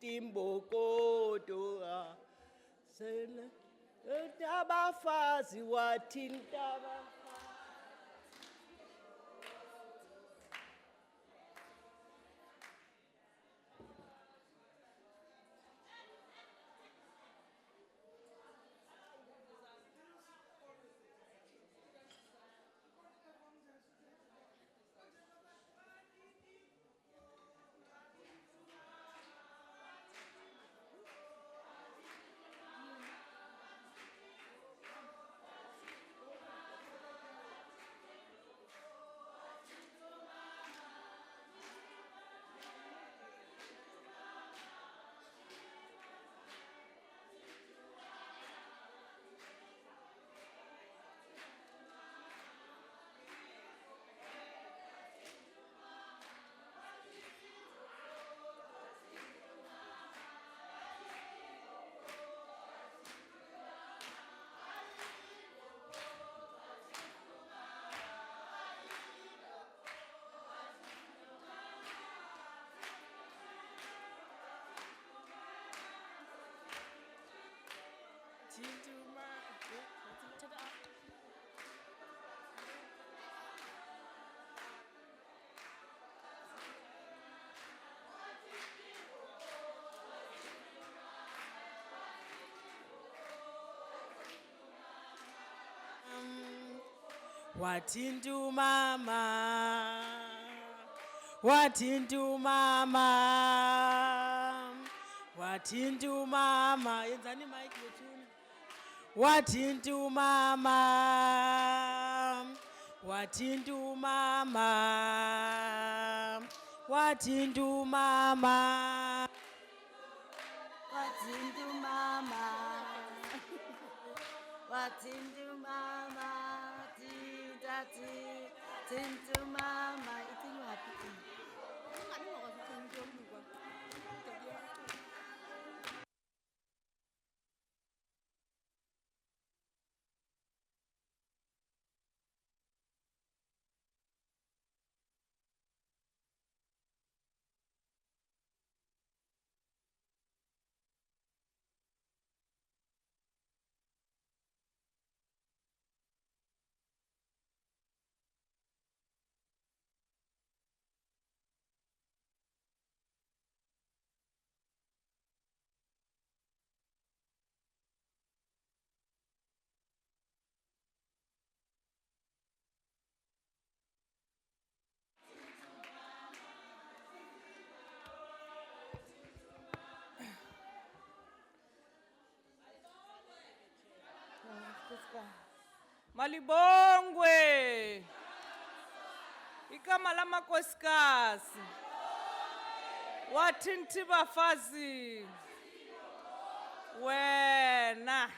timbokodo sele abafazi wathinta Wathinta mama, wathinta mama, wathinta mama, yenzani mic yethuna. Wathinta mama, wathinta mama, wathinta mama, wathinta mama, wathinta mama, thinta mama, ithini wapi thina? Malibongwe. Igama lamakosikazi. Wathinta bafazi. Wena.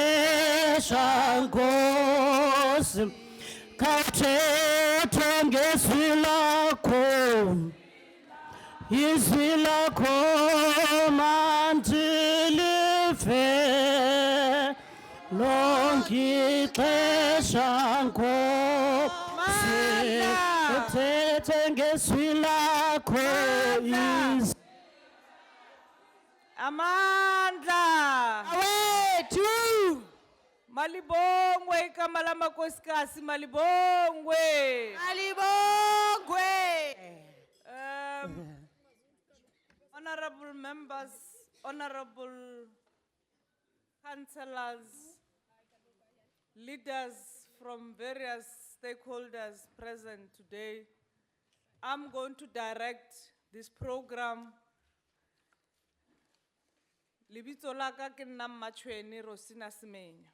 Ngixesha Nkosi kawuthethe ngezwi lakho izwi lakho mandilive lonke ixesha Nkosi uthethe ngezwi lakho izwi Amandla. awethu Malibongwe igama lamakosikazi malibongwe. Alibongwe. Honorable members, honorable councillors, leaders from various stakeholders present today, I'm going to direct this program. Libitso la ka ke nna Mmatshweni Rosina Semenya.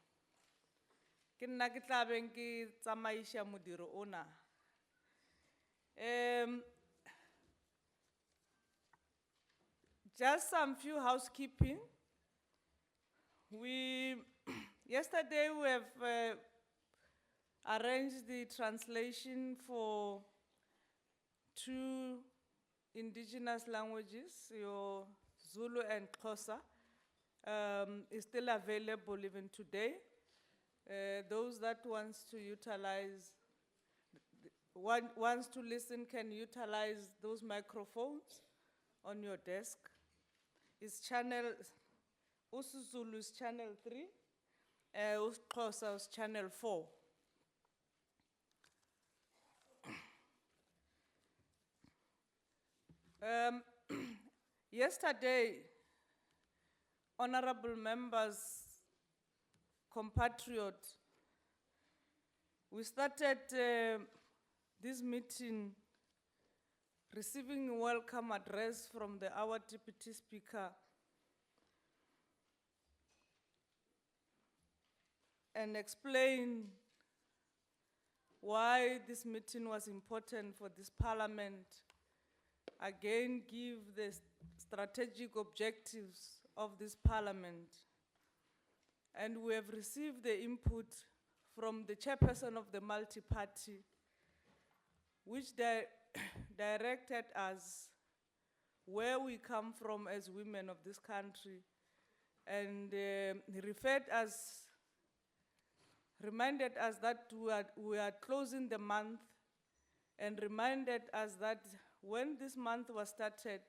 Ke nna ke tla beng ke tsamaiša modiro ona. Just some few housekeeping. Yesterday we have arranged the translation for 2 indigenous languages, your Zulu and Xhosa. Is still available even today. Those that wants to utilize, wants to listen can utilize those microphones on your desk. It's channel, uSizulu is channel 3, uXhosa is channel 4. Yesterday, honorable members, compatriot, we started this meeting receiving a welcome address from our Deputy Speaker and explain why this meeting was important for this parliament. Again, give the strategic objectives of this parliament. And we have received the input from the chairperson of the multi-party, which directed us where we come from as women of this country, and reminded us that we are closing the month, and reminded us that when this month was started,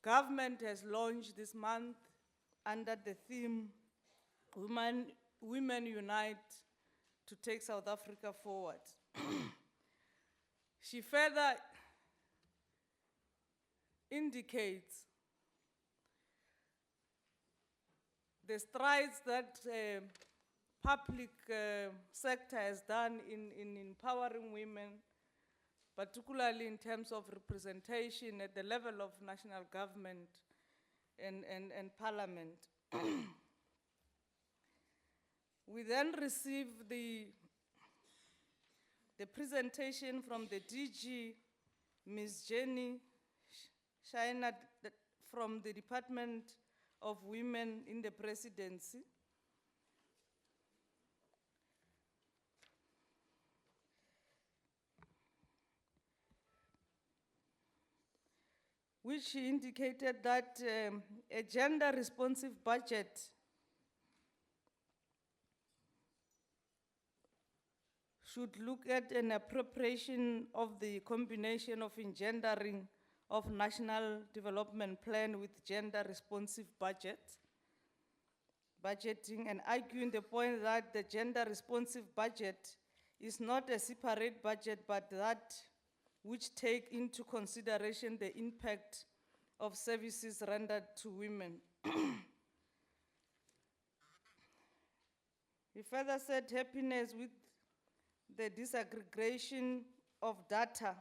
government has launched this month under the theme, Women Unite to take South Africa forward. She further indicates the strides that public sector has done in empowering women, particularly in terms of representation at the level of national government and parliament. We then received the presentation from the DG, Ms. Jenny Shaina from the Department of Women in the Presidency. Which indicated that a gender-responsive budget should look at an appropriation of the combination of engendering of National Development Plan with gender-responsive budgeting, and arguing the point that the gender-responsive budget is not a separate budget, but that which take into consideration the impact of services rendered to women. He further said happiness with the disaggregation of data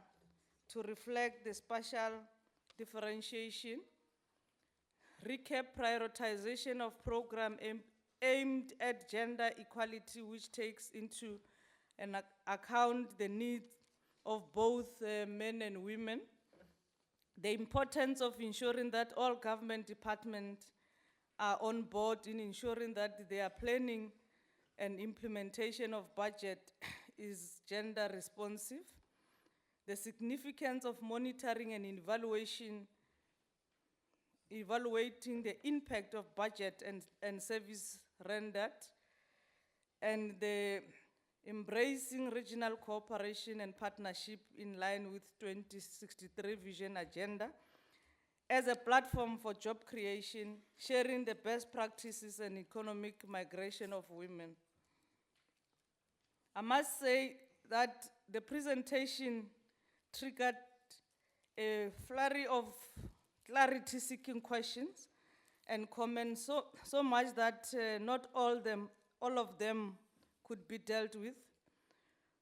to reflect the spatial differentiation, recap prioritization of program aimed at gender equality, which takes into account the needs of both men and women, the importance of ensuring that all government departments are on board in ensuring that their planning and implementation of budget is gender responsive, the significance of monitoring and evaluating the impact of budget and service rendered, and the embracing regional cooperation and partnership in line with 2063 Vision Agenda as a platform for job creation, sharing the best practices and economic migration of women. I must say that the presentation triggered a flurry of clarity-seeking questions and comments, so much that not all of them could be dealt with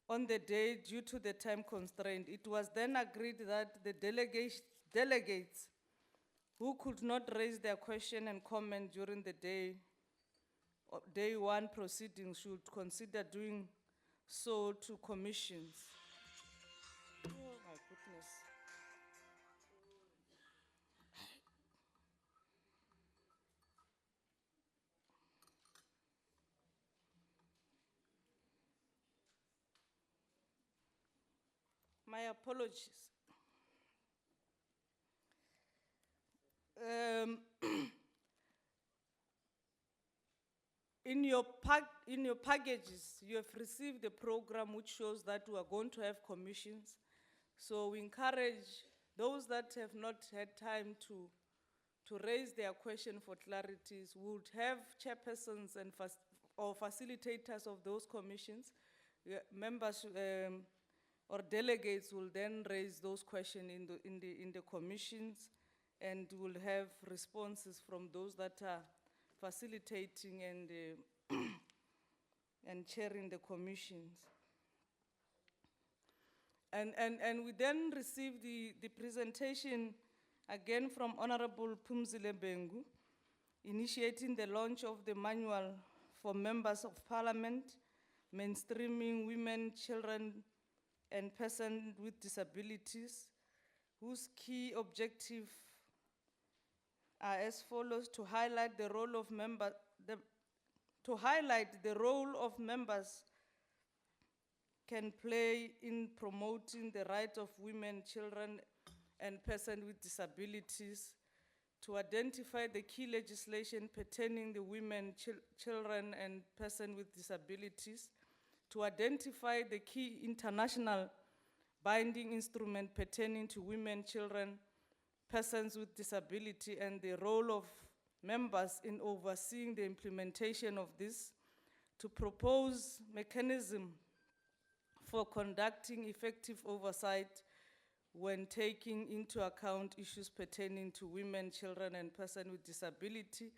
on the day due to the time constraint. It was then agreed that the delegates who could not raise their question and comment during the day day one proceedings should consider doing so to commissions. Oh my goodness. My apologies. Um, in your packages, you have received a program which shows that we are going to have commissions. So we encourage those that have not had time to raise their question for clarities. We would have chairpersons and or facilitators of those commissions. Members or delegates will then raise those questions in the commissions, and will have responses from those that are facilitating and chairing the commissions. And we then received the presentation again from Honorable Phumzile Bengu, initiating the launch of the manual for members of parliament, mainstreaming women, children, and persons with disabilities, whose key objective are as follows: to highlight the role of members can play in promoting the rights of women, children, and persons with disabilities, to identify the key legislation pertaining to women, children, and persons with disabilities, to identify the key international binding instrument pertaining to women, children, persons with disability, and the role of members in overseeing the implementation of this, to propose mechanism for conducting effective oversight when taking into account issues pertaining to women, children, and persons with disability,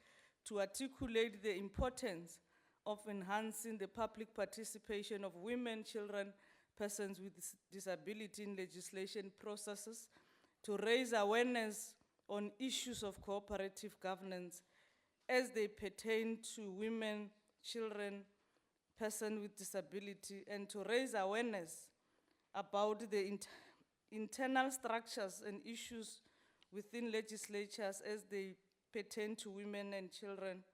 to articulate the importance of enhancing the public participation of women, children, persons with disability in legislation processes, to raise awareness on issues of cooperative governance as they pertain to women, children, persons with disability, and to raise awareness about the internal structures and issues within legislatures as they pertain to women and children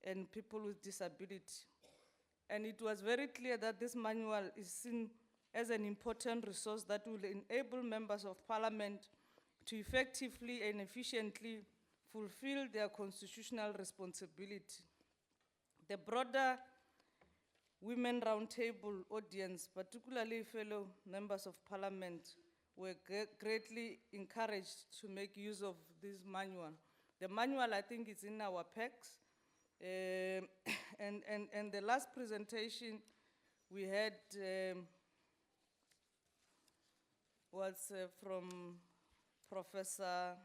and people with disability. And it was very clear that this manual is seen as an important resource that will enable members of parliament to effectively and efficiently fulfill their constitutional responsibility. The broader Women Roundtable audience, particularly fellow members of parliament, were greatly encouraged to make use of this manual. The manual, I think, is in our packs. And the last presentation we had was from Professor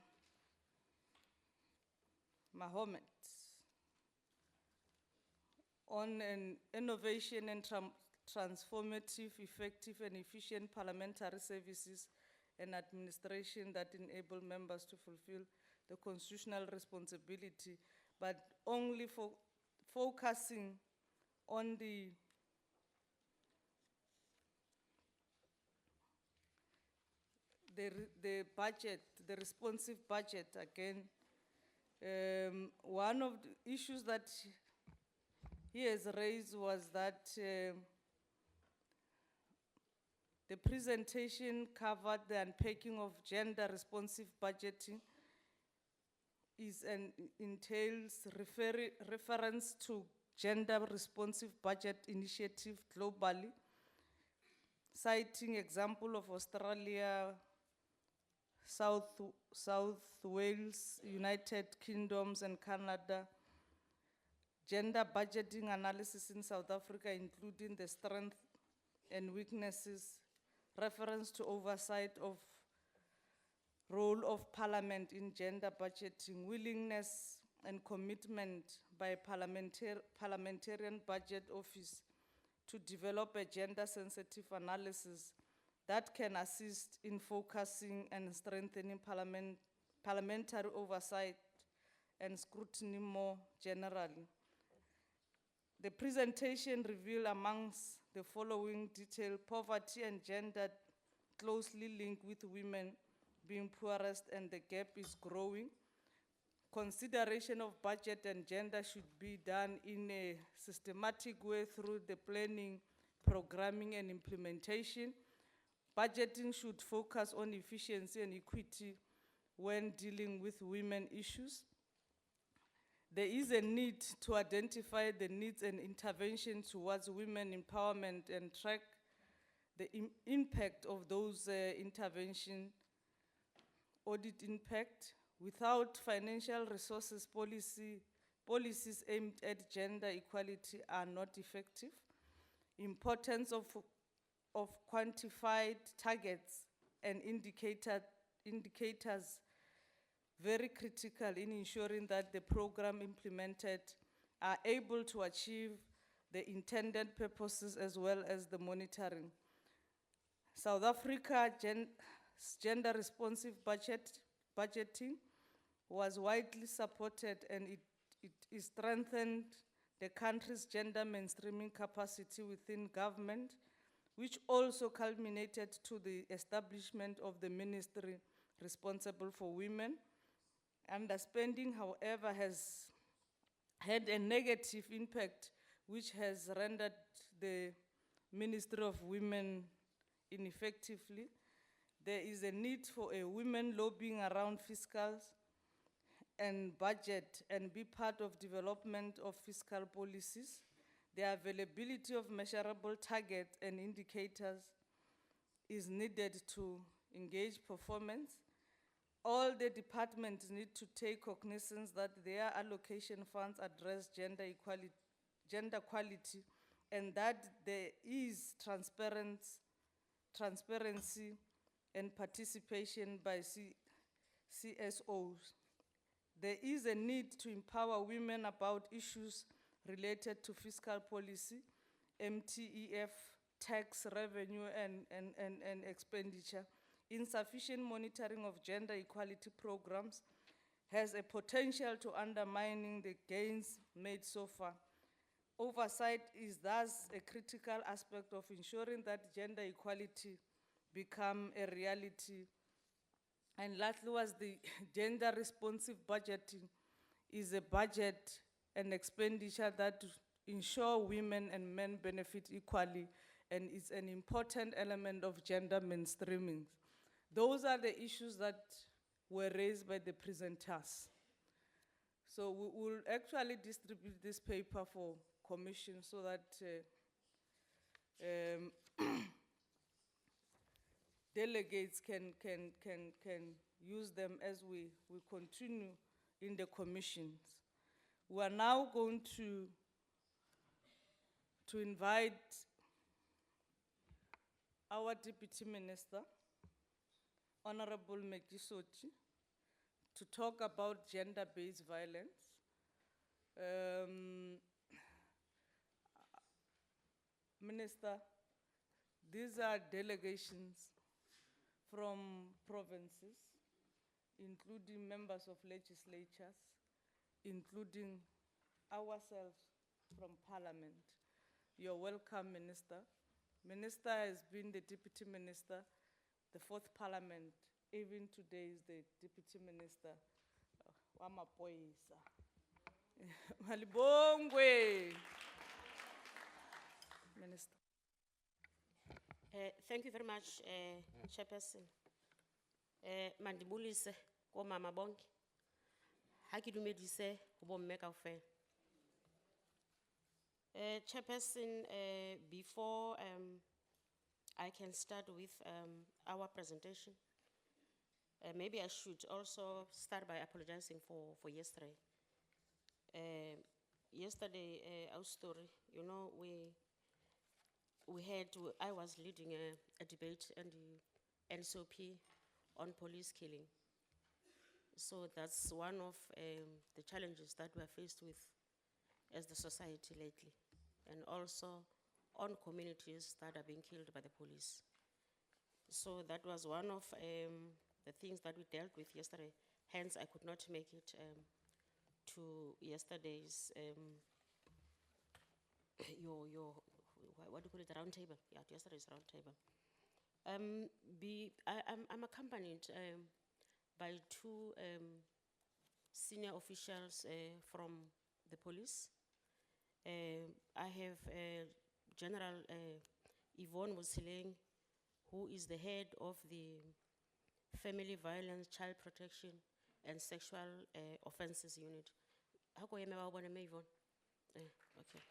Mahomet on an innovation and transformative, effective, and efficient parliamentary services and administration that enable members to fulfill the constitutional responsibility, but only for focusing on the budget, the responsive budget again. One of the issues that he has raised was that the presentation covered the unpacking of gender responsive budgeting entails reference to gender responsive budget initiative globally, citing example of Australia, South Wales, United Kingdoms, and Canada. Gender budgeting analysis in South Africa, including the strengths and weaknesses, reference to oversight of role of parliament in gender budgeting, willingness and commitment by parliamentarian budget office to develop a gender-sensitive analysis that can assist in focusing and strengthening parliamentary oversight and scrutiny more generally. The presentation revealed amongst the following detail: poverty and gender closely linked with women being poorest and the gap is growing. Consideration of budget and gender should be done in a systematic way through the planning, programming and implementation. Budgeting should focus on efficiency and equity when dealing with women issues. There is a need to identify the needs and intervention towards women empowerment and track the impact of those intervention, audit impact. Without financial resources, policies aimed at gender equality are not effective. Importance of quantified targets and indicators very critical in ensuring that the program implemented are able to achieve the intended purposes as well as the monitoring. South Africa gender responsive budgeting was widely supported, and it strengthened the country's gender mainstreaming capacity within government, which also culminated to the establishment of the ministry responsible for women. Underspending, however, has had a negative impact, which has rendered the Ministry of Women ineffectively. There is a need for a women lobbying around fiscals and budget and be part of development of fiscal policies. The availability of measurable targets and indicators is needed to engage performance. All the departments need to take cognizance that their allocation funds address gender quality, and that there is transparency and participation by CSOs. There is a need to empower women about issues related to fiscal policy, MTEF, tax revenue and expenditure. Insufficient monitoring of gender equality programs has a potential to undermining the gains made so far. Oversight is thus a critical aspect of ensuring that gender equality become a reality. And lastly was the gender responsive budgeting is a budget and expenditure that ensure women and men benefit equally, and is an important element of gender mainstreaming. Those are the issues that were raised by the presenters. So we will actually distribute this paper for commission so that delegates can use them as we continue in the commissions. We are now going to invite our Deputy Minister, Honorable Mekisoti, to talk about gender-based violence. Minister, these are delegations from provinces, including members of legislatures, including ourselves from Parliament. You're welcome, Minister. Minister has been the Deputy Minister, the fourth Parliament. Even today is the Deputy Minister, Wamapoisa. Malibongwe. Minister. Thank you very much, Chairperson. Mandibulise ko mama bonke. Ha ke dumedise ho bomme kaofela. Chairperson, before I can start with our presentation, maybe I should also start by apologizing for yesterday. Yesterday, our story, you know, I was leading a debate and the NSOP on police killing. So that's one of the challenges that we are faced with as the society lately, and also on communities that are being killed by the police. So that was one of the things that we dealt with yesterday. Hence, I could not make it to yesterday's what do you call it, roundtable? Yeah, yesterday's roundtable. I'm accompanied by two senior officials from the police. I have General Yvonne Mosileng, who is the head of the Family Violence, Child Protection, and Sexual Offences Unit. How go you Yvonne? Okay.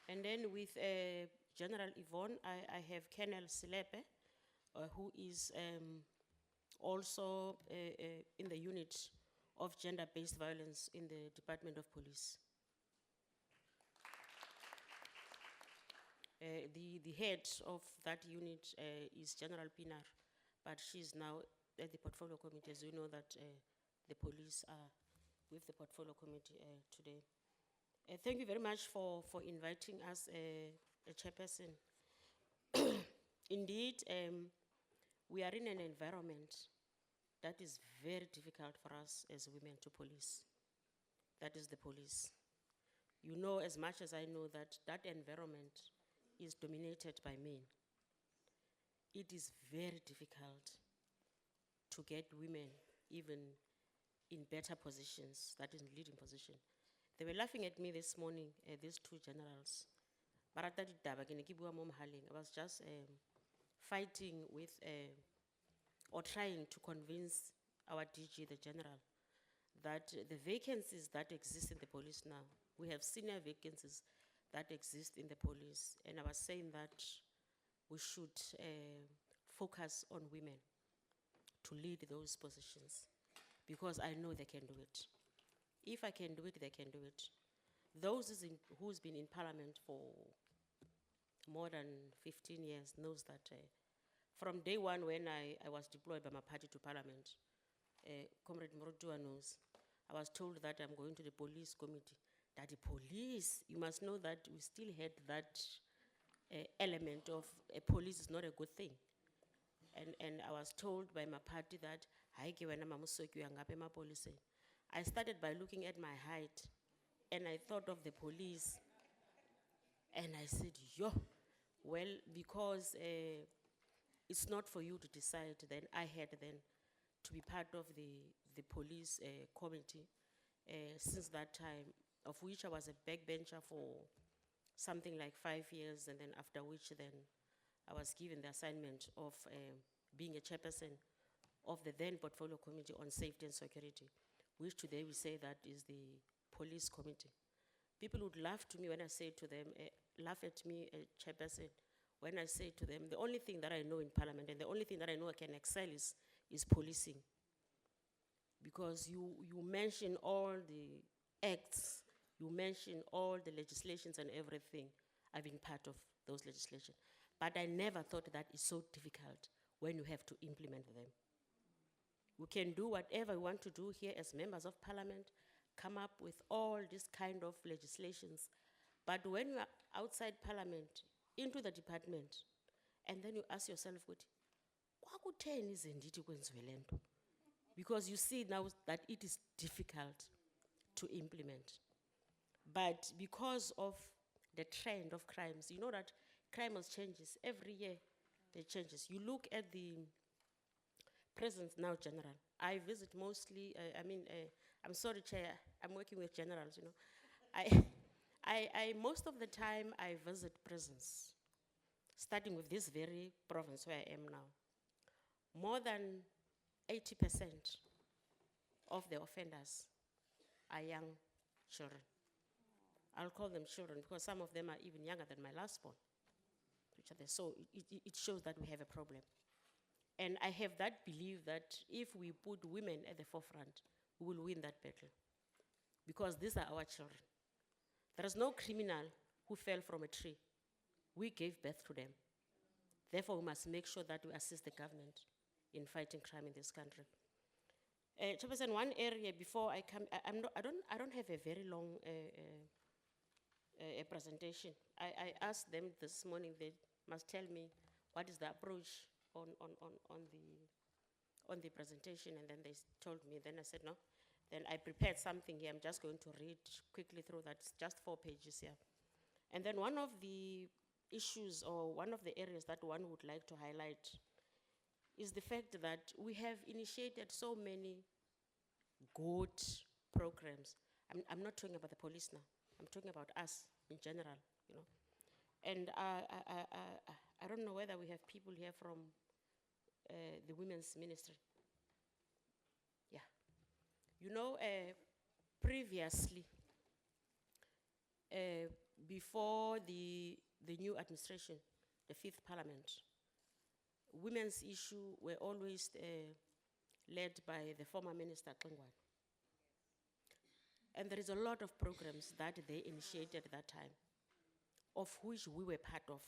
And then with General Yvonne, I have Colonel Silepe, who is also in the unit of gender-based violence in the Department of Police. The head of that unit is General Pinar, but she's now at the portfolio committee. As you know that the police are with the portfolio committee today. Thank you very much for inviting us, a chairperson. Indeed, we are in an environment that is very difficult for us as women to police. That is the police. You know as much as I know that that environment is dominated by men. It is very difficult to get women even in better positions, that is leading position. They were laughing at me this morning, these two generals. I was just fighting with, or trying to convince our DG, the general, that the vacancies that exist in the police now, we have senior vacancies that exist in the police. And I was saying that we should focus on women to lead those positions, because I know they can do it. If I can do it, they can do it. Those who's been in parliament for more than 15 years knows that from day one when I was deployed by my party to parliament, Comrade Morotua knows, I was told that I'm going to the police committee. That the police, you must know that we still had that element of police is not a good thing. And I was told by my party that I started by looking at my height, and I thought of the police, and I said, yo, well, because it's not for you to decide, then I had then to be part of the police committee since that time, of which I was a backbencher for something like 5 years, and then after which then I was given the assignment of being a chairperson of the then portfolio committee on safety and security, which today we say that is the police committee. People would laugh to me when I say to them, laugh at me, chairperson, when I say to them, the only thing that I know in parliament and the only thing that I know I can excel is policing. Because you mention all the acts, you mention all the legislations and everything. I've been part of those legislations. But I never thought that it's so difficult when you have to implement them. We can do whatever we want to do here as members of parliament, come up with all these kind of legislations. But when you are outside parliament, into the department, and then you ask yourself, because you see now that it is difficult to implement. But because of the trend of crimes, you know that crime changes every year, it changes. You look at the presence now, General. I visit mostly, I'm sorry, Chair, I'm working with generals, you know. I most of the time, I visit prisons, starting with this very province where I am now. More than 80% of the offenders are young children. I'll call them children because some of them are even younger than my last born. So it shows that we have a problem. And I have that belief that if we put women at the forefront, we will win that battle. Because these are our children. There is no criminal who fell from a tree. We gave birth to them. Therefore, we must make sure that we assist the government in fighting crime in this country. Chairperson, one area before I come, I don't have a very long presentation. I asked them this morning, they must tell me what is the approach on the presentation, and then they told me, then I said no. Then I prepared something here, I'm just going to read quickly through that, it's just 4 pages here. And then one of the issues or one of the areas that one would like to highlight is the fact that we have initiated so many good programs. I'm not talking about the police now. I'm talking about us in general, you know. And I don't know whether we have people here from the women's ministry. Yeah. You know, previously, before the new administration, the fifth parliament, women's issue were always led by the former minister, Klingwan. And there is a lot of programs that they initiated at that time, of which we were part of.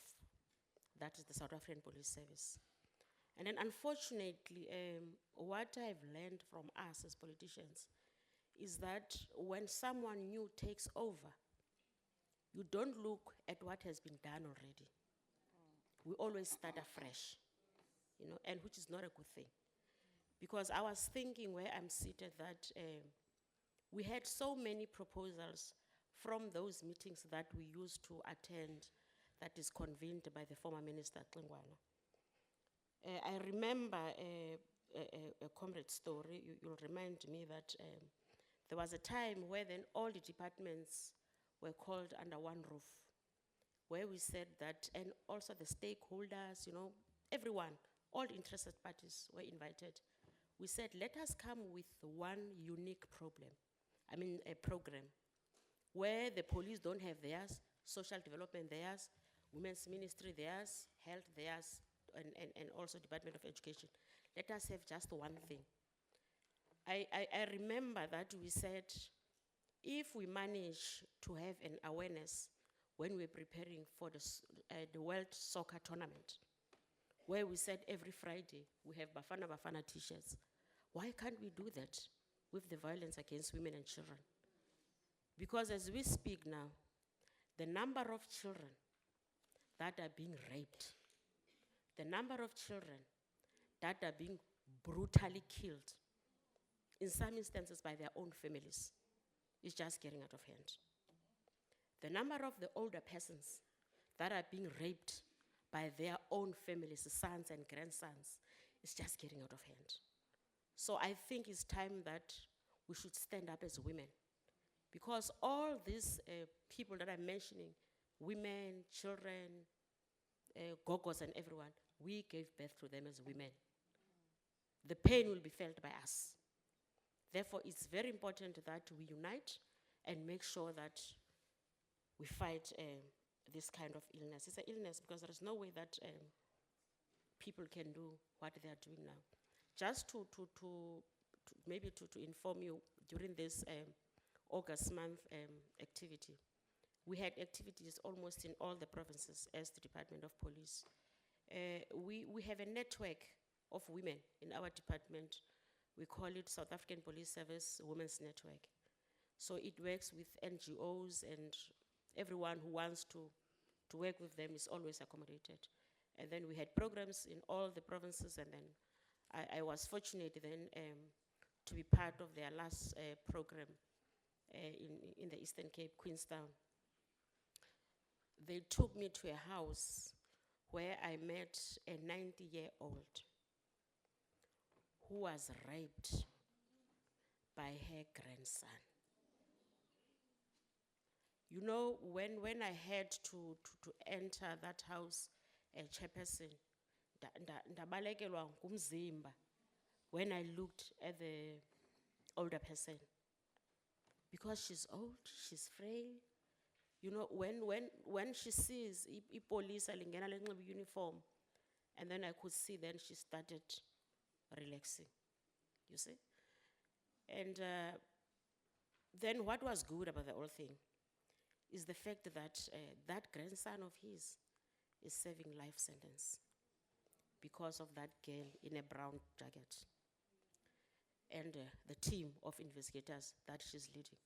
That is the South African Police Service. And then unfortunately, what I've learned from us as politicians is that when someone new takes over, you don't look at what has been done already. We always start afresh, you know, and which is not a good thing. Because I was thinking where I'm seated that we had so many proposals from those meetings that we used to attend that is convened by the former minister, Klingwana. I remember a comrade story. You'll remind me that there was a time where then all the departments were called under one roof, where we said that, and also the stakeholders, you know, everyone, all the interested parties were invited. We said, let us come with one unique a program, where the police don't have theirs, social development theirs, women's ministry theirs, health theirs, and also Department of Education. Let us have just one thing. I remember that we said, if we manage to have an awareness when we're preparing for the World Soccer Tournament, where we said every Friday we have Bafana Bafana t-shirts, why can't we do that with the violence against women and children? Because as we speak now, the number of children that are being raped, the number of children that are being brutally killed, in some instances by their own families, is just getting out of hand. The number of the older persons that are being raped by their own families, sons and grandsons, is just getting out of hand. So I think it's time that we should stand up as women, because all these people that I'm mentioning, women, children, gogos and everyone, we gave birth to them as women. The pain will be felt by us. Therefore, it's very important that we unite and make sure that we fight this kind of illness. It's an illness because there is no way that people can do what they are doing now. Just to inform you, during this August month activity, we had activities almost in all the provinces as the Department of Police. We have a network of women in our department. We call it South African Police Service Women's Network. So it works with NGOs, and everyone who wants to work with them is always accommodated. And then we had programs in all the provinces, and then I was fortunate then to be part of their last program in the Eastern Cape, Queenstown. They took me to a house where I met a 90-year-old who was raped by her grandson. You know, when I had to enter that house, chairperson, ndabalekelwa ngumzimba when I looked at the older person. Because she's old, she's frail. You know, when she sees police alingena lenxibe uniform, and then I could see then she started relaxing, you see? And then what was good about the whole thing is the fact that that grandson of his is serving life sentence because of that girl in a brown jacket and the team of investigators that she's leading.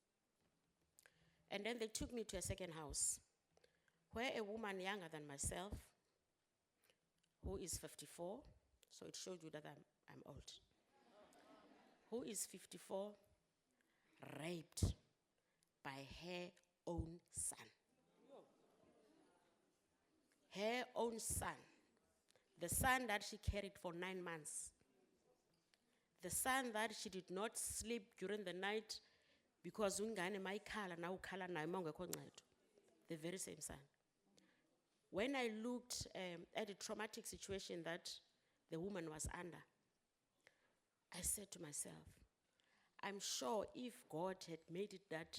And then they took me to a second house where a woman younger than myself, who is 54, so it showed you that I'm old, who is 54, raped by her own son. own son, the son that she carried for 9 months, the son that she did not sleep during the night because ungane mayikhala na ukhala naye mawungekho ncedo, the very same son. When I looked at the traumatic situation that the woman was under, I said to myself, I'm sure if God had made it that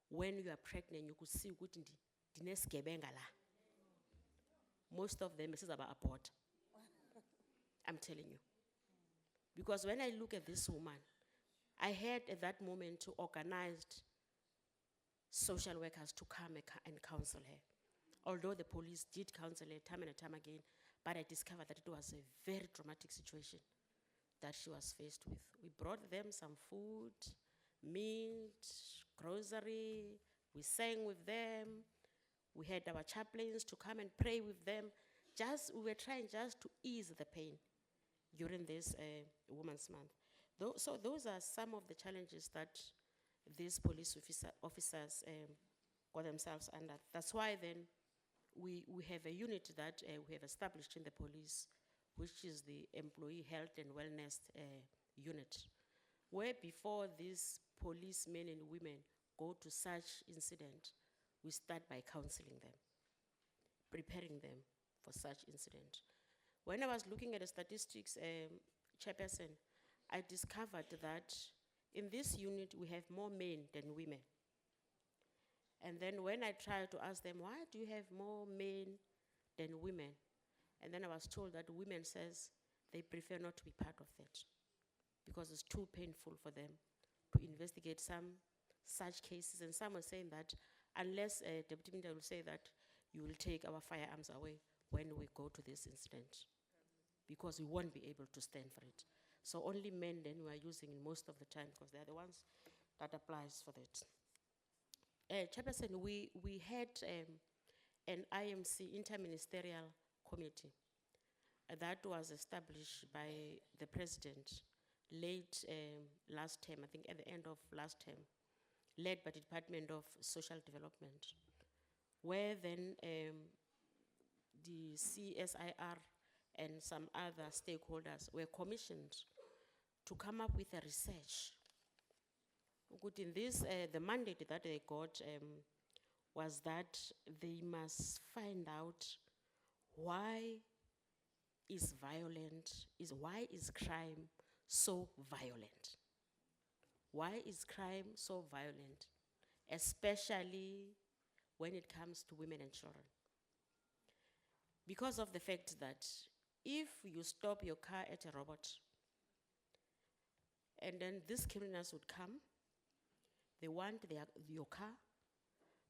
when you are pregnant, you could see ukuthi ndinesigebenga la. Most of them, is about abort. I'm telling you. Because when I look at this woman, I had at that moment to organize social workers to come and counsel her. Although the police did counsel her time and time again, but I discovered that it was a very traumatic situation that she was faced with. We brought them some food, meat, grocery, we sang with them, we had our chaplains to come and pray with them. We were trying just to ease the pain during this Women's Month. So those are some of the challenges that these police officers got themselves under. That's why then we have a unit that we have established in the police, which is the Employee Health and Wellness Unit, where before these policemen and women go to such incident, we start by counseling them, preparing them for such incident. When I was looking at the statistics, Chairperson, I discovered that in this unit we have more men than women. And then when I tried to ask them, why do you have more men than women? And then I was told that women says they prefer not to be part of that because it's too painful for them to investigate some such cases. And some were saying that unless Deputy Minister will say that you will take our firearms away when we go to this incident, because we won't be able to stand for it. So only men then we are using most of the time because they're the ones that applies for that. Chairperson, we had an IMC, Interministerial Committee, that was established by the President late last term, I think at the end of last term, led by the Department of Social Development, where then the CSIR and some other stakeholders were commissioned to come up with a research. Good, in this, the mandate that they got was that they must find out why is crime so violent? Why is crime so violent, especially when it comes to women and children? Because of the fact that if you stop your car at a robot, and then these criminals would come, they want your car,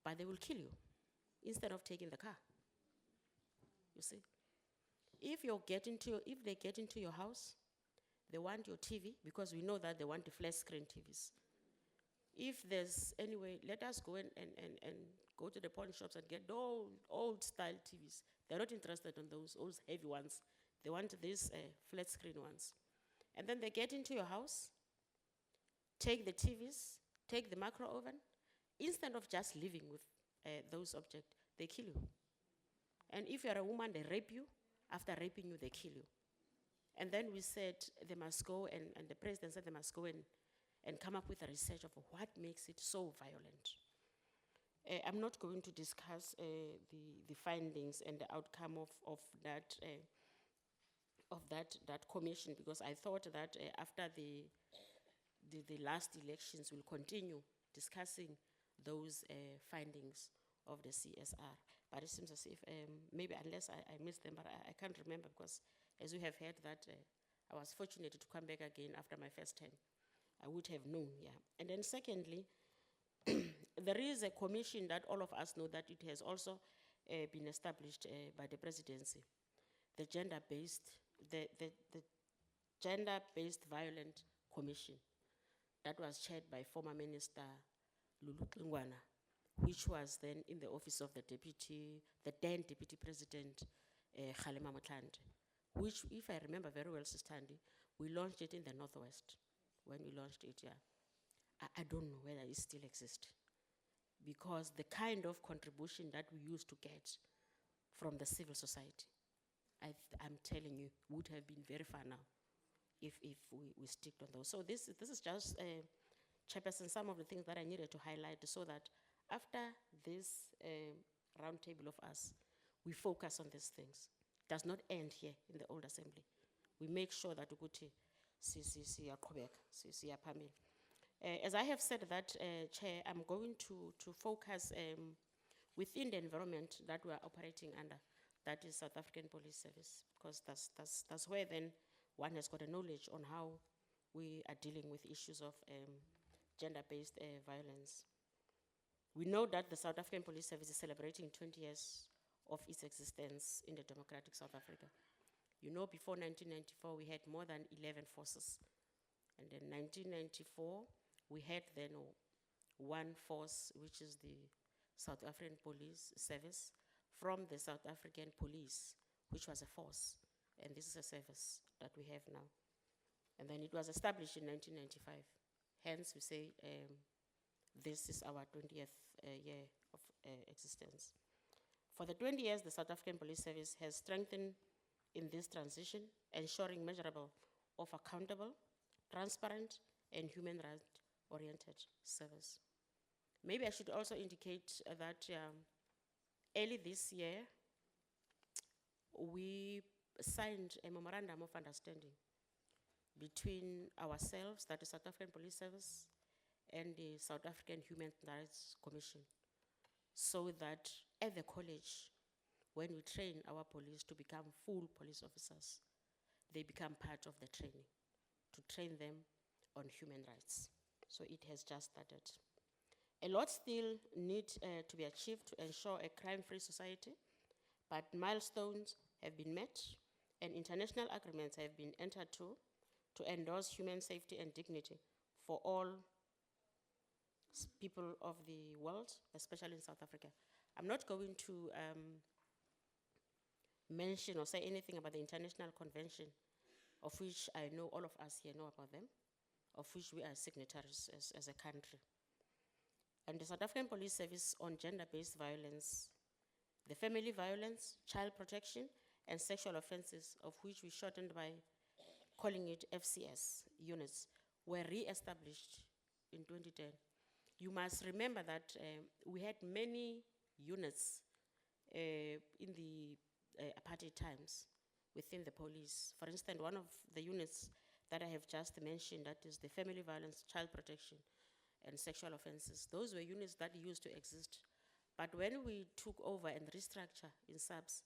but they will kill you instead of taking the car. You see? If they get into your house, they want your TV, because we know that they want the flat screen TVs. If there's anyway, let us go and go to the pawn shops and get the old style TVs. They're not interested in those old heavy ones. They want these flat screen ones. And then they get into your house, take the TVs, take the micro oven. Instead of just living with those objects, they kill you. And if you're a woman, they rape you. After raping you, they kill you. And then we said they must go, and the president said they must go and come up with a research of what makes it so violent. I'm not going to discuss the findings and the outcome of that commission, because I thought that after the last elections, we'll continue discussing those findings of the CSR. But it seems as if, maybe unless I missed them, but I can't remember, because as you have heard that, I was fortunate to come back again after my first term. I would have known, yeah. And then secondly, there is a commission that all of us know that it has also been established by the presidency, the Gender-Based Violent Commission, that was chaired by former Minister Lulu Kingwana, which was then in the office of the then Deputy President Kgalema Motlanthe, which, if I remember very well, Sister Andy, we launched it in the Northwest. When we launched it, yeah. I don't know whether it still exists, because the kind of contribution that we used to get from the civil society. I'm telling you, would have been very far now if we stick on those. So this is just, Chairperson, some of the things that I needed to highlight so that after this roundtable of us, we focus on these things. It does not end here in the old assembly. We make sure that ukuthi siyaqhubeka, siyaphambili. As I have said that, Chair, I'm going to focus within the environment that we are operating under, that is South African Police Service, because that's where then one has got a knowledge on how we are dealing with issues of gender-based violence. We know that the South African Police Service is celebrating 20 years of its existence in the democratic South Africa. You know, before 1994, we had more than 11 forces. And in 1994, we had then one force, which is the South African Police Service, from the South African Police, which was a force. And this is a service that we have now. And then it was established in 1995. Hence, we say this is our 20th year of existence. For the 20 years, the South African Police Service has strengthened in this transition, ensuring measurable of accountable, transparent, and human rights-oriented service. Maybe I should also indicate that early this year, we signed a memorandum of understanding between ourselves, that is South African Police Service, and the South African Human Rights Commission, so that at the college, when we train our police to become full police officers, they become part of the training, to train them on human rights. So it has just started. A lot still needs to be achieved to ensure a crime-free society, but milestones have been met and international agreements have been entered to endorse human safety and dignity for all people of the world, especially in South Africa. I'm not going to mention or say anything about the international convention, of which I know all of us here know about them, of which we are signatories as a country. And the South African Police Service on gender-based violence, the family violence, child protection, and sexual offenses, of which we shortened by calling it FCS units, were re-established in 2010. You must remember that we had many units in the apartheid times within the police. For instance, one of the units that I have just mentioned, that is the family violence, child protection, and sexual offenses. Those were units that used to exist. But when we took over and restructure in subs,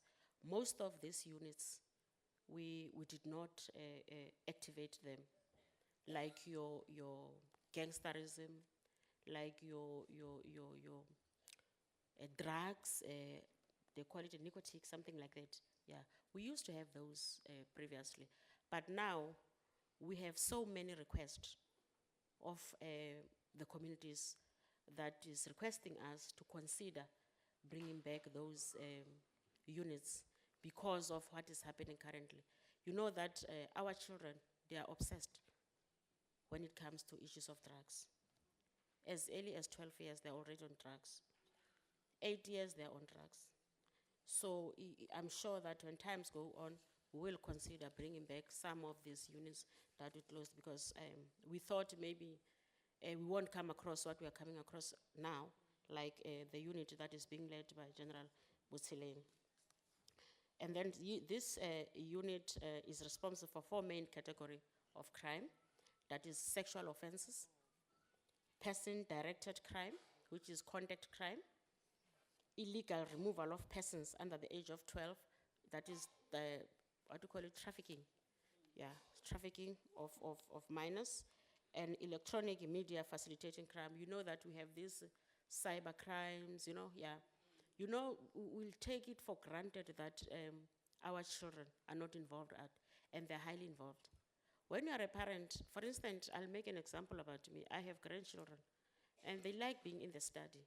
most of these units, we did not activate them, like your gangsterism, like your drugs, they call it a nicotine, something like that. Yeah, we used to have those previously, but now we have so many requests of the communities that is requesting us to consider bringing back those units because of what is happening currently. You know that our children, they are obsessed when it comes to issues of drugs. As early as 12 years, they're already on drugs. 8 years, they're on drugs. So I'm sure that when times go on, we will consider bringing back some of these units that we closed, because we thought maybe we won't come across what we are coming across now, like the unit that is being led by General Butsileng. And then this unit is responsible for 4 main categories of crime, that is sexual offenses, person-directed crime, which is contact crime, illegal removal of persons under the age of 12, that is the, what do you call it, trafficking. Yeah, trafficking of minors, and electronic media facilitating crime. You know that we have these cyber crimes, you know, yeah. You know, we'll take it for granted that our children are not involved and they're highly involved. When you are a parent, for instance, I'll make an example about me. I have grandchildren, and they like being in the study.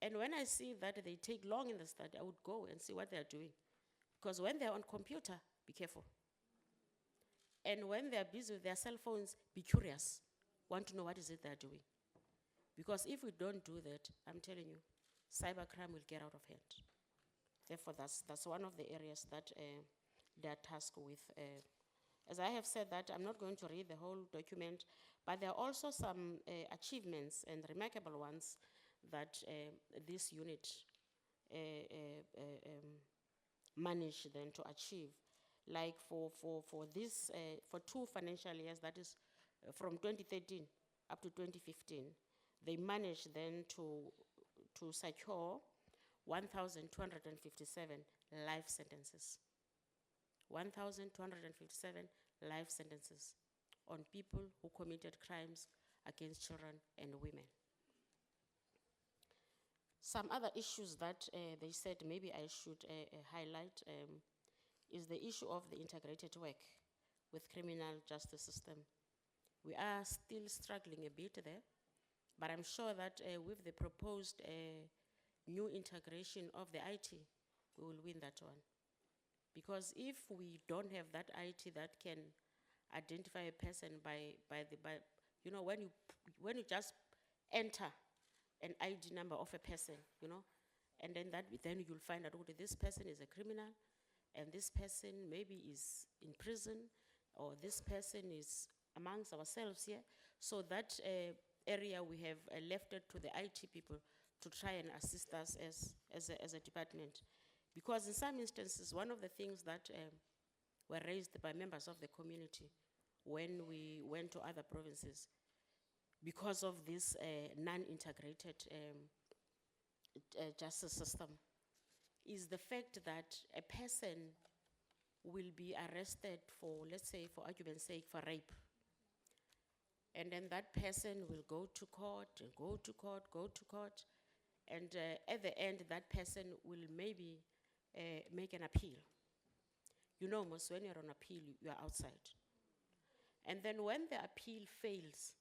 And when I see that they take long in the study, I would go and see what they're doing. Because when they're on computer, be careful. And when they're busy with their cell phones, be curious. Want to know what is it they're doing. Because if we don't do that, I'm telling you, cybercrime will get out of hand. Therefore, that's one of the areas that they are tasked with. As I have said that, I'm not going to read the whole document, but there are also some achievements and remarkable ones that this unit managed then to achieve. Like for this, for 2 financial years, that is from 2013 up to 2015, they managed then to secure 1,257 life sentences. 1,257 life sentences on people who committed crimes against children and women. Some other issues that they said maybe I should highlight is the issue of the integrated work with criminal justice system. We are still struggling a bit there, but I'm sure that with the proposed new integration of the IT, we will win that one. Because if we don't have that IT that can identify a person by you know, when you just enter an ID number of a person, you know, and then you'll find out, okay, this person is a criminal, and this person maybe is in prison, or this person is amongst ourselves here. So that area we have left it to the IT people to try and assist us as a department. Because in some instances, one of the things that were raised by members of the community when we went to other provinces, because of this non-integrated justice system, is the fact that a person will be arrested for, let's say, for argument's sake, for rape. And then that person will go to court, and go to court, and at the end, that person will maybe make an appeal. You know, most when you're on appeal, you are outside. And then when the appeal fails,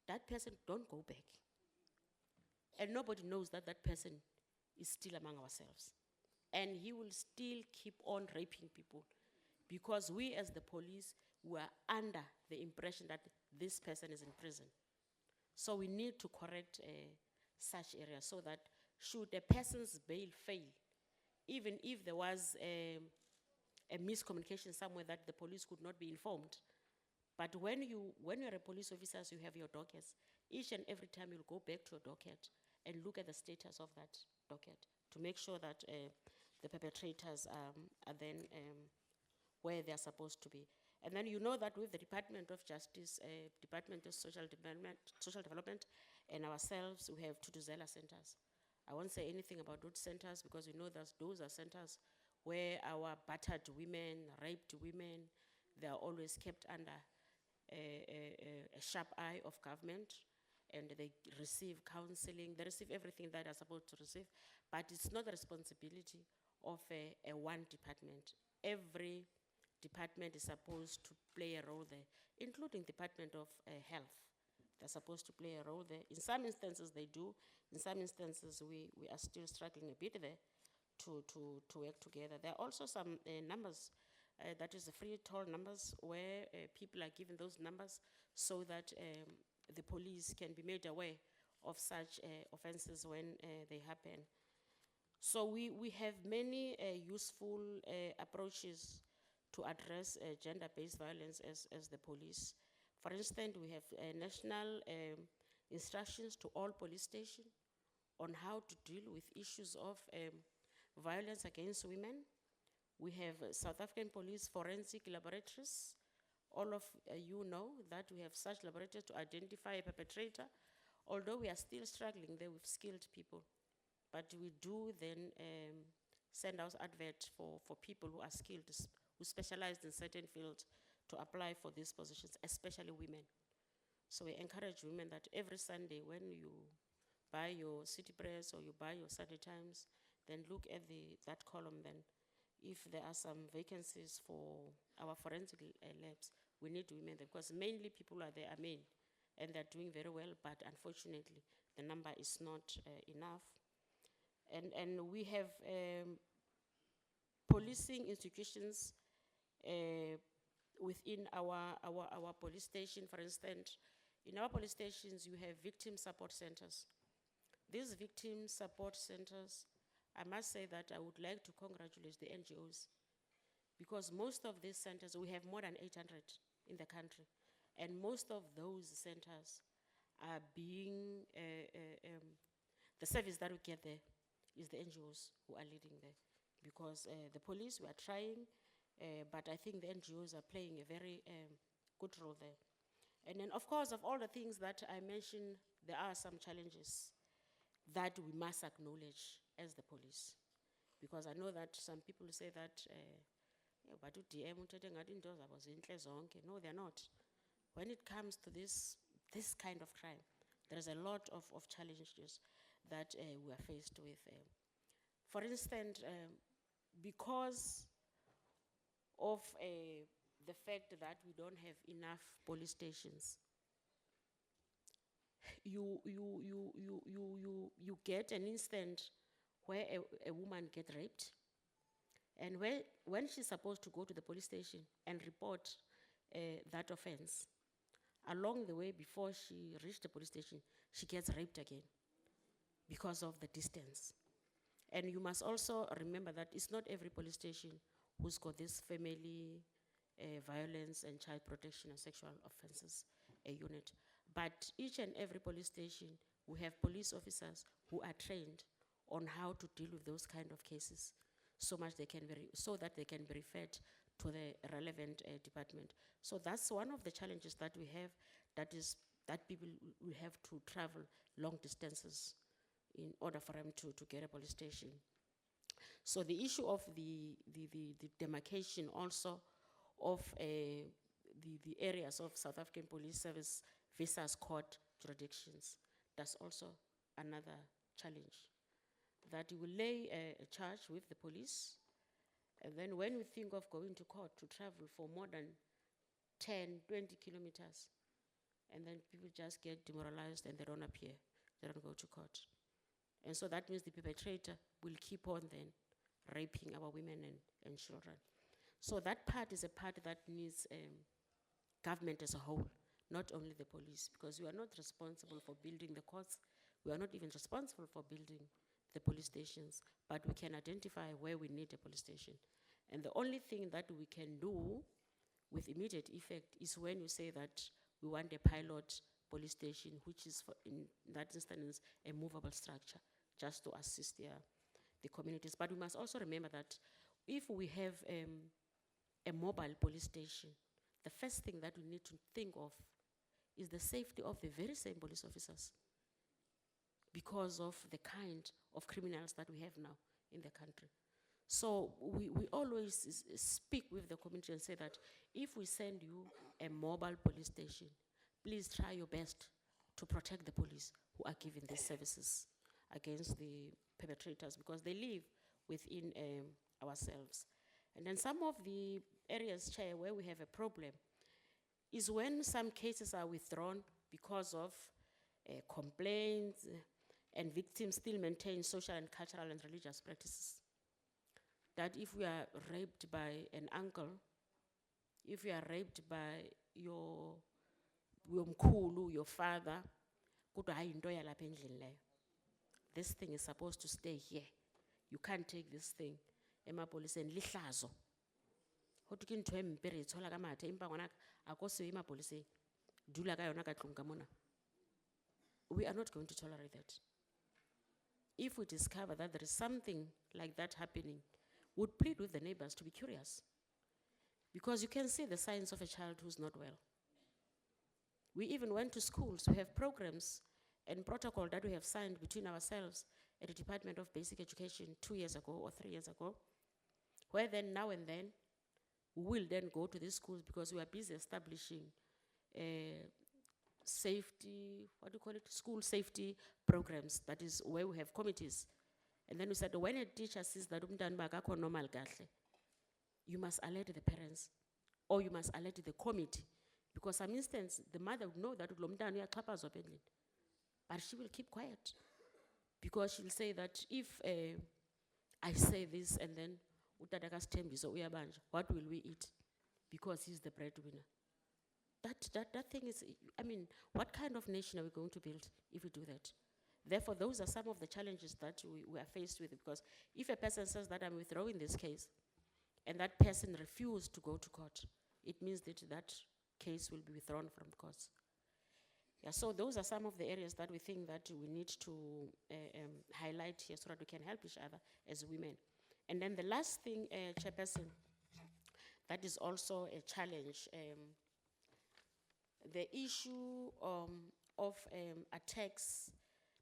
that person don't go back. And nobody knows that that person is still among ourselves. And he will still keep on raping people, because we as the police were under the impression that this person is in prison. So we need to correct such areas so that should a person's bail fail, even if there was a miscommunication somewhere that the police could not be informed, but when you're a police officer, you have your dockets. Each and every time you'll go back to your docket and look at the status of that docket to make sure that the perpetrators are then where they're supposed to be. And then you know that with the Department of Justice, Department of Social Development, and ourselves, we have Tutuzela centers. I won't say anything about those centers because we know that those are centers where our battered women, raped women, they are always kept under a sharp eye of government, and they receive counseling, they receive everything that they're supposed to receive, but it's not the responsibility of a one department. Every department is supposed to play a role there, including Department of Health. They're supposed to play a role there. In some instances they do, in some instances we are still struggling a bit there to work together. There are also some numbers, that is the free toll numbers, where people are given those numbers so that the police can be made aware of such offenses when they happen. So we have many useful approaches to address gender-based violence as the police. For instance, we have national instructions to all police stations on how to deal with issues of violence against women. We have South African Police Forensic Laboratories. All of you know that we have such laboratories to identify a perpetrator, although we are still struggling there with skilled people. But we do then send out adverts for people who are skilled, who specialize in certain fields, to apply for these positions, especially women. So we encourage women that every Sunday when you buy your City Press or you buy your Sunday Times, then look at that column then. If there are some vacancies for our forensic labs, we need women there, because mainly people are there are men, and they're doing very well, but unfortunately the number is not enough. And we have policing institutions within our police station. For instance, in our police stations, you have victim support centers. These victim support centers I must say that I would like to congratulate the NGOs, because most of these centers, we have more than 800 in the country, and most of those centers are being, the service that we get there is the NGOs who are leading there. Because the police, we are trying, but I think the NGOs are playing a very good role there. And then, of course, of all the things that I mentioned, there are some challenges that we must acknowledge as the police. Because I know that some people say that, "Yeah, but u-DM uthethe ngathi into zabo zintle zonke." No, they're not. When it comes to this kind of crime, there is a lot of challenges that we are faced with. For instance, because of the fact that we don't have enough police stations, you get an instant where a woman get raped, and when she's supposed to go to the police station and report that offense, along the way before she reached the police station, she gets raped again because of the distance. And you must also remember that it's not every police station who's got this family violence and child protection and sexual offenses unit. But each and every police station, we have police officers who are trained on how to deal with those kind of cases, so that they can be referred to the relevant department. So that's one of the challenges that we have, that people will have to travel long distances in order for them to get a police station. So the issue of the demarcation also of the areas of South African Police Service versus court jurisdictions, that's also another challenge. That you will lay a charge with the police, and then when we think of going to court, to travel for more than 10, 20 kilometers, and then people just get demoralized and they don't appear, they don't go to court. And so that means the perpetrator will keep on then raping our women and children. So that part is a part that needs government as a whole, not only the police, because we are not responsible for building the courts, we are not even responsible for building the police stations, but we can identify where we need a police station. And the only thing that we can do with immediate effect is when you say that we want a pilot police station, which is, in that instance, a movable structure, just to assist the communities. But we must also remember that if we have a mobile police station, the first thing that we need to think of is the safety of the very same police officers, because of the kind of criminals that we have now in the country. So we always speak with the community and say that if we send you a mobile police station, please try your best to protect the police who are giving these services against the perpetrators, because they live within ourselves. And then some of the areas, Chair, where we have a problem is when some cases are withdrawn because of complaints, and victims still maintain social and cultural and religious practices. That if we are raped by an uncle, if you are raped by your mkhulu, your father, kodwa hayi into yalapha endlini leyo, this thing is supposed to stay here. You can't take this thing emapoliseni lihlazo. Hotu ke ntho e mpe re tshola ka mathe empa ngwana a ko se emapoliseni dula ka yona ka tlong ka mona. We are not going to tolerate that. If we discover that there is something like that happening, would plead with the neighbors to be curious. Because you can see the signs of a child who's not well. We even went to schools. We have programs and protocol that we have signed between ourselves at the Department of Basic Education 2 years ago or 3 years ago, where then now and then, we will then go to these schools because we are busy establishing safety, what do you call it? School safety programs. That is where we have committees. And then we said, when a teacher sees that umntwana akakho normal kahle, you must alert the parents, or you must alert the committee. Because some instance, the mother would know that lo mntwana uyaxhaphazwa apha endlini, but she will keep quiet. Because she will say that if I say this and then utata kaSithembiso uyabanja, what will we eat? Because he's the breadwinner. That thing is, I mean, what kind of nation are we going to build if we do that? Therefore, those are some of the challenges that we are faced with, because if a person says that I'm withdrawing this case, and that person refused to go to court, it means that that case will be withdrawn from the courts. Yeah, so those are some of the areas that we think that we need to highlight here so that we can help each other as women. And then the last thing, Chairperson, that is also a challenge, the issue of attacks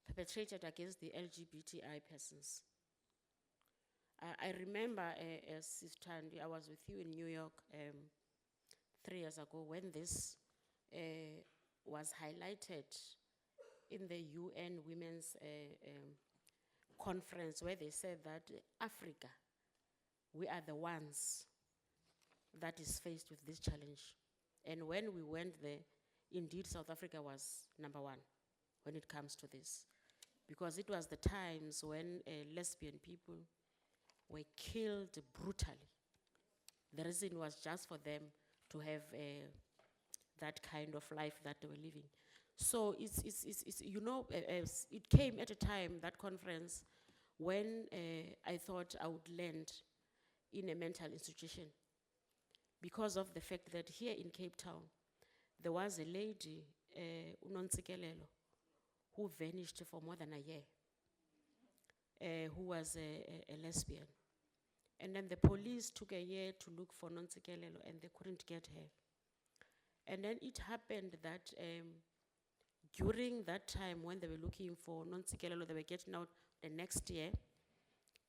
perpetrated against the LGBTI persons. I remember, Sis Thandi, I was with you in New York 3 years ago when this was highlighted in the UN Women's Conference, where they said that Africa, we are the ones that is faced with this challenge. And when we went there, indeed South Africa was #1 when it comes to this, because it was the times when lesbian people were killed brutally. The reason was just for them to have that kind of life that they were living. So it's you know, it came at a time, that conference, when I thought I would land in a mental institution, because of the fact that here in Cape Town, there was a lady, Unontsikelelo, who vanished for more than a year, who was a lesbian. And then the police took a year to look for Nontsikelelo, and they couldn't get her. And then it happened that during that time when they were looking for Nontsikelelo, they were getting out the next year,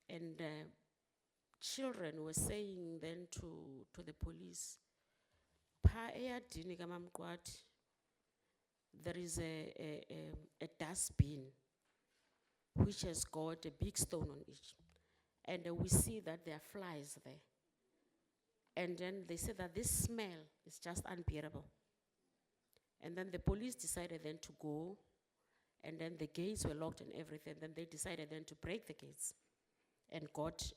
and children were saying then to the police, "Pa eyadini kaMamqwathi, there is a dustbin which has got a big stone on it. And we see that there are flies there." And then they said that this smell is just unbearable. And then the police decided then to go, and then the gates were locked and everything. Then they decided then to break the gates and got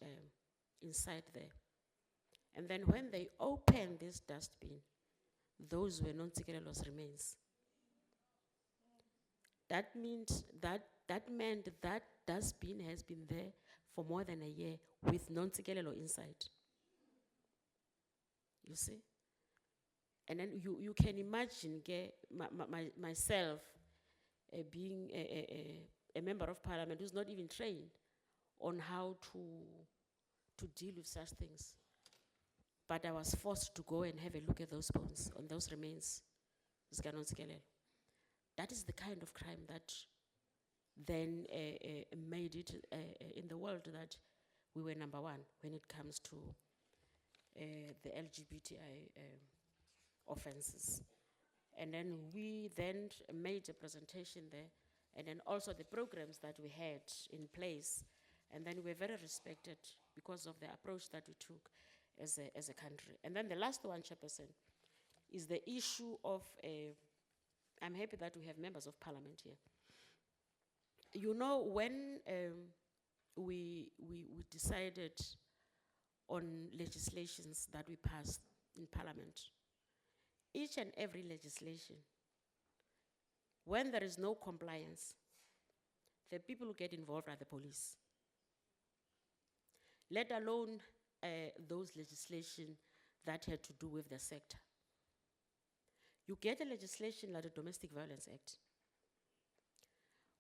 inside there. And then when they opened this dustbin, those were Nontsikelo's remains. That meant that dustbin has been there for more than a year with Nontsikelelo inside. You see? And then you can imagine myself being a member of parliament who's not even trained on how to deal with such things. But I was forced to go and have a look at those bones, on those remains. That is the kind of crime that then made it in the world that we were #1 when it comes to the LGBTI offenses. And then we then made a presentation there, and then also the programs that we had in place, and then we were very respected because of the approach that we took as a country. And then the last one, Chairperson, is the issue of, I'm happy that we have members of parliament here. You know, when we decided on legislations that we passed in parliament, each and every legislation, when there is no compliance, the people who get involved are the police. Let alone those legislation that had to do with the sector. You get a legislation like the Domestic Violence Act,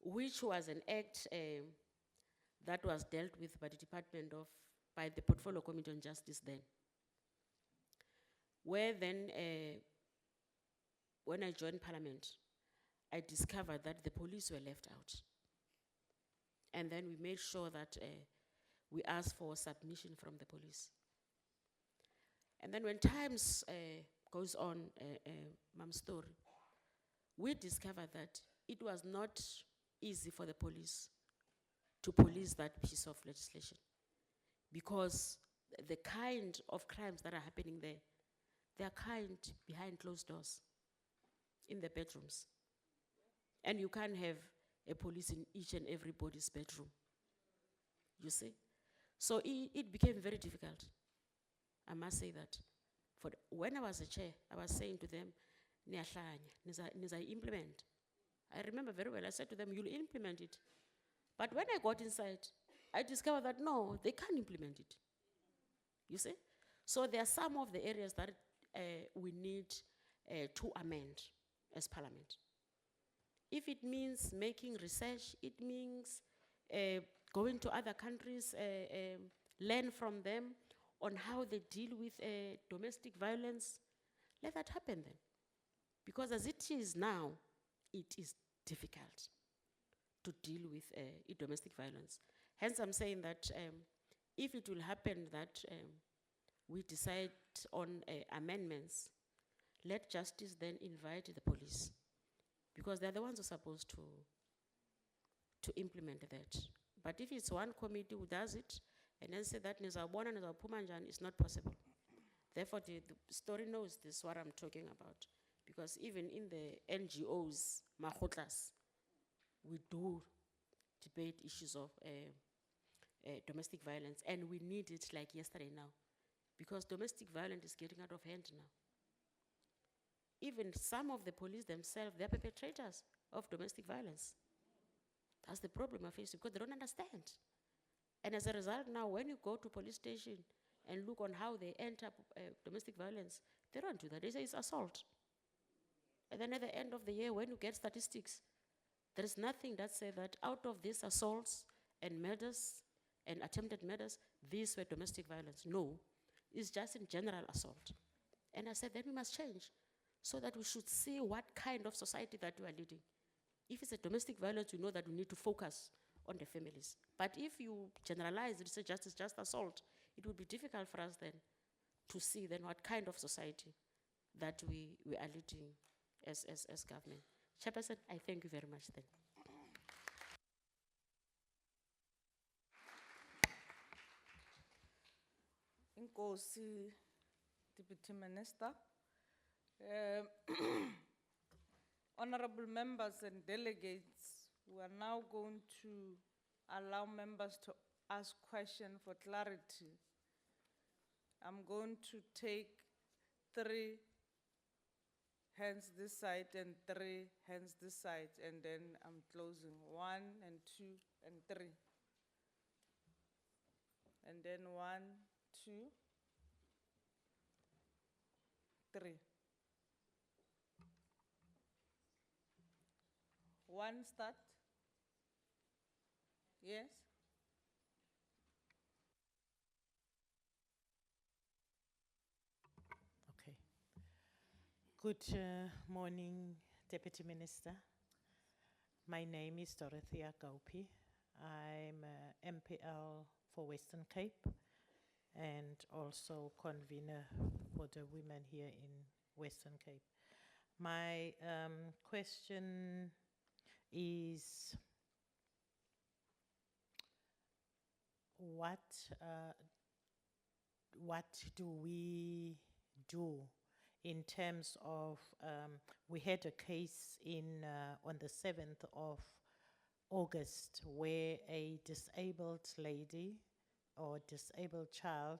which was an act that was dealt with by the by the Portfolio Committee on Justice then. Where then, when I joined parliament, I discovered that the police were left out. And then we made sure that we asked for submission from the police. And then when times goes on, Mam's story, we discovered that it was not easy for the police to police that piece of legislation, because the kind of crimes that are happening there, they are kind behind closed doors, in the bedrooms. And you can't have a police in each and everybody's bedroom, you see? So it became very difficult, I must say that. When I was a chair, I was saying to them, niza implement I remember very well, I said to them, you'll implement it. But when I got inside, I discovered that no, they can't implement it. You see? So there are some of the areas that we need to amend as Parliament. If it means making research, it means going to other countries, learn from them on how they deal with domestic violence, let that happen then. Because as it is now, it is difficult to deal with domestic violence. Hence, I'm saying that if it will happen that we decide on amendments, let justice then invite the police, because they're the ones who are supposed to implement that. But if it's one committee who does it, and then say that Nizabona, Nizapumanjan, it's not possible. Therefore, the story knows this, what I'm talking about. Because even in the NGOs, Mahotlas, we do debate issues of domestic violence, and we need it like yesterday now. Because domestic violence is getting out of hand now. Even some of the police themselves, they're perpetrators of domestic violence. That's the problem I face, because they don't understand. And as a result now, when you go to police station and look on how they enter domestic violence, they don't do that. They say it's assault. And then at the end of the year, when you get statistics, there is nothing that says that out of these assaults and murders and attempted murders, these were domestic violence. No, it's just in general assault. And I said, then we must change, so that we should see what kind of society that we are leading. If it's a domestic violence, we know that we need to focus on the families. But if you generalize it, say it's just assault, it would be difficult for us then to see then what kind of society that we are leading as government. Chairperson, I thank you very much then. Inkosi, Deputy Minister. Honorable members and delegates, we are now going to allow members to ask questions for clarity. I'm going to take 3 hands this side and 3 hands this side, and then I'm closing 1 and 2 and 3. And then 1, 2, 3. 1 start. Yes. Okay. Good morning, Deputy Minister. My name is Dorothea Gaupi. I'm MPL for Western Cape and also convener for the women here in Western Cape. My question is, what do we do in terms of, we had a case on the 7th of August where a disabled lady or disabled child,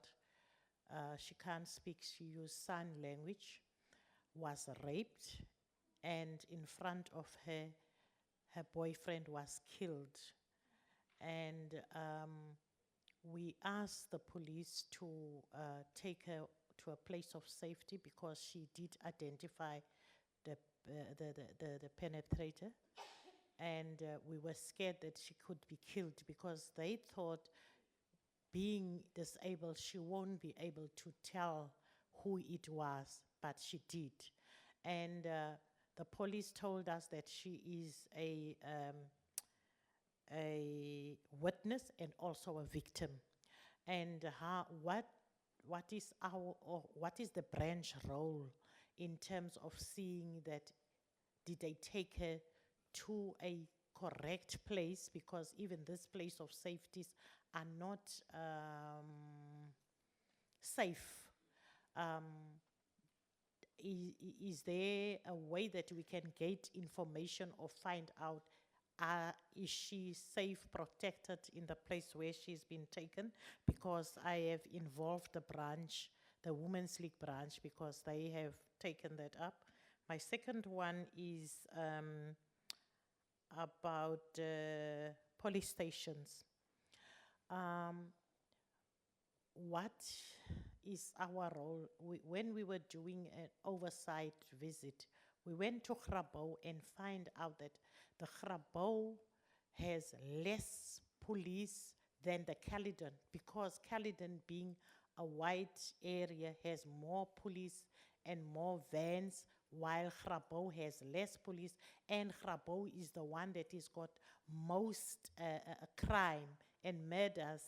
she can't speak, she used sign language, was raped, and in front of her, her boyfriend was killed. And we asked the police to take her to a place of safety because she did identify the penetrator. And we were scared that she could be killed because they thought, being disabled, she won't be able to tell who it was, but she did. And the police told us that she is a witness and also a victim. And what is the branch role in terms of seeing that, did they take her to a correct place, because even this place of safeties are not safe. Is there a way that we can get information or find out, is she safe, protected in the place where she's been taken? Because I have involved the branch, the Women's League branch, because they have taken that up. My second one is, about police stations. What is our role? When we were doing an oversight visit, we went to Grabouw and find out that the Grabouw has less police than the Caledon, because Caledon, being a white area, has more police and more vans, while Grabouw has less police, and Grabouw is the one that has got most crime and murders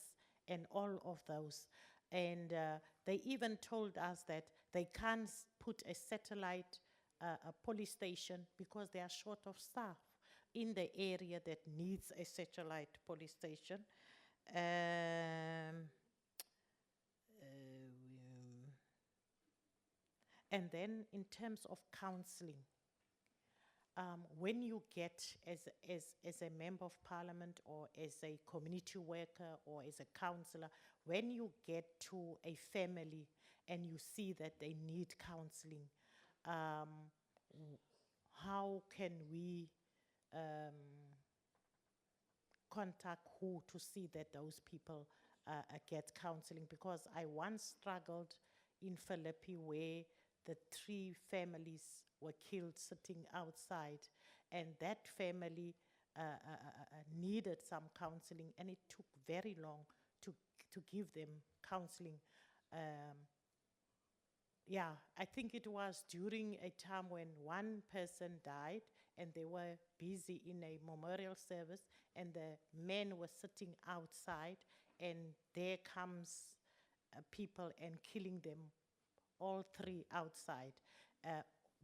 and all of those. And they even told us that they can't put a satellite a police station because they are short of staff in the area that needs a satellite police station. And then in terms of counseling, when you get as a member of parliament or as a community worker or as a councillor, when you get to a family and you see that they need counseling, how can we contact who to see that those people get counseling? Because I once struggled in Philippi where the 3 families were killed sitting outside, and that family needed some counseling, and it took very long to give them counseling. Yeah, I think it was during a time when one person died and they were busy in a memorial service, and the men were sitting outside, and there comes people and killing them, all 3 outside,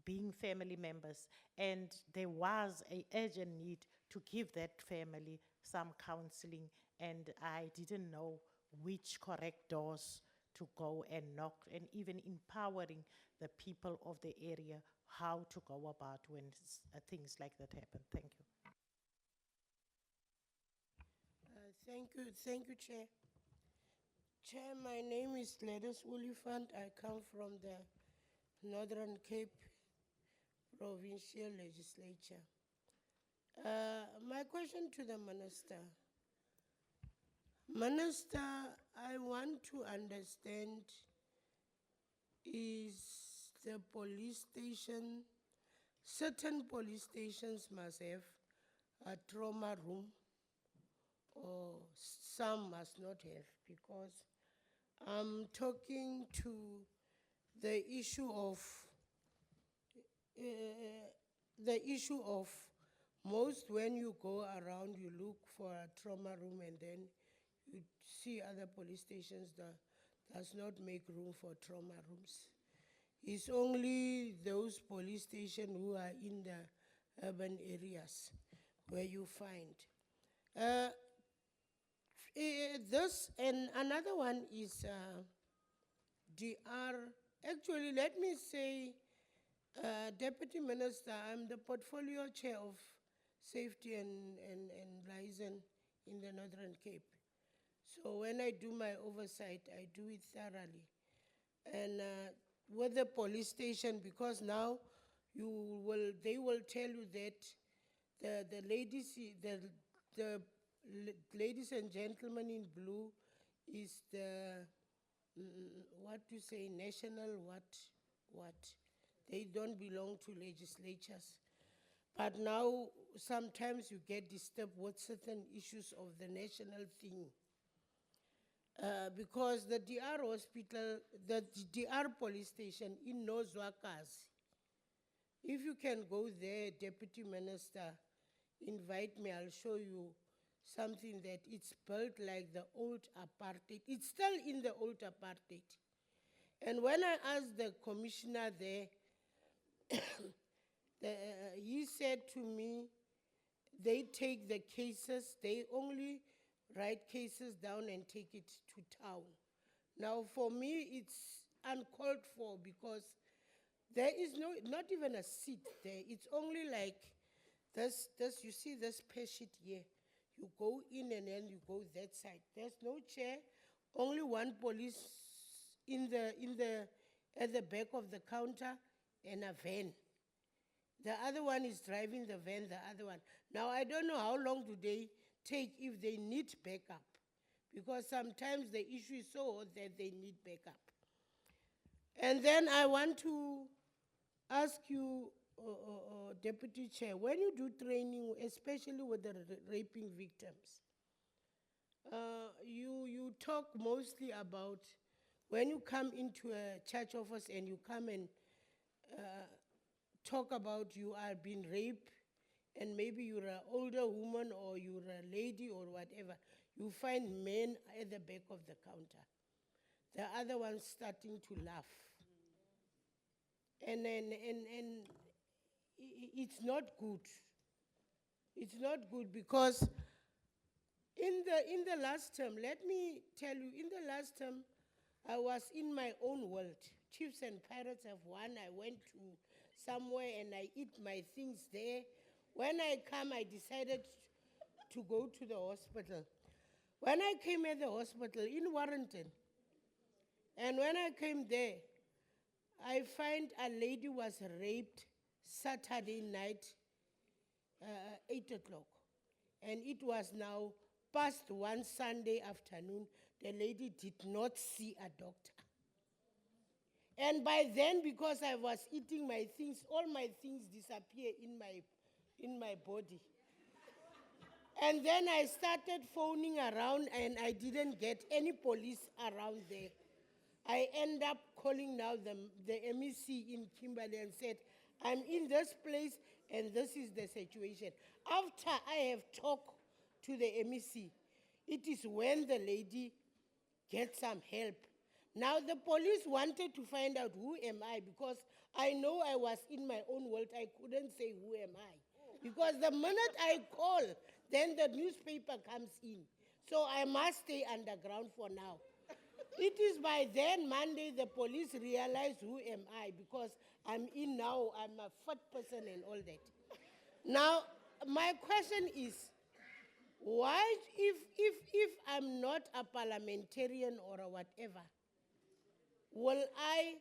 being family members. And there was an urgent need to give that family some counseling, and I didn't know which correct doors to go and knock, and even empowering the people of the area how to go about when things like that happen. Thank you. Thank you, Chair. Chair, my name is Gladys Oliphant. I come from the Northern Cape Provincial Legislature. My question to the Minister. Minister, I want to understand, is the police station, certain police stations must have a trauma room, or some must not have? Because I'm talking to the issue of most, when you go around, you look for a trauma room, and then you see other police stations that does not make room for trauma rooms. It's only those police stations who are in the urban areas where you find. This, and another one is DR. Actually, let me say, Deputy Minister, I'm the portfolio chair of safety and liaison in the Northern Cape. So when I do my oversight, I do it thoroughly. And with the police station, because now they will tell you that the ladies and gentlemen in blue is the what to say, national what? They don't belong to legislatures. But now sometimes you get disturbed with certain issues of the national thing. Because the DR hospital, the DR police station in Nozwakazi, if you can go there, Deputy Minister, invite me, I'll show you something that it's built like the old apartheid. It's still in the old apartheid. And when I asked the commissioner there, he said to me, they take the cases, they only write cases down and take it to town. Now for me, it's uncalled for, because there is not even a seat there. It's only like this, you see this pear sheet here. You go in and then you go that side. There's no chair, only one police at the back of the counter, and a van. The other one is driving the van, the other one. Now, I don't know how long do they take if they need backup, because sometimes the issue is so hot that they need backup. And then I want to ask you, Deputy Chair, when you do training, especially with the raping victims, you talk mostly about when you come into a church office and you come and talk about you are being raped, and maybe you're an older woman or you're a lady or whatever, you find men at the back of the counter. The other one's starting to laugh. And it's not good. It's not good because in the last term, let me tell you, in the last term, I was in my own world. Chiefs and Pirates have won. I went to somewhere and I eat my things there. When I come, I decided to go to the hospital. When I came at the hospital in Warrington, and when I came there, I find a lady was raped Saturday night, 8 o'clock. And it was now past 1 Sunday afternoon. The lady did not see a doctor. And by then, because I was eating my things, all my things disappear in my body. And then I started phoning around and I didn't get any police around there. I end up calling now the MEC in Kimberley and said, I'm in this place and this is the situation. After I have talked to the MEC, it is when the lady gets some help. Now the police wanted to find out who am I, because I know I was in my own world. I couldn't say who am I. Because the minute I call, then the newspaper comes in. So I must stay underground for now. It is by then, Monday, the police realized who am I, because I'm in now, I'm a fat person and all that. Now, my question is, why, if I'm not a parliamentarian or a whatever, will I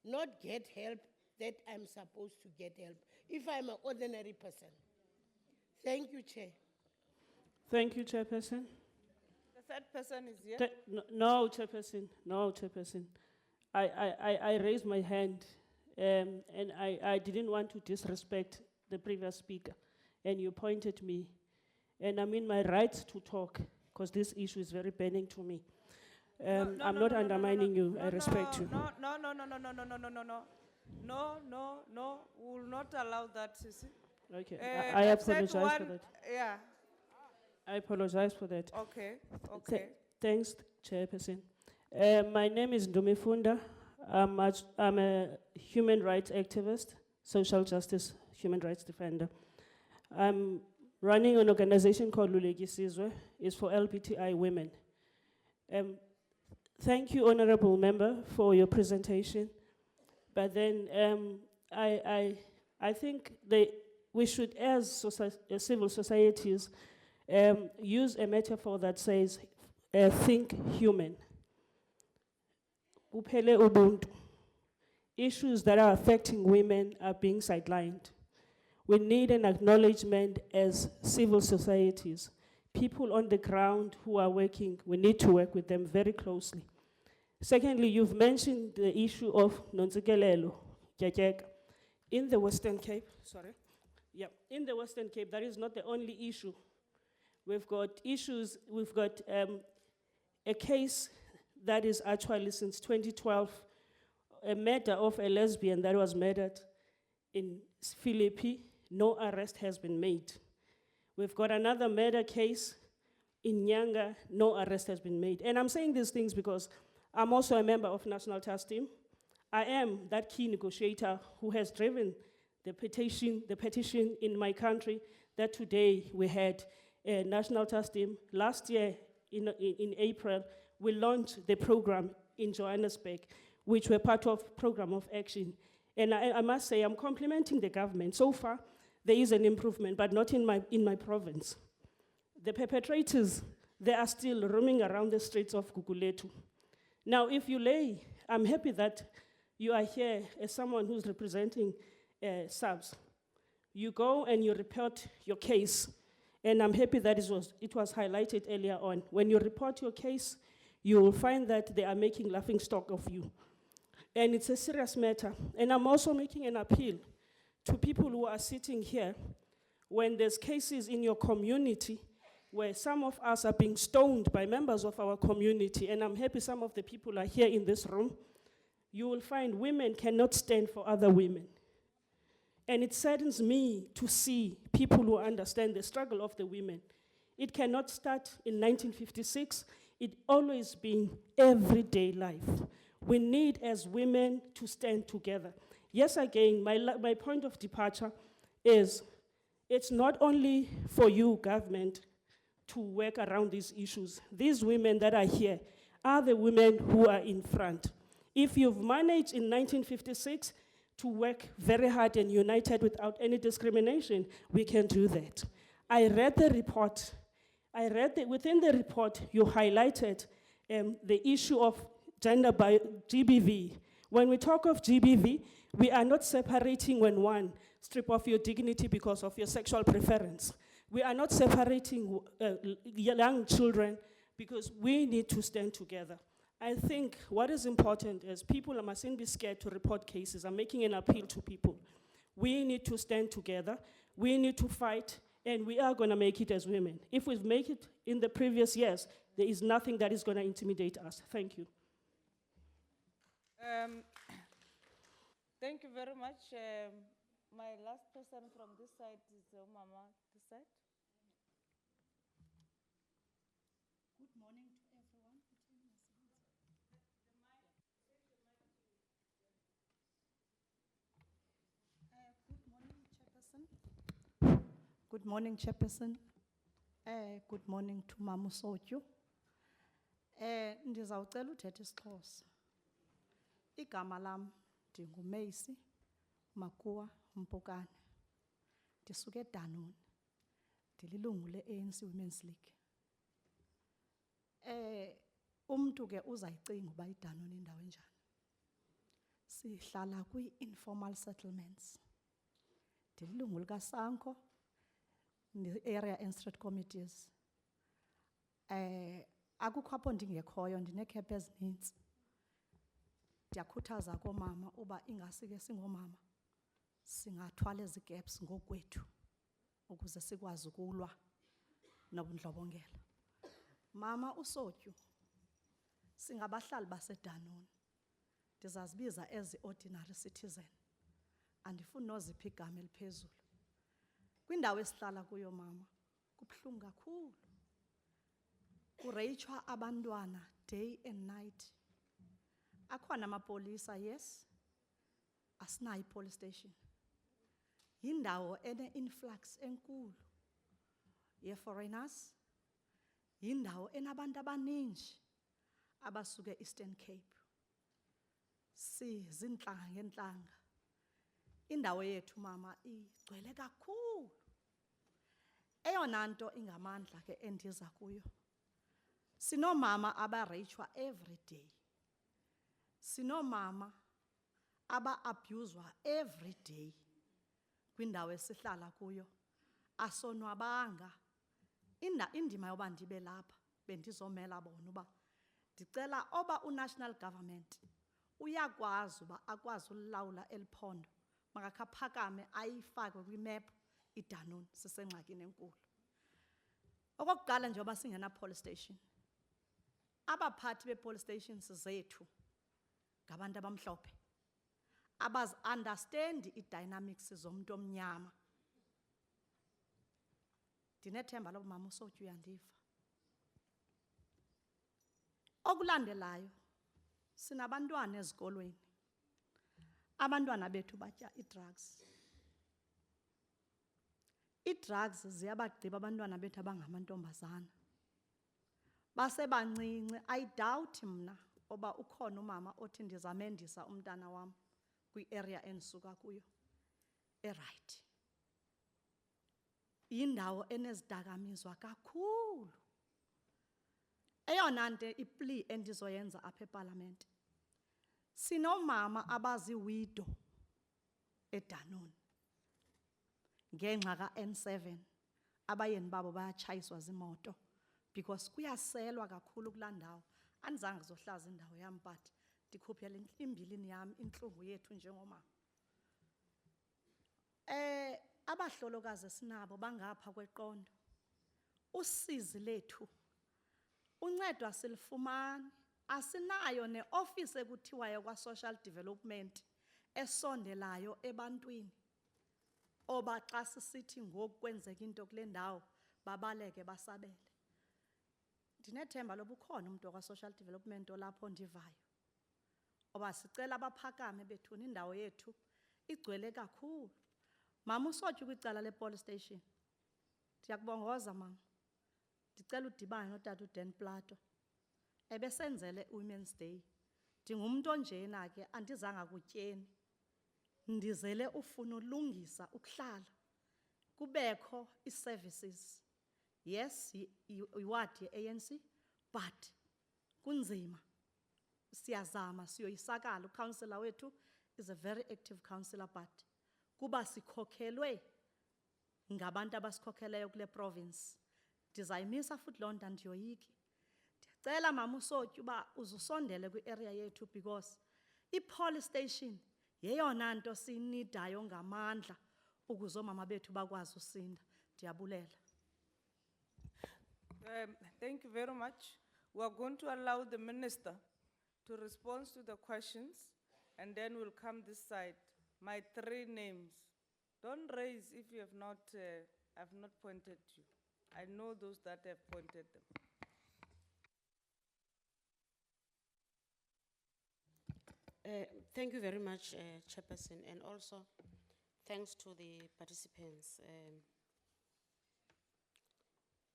not get help that I'm supposed to get help if I'm an ordinary person? Thank you, Chair. Thank you, Chairperson. The third person is here. No, Chairperson. No, Chairperson. I raised my hand, and I didn't want to disrespect the previous speaker, and you pointed me. And I'm in my right to talk, because this issue is very burning to me. I'm not undermining you. I respect you. No, we will not allow that, you see. Okay, I apologize for that. Yeah, I apologize for that. okay. Thanks, Chairperson. My name is Ndumifunda. I'm a human rights activist, social justice human rights defender. I'm running an organization called Luleki Sizwe. It's for LGBTI women. Thank you, Honorable Member, for your presentation. But then I think we should, as civil societies, use a metaphor that says, think human. Uphele ubuntu. Issues that are affecting women are being sidelined. We need an acknowledgement as civil societies. People on the ground who are working, we need to work with them very closely. Secondly, you've mentioned the issue of nontsikelelo, Kyakeka. In the Western Cape, in the Western Cape, that is not the only issue. We've got issues, we've got a case that is actually since 2012, a murder of a lesbian that was murdered in Philippi. No arrest has been made. We've got another murder case in Nyanga. No arrest has been made. And I'm saying these things because I'm also a member of National Task Team. I am that key negotiator who has driven the petition in my country that today we had a National Task Team. Last year, in April, we launched the program in Johannesburg, which were part of Program of Action. And I must say, I'm complimenting the government. So far, there is an improvement, but not in my province. The perpetrators, they are still roaming around the streets of Guguletu. Now, if you lay, I'm happy that you are here as someone who's representing SABS. You go and you report your case. And I'm happy that it was highlighted earlier on. When you report your case, you will find that they are making laughing stock of you. And it's a serious matter. And I'm also making an appeal to people who are sitting here. When there's cases in your community where some of us are being stoned by members of our community, and I'm happy some of the people are here in this room, you will find women cannot stand for other women. And it saddens me to see people who understand the struggle of the women. It cannot start in 1956. It always been everyday life. We need, as women, to stand together. Yes, again, my point of departure is it's not only for you, government, to work around these issues. These women that are here are the women who are in front. If you've managed in 1956 to work very hard and united without any discrimination, we can do that. I read the report. Within the report, you highlighted the issue of gender by GBV. When we talk of GBV, we are not separating when one strip off your dignity because of your sexual preference. We are not separating young children because we need to stand together. I think what is important is people mustn't be scared to report cases. I'm making an appeal to people. We need to stand together. We need to fight, and we are going to make it as women. If we've made it in the previous years, there is nothing that is going to intimidate us. Thank you. Thank you very much. My last person from this side is Mama, this side. Good morning to everyone. Good morning, Chairperson. Good morning, Chairperson. Good morning to Mama Sotyu. Ndizawucela uthetha isiXhosa. Igama lam ndinguMacy Makuwa Mpokane. Ndisuke eDanoni. Ndililungu le-ANC Women's League. Umntu ke uzayicinga uba iDanoni indawo enjani. Sihlala kwi-informal settlements. Ndililungu likaSanko, area and street committees. Akukho apho ndingekhoyo, ndineekhephe ezinintsi. Ndiyakhuthaza koomama uba ingasi ke singoomama singathwala ezi gaps ngokwethu ukuze sikwazi ukulwa nobundlobongela. Mama uSotyu, singabahlali baseDanoni. Ndizazibiza as ordinary citizen. Andifuni nozipha igama eliphezulu. Kwindawo esihlala kuyo mama, kubuhlungu kakhulu. Kureyitshwa abantwana day and night. Akhona amapolisa, yes. Asinayo police station. Yindawo ene-influx enkulu ye-foreigners. Yindawo enabantu abaninji abasuke Eastern Cape. Zintlanga ngeentlanga. Indawo yethu mama igcwele kakhulu. Eyona nto ingamandla ke endiza kuyo. Sinomama abareyitshwa every day. Sinomama aba-abuzwa every day. Kwindawo esihlala kuyo. Asonwabanga. Indima yoba ndibe lapha bendizomela bona uba ndicela oba unational government uyakwazi uba akwazi ulawula eliphondo makakaphakame ayifake kwimap iDanoni sisengxakini enkulu. Okokuqala njengoba singena police station, abaphathi be-police stations zethu ngabantu abamhlophe abazi-understand i-dynamics zomuntu omnyama. Ndinethemba loba Mama uSotyu uyandiva. Okulandelayo, sinabantwana ezikolweni. Abantwana bethu batya i-drugs. I-drugs ziyabagqiba abantwana bethu abangamantombazana. Basebancinci, I doubt mna oba ukhona umama othi ndizamendisa umntana wam kwi-area endisuka kuyo. Right. Yindawo enezidakamizwa kakhulu. Eyona nto iplea endizoyenza apha eParliament. Sinomama abazi-widow eDanoni. ngenxa ka-N7 abayeni babo bayatshayiswa zimoto because kuyaselwa kakhulu kulaa ndawo. Andizange zohlaza indawo yam but ndikhuphela imbilini yam intlungu yethu njengomama. Abahlolokazi esinabo bangapha kweqondo. Usizi lethu uncedo asilifumani, asinayo neoffice ekuthiwayo kwa-social development esondelayo ebantwini oba xa sisithi ngoku kwenzeka into kule ndawo babaleke basabele. Ndinethemba loba ukhona umntu wakwa-social development olapho ndivayo oba sicela abaphakame bethuna indawo yethu igcwele kakhulu. Mama uSotshu kwicala le-police station, ndiyakubongoza mama, ndicela udibane notata uDan Plato ebesenzele uWomen's Day. Ndingumntu onjena ke andizanga kutyeni, ndizele ufuna ulungisa ukuhlala kubekho ii-services. Yes, iwadi ye-ANC but kunzima. Siyazama siyoyisakala. Ucounselor wethu is a very active councillor but kuba sikhokhelwe ngabantu abasikhokheleyo kule province. Ndizayimisa futhi loo nto andiyoyiki. Ndiyacela mama uSotyu uba uzusondele kwi-area yethu because i-police station yeyona nto siyinidayo ngamandla ukuze oomama bethu bakwazi usinda. Ndiyabulela. Thank you very much. We are going to allow the minister to respond to the questions, and then we'll come this side. My 3 names. Don't raise if you have not, I've not pointed you. I know those that have pointed them. Thank you very much, Chairperson, and also thanks to the participants.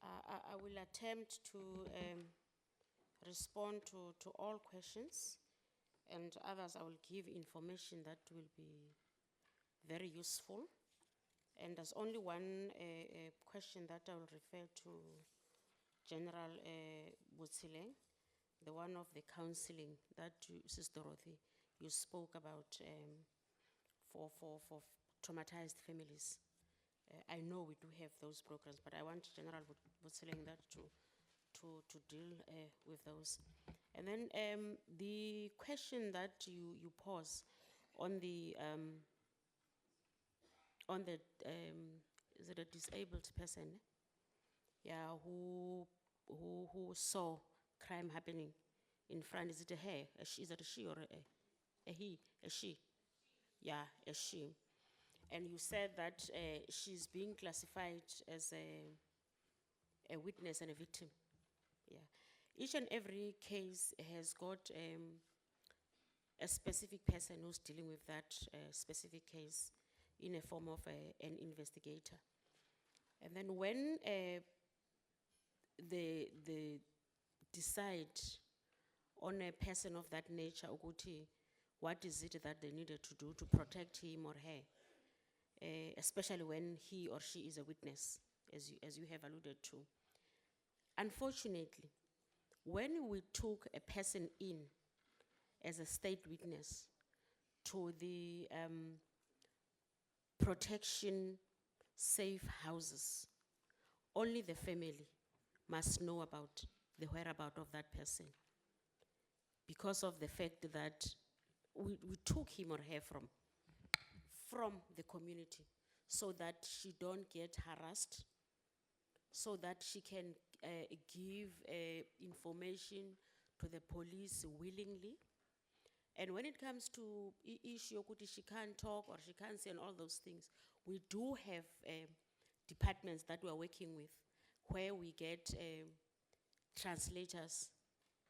I will attempt to respond to all questions, and others I will give information that will be very useful. And there's only one question that I will refer to General Butsileng, the one of the counseling that Sister Dorothy, you spoke about for traumatized families. I know we do have those programs, but I want General Butsileng that to deal with those. And then the question that you pose on the is it a disabled person? Yeah, who saw crime happening in front? Is it a her? Is it a she or a he? A she? Yeah, a she. And you said that she's being classified as a witness and a victim. Yeah. Each and every case has got a specific person who's dealing with that specific case in a form of an investigator. And then when they decide on a person of that nature, ukuthi, what is it that they needed to do to protect him or her, especially when he or she is a witness, as you have alluded to. Unfortunately, when we took a person in as a state witness to the protection safe houses, only the family must know about the whereabouts of that person, because of the fact that we took him or her from the community so that she don't get harassed, so that she can give information to the police willingly. And when it comes to issue, she can't talk or she can't say and all those things, we do have departments that we're working with where we get translators,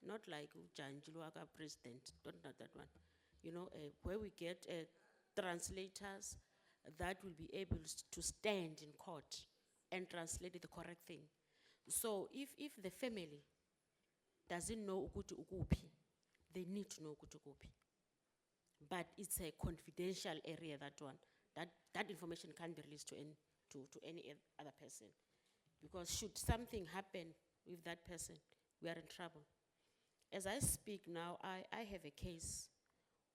not like Janjiluaka president, not that one, you know, where we get translators that will be able to stand in court and translate the correct thing. So if the family doesn't know ukuthi ukuphi, they need to know ukuthi ukuphi. But it's a confidential area, that one. That information can't be released to any other person. Because should something happen with that person, we are in trouble. As I speak now, I have a case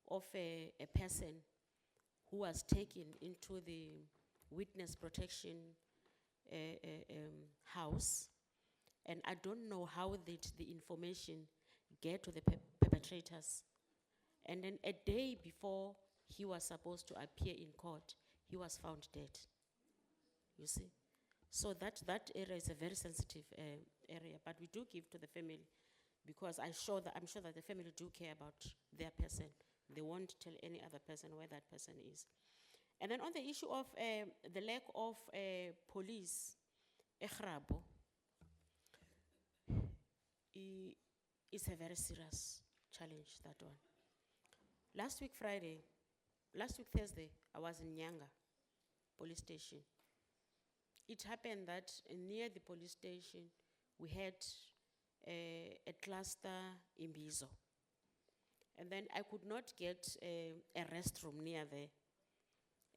of a person who was taken into the witness protection house, and I don't know how did the information get to the perpetrators. And then a day before he was supposed to appear in court, he was found dead. You see? So that area is a very sensitive area, but we do give to the family because I'm sure that the family do care about their person. They won't tell any other person where that person is. And then on the issue of the lack of police, Egrabo, it's a very serious challenge, that one. Last week Thursday, I was in Nyanga police station. It happened that near the police station, we had a cluster in Bizo. And then I could not get a restroom near there.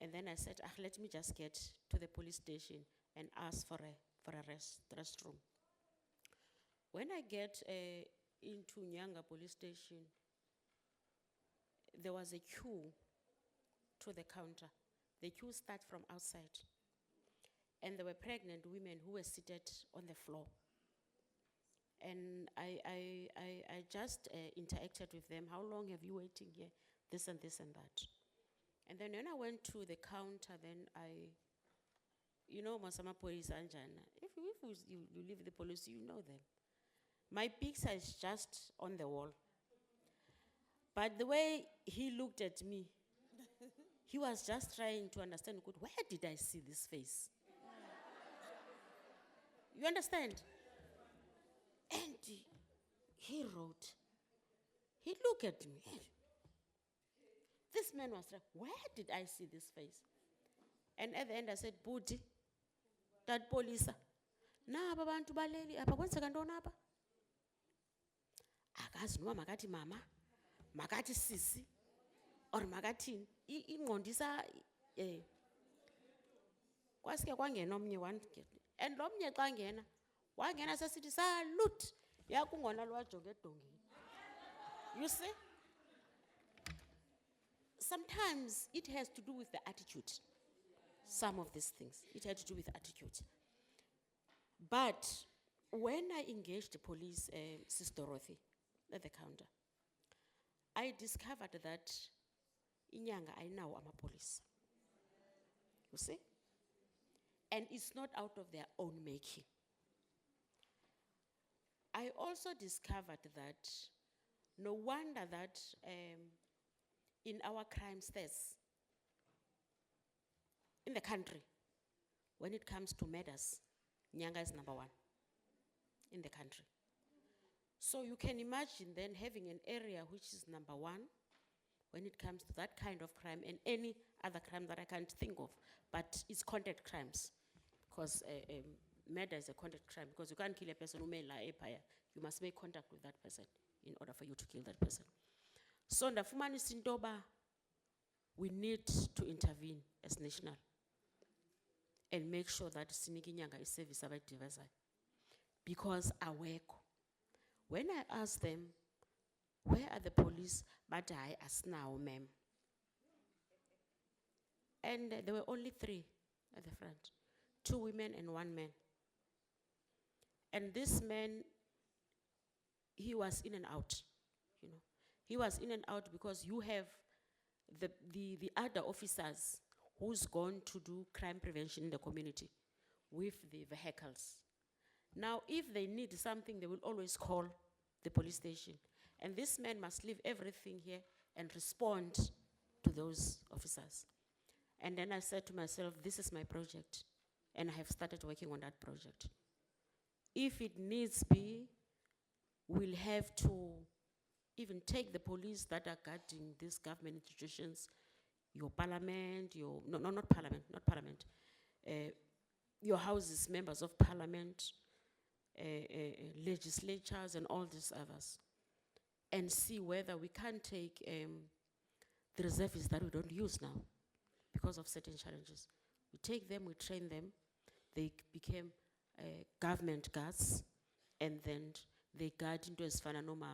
And then I said, let me just get to the police station and ask for a restroom. When I get into Nyanga police station, there was a queue to the counter. The queue started from outside. And there were pregnant women who were seated on the floor. And I just interacted with them. How long have you waiting here? This and this and that. And then when I went to the counter, then Masama police anjana. If you leave the police, you know them. My picture is just on the wall. But the way he looked at me, he was just trying to understand, where did I see this face? You understand? And he wrote, he looked at me. This man was like, where did I see this face? And at the end I said, Budi, that police, na babantu baleli, apa kwenzeka ntoni apa? Akazi noma makati mama, makati sisi, or makati ingqondisa kwasike kwangena omnye and lo mnye xa ngena wangena sesithi salute yakungona lo wajonga edongeni. You see? Sometimes it has to do with the attitude. Some of these things, it had to do with attitude. But when I engaged the police, Sister Dorothy, at the counter, I discovered that Inyanga, I now am a police. You see? And it's not out of their own making. I also discovered that no wonder that in our crime stats in the country, when it comes to murders, Nyanga is number 1 in the country. So you can imagine then having an area which is number 1 when it comes to that kind of crime and any other crime that I can't think of, but it's contact crimes. Because murder is a contact crime, because you can't kill a person who may lie empire. You must make contact with that person in order for you to kill that person. So ndafumana isintoba, we need to intervene as national and make sure that Siniki Nyanga is service abayidivezayo. Because awekho. When I asked them, where are the police? But I asked now, ma'am. And there were only 3 at the front. 2 women and 1 man. And this man, he was in and out, He was in and out because you have the other officers who's gone to do crime prevention in the community with the vehicles. Now, if they need something, they will always call the police station. And this man must leave everything here and respond to those officers. And then I said to myself, this is my project. And I have started working on that project. If it needs be, we'll have to even take the police that are guarding these government institutions, your parliament, not parliament, your houses, members of parliament, legislatures and all these others, and see whether we can take the reservists that we don't use now because of certain challenges. We take them, we train them, they became government guards, and then they guard into Esfananoma,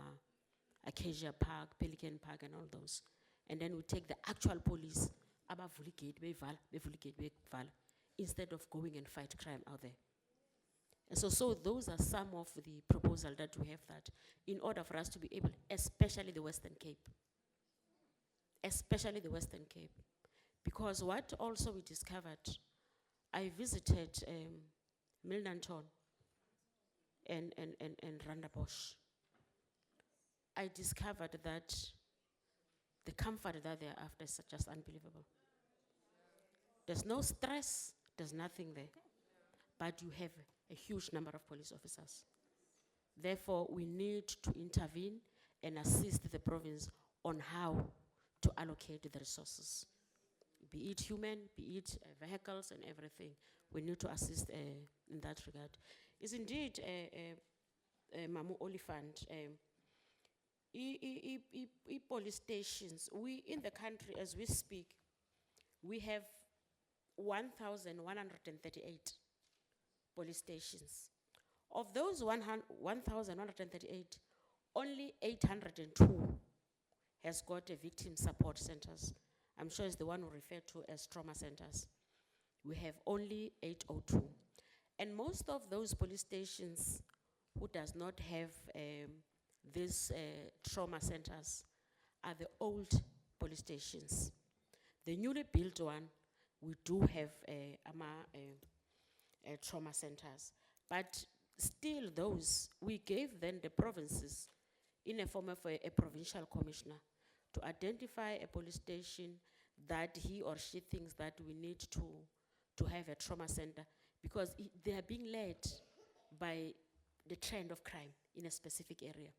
Acacia Park, Pelican Park, and all those. And then we take the actual police, abavula igate, beyivala, bevula igate, beyivala. instead of going and fight crime out there. And so those are some of the proposals that we have, that in order for us to be able, especially the Western Cape, because what also we discovered, I visited Milnerton and Rondebosch. I discovered that the comfort that they're after is just unbelievable. There's no stress, there's nothing there, but you have a huge number of police officers. Therefore, we need to intervene and assist the province on how to allocate the resources, be it human, be it vehicles and everything. We need to assist in that regard. Is indeed Mamu Oliphant, police stations, we in the country as we speak, we have 1,138 police stations. Of those 1,138, only 802 has got a victim support centers. I'm sure it's the one we refer to as trauma centers. We have only 802. And most of those police stations who does not have these trauma centers are the old police stations. The newly built one, we do have trauma centers. But still those, we gave then the provinces in a form of a provincial commissioner to identify a police station that he or she thinks that we need to have a trauma center, because they are being led by the trend of crime in a specific area.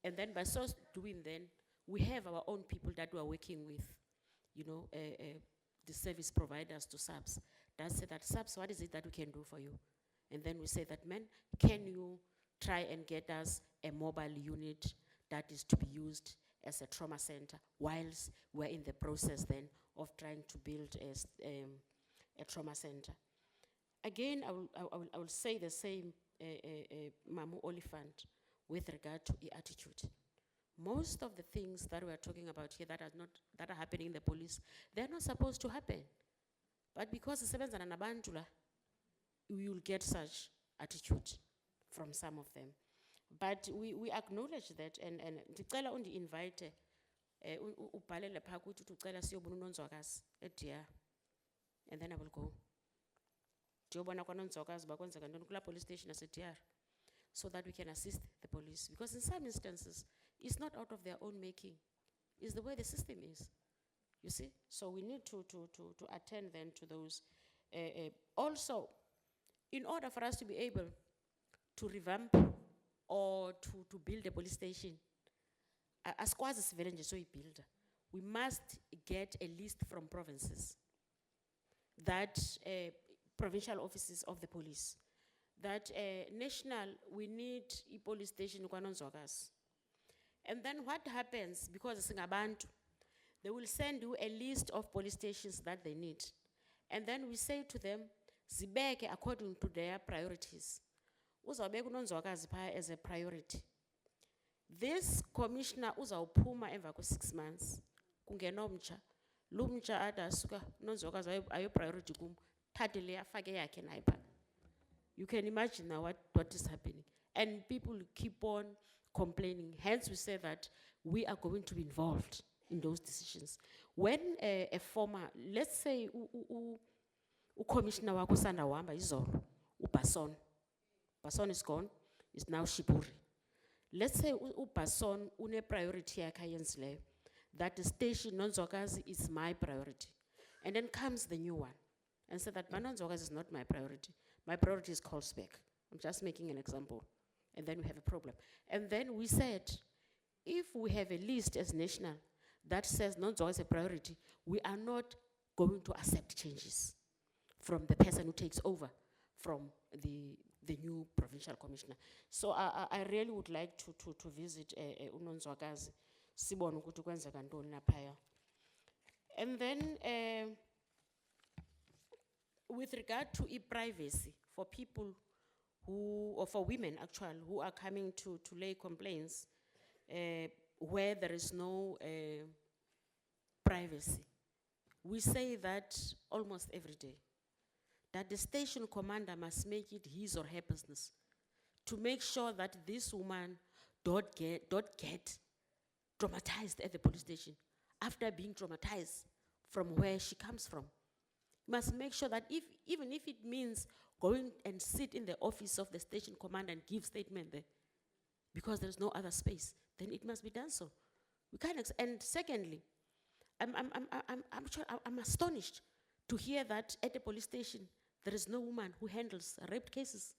And then by so doing then, we have our own people that we are working with, you know, the service providers to SAPS, that say that, SAPS, what is it that we can do for you? And then we say that, man, can you try and get us a mobile unit that is to be used as a trauma center, whilst we're in the process then of trying to build a trauma center. Again, I will say the same, Mamu Oliphant, with regard to attitude. Most of the things that we're talking about here that are happening in the police, they're not supposed to happen. But because the seventh and Anabantula, we will get such attitude from some of them. But we acknowledge that, and ndicela undi-invite ubhalele phaa kuthi uthi ucela siyobona uNonzwakazi eDR, and then I will go. Ndiyobona kwaNonzwakazi uba kwenzeka ntoni kulaa police station yaseDR, so that we can assist the police. Because in some instances, it's not out of their own making. It's the way the system is, you see? So we need to attend then to those. Also, in order for us to be able to revamp or to build a police station, as kwazi sivele nje soyibuilda, we must get a list from provinces, that provincial offices of the police, that national, we need a police station kwaNonzwakazi. And then what happens, because singabantu, they will send you a list of police stations that they need. And then we say to them, zibeke according to their priorities. Uzawubeka uNonzwakazi phaa as a priority. This commissioner uzawuphuma emva ko-6 months, kungenomtsha. Lo mtsha athi asuka uNonzwakazi ayo priority kum, thathe le afake yakhe naye phaa. You can imagine now what is happening. And people keep on complaining. Hence we say that we are going to be involved in those decisions. When a former, let's say, Commissioner wako sanda wamba izolo, uBason. Bason is gone, is now Shipuri. Let's say uBason une priority yakhe ayenzileyo, that the station Nonzwakazi is my priority. And then comes the new one and said that Nonzwakazi is not my priority. My priority is Colesbeck. I'm just making an example. And then we have a problem. And then we said, if we have a list as national that says Nonzwakazi is a priority, we are not going to accept changes from the person who takes over from the new provincial commissioner. So I really would like to visit uNonzwakazi, sibone ukuthi kwenzeka ntoni naphaya. And then with regard to e-privacy, for people who, or for women actually, who are coming to lay complaints where there is no privacy, we say that almost every day. that the station commander must make it his or her business to make sure that this woman don't get traumatized at the police station after being traumatized from where she comes from. Must make sure that even if it means going and sit in the office of the station commander and give statement there, because there's no other space, then it must be done so. We can't. And secondly, I'm astonished to hear that at the police station there is no woman who handles rape cases.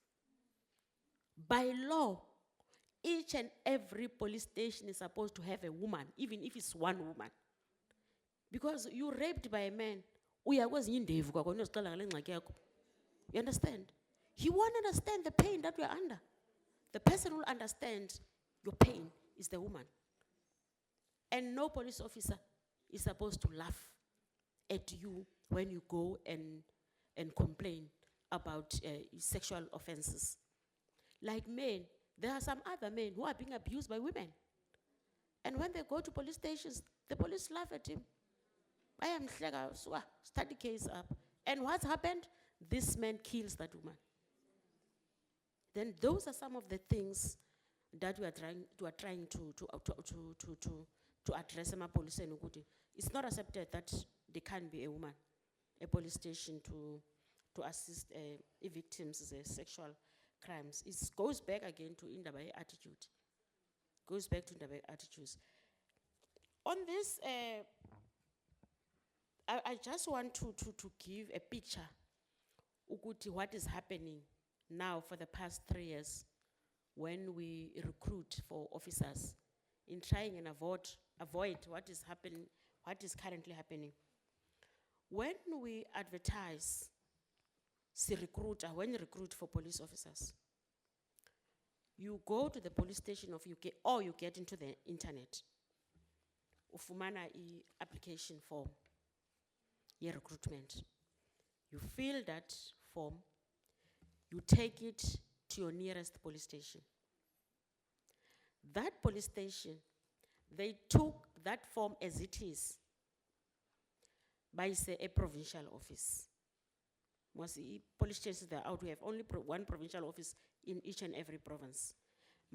By law, each and every police station is supposed to have a woman, even if it's one woman. Because you're raped by a man, you understand? He won't understand the pain that we're under. The person who understands your pain is the woman. And no police officer is supposed to laugh at you when you go and complain about sexual offenses. Like men, there are some other men who are being abused by women. And when they go to police stations, the police laugh at him. I am start the case up. And what's happened? This man kills that woman. Then those are some of the things that we are trying to address in police. It's not accepted that there can't be a woman, a police station to assist victims of sexual crimes. It goes back again to Indabaye attitude. Goes back to Indabaye attitudes. On this, I just want to give a picture ukuthi what is happening now for the past 3 years when we recruit for officers in trying and avoid what is happening, what is currently happening. When we advertise, when you recruit for police officers, you go to the police station of UK or you get into the internet. Ufumana application form, recruitment. You fill that form, you take it to your nearest police station. That police station, they took that form as it is by say a provincial office. Most police stations that are out, we have only one provincial office in each and every province.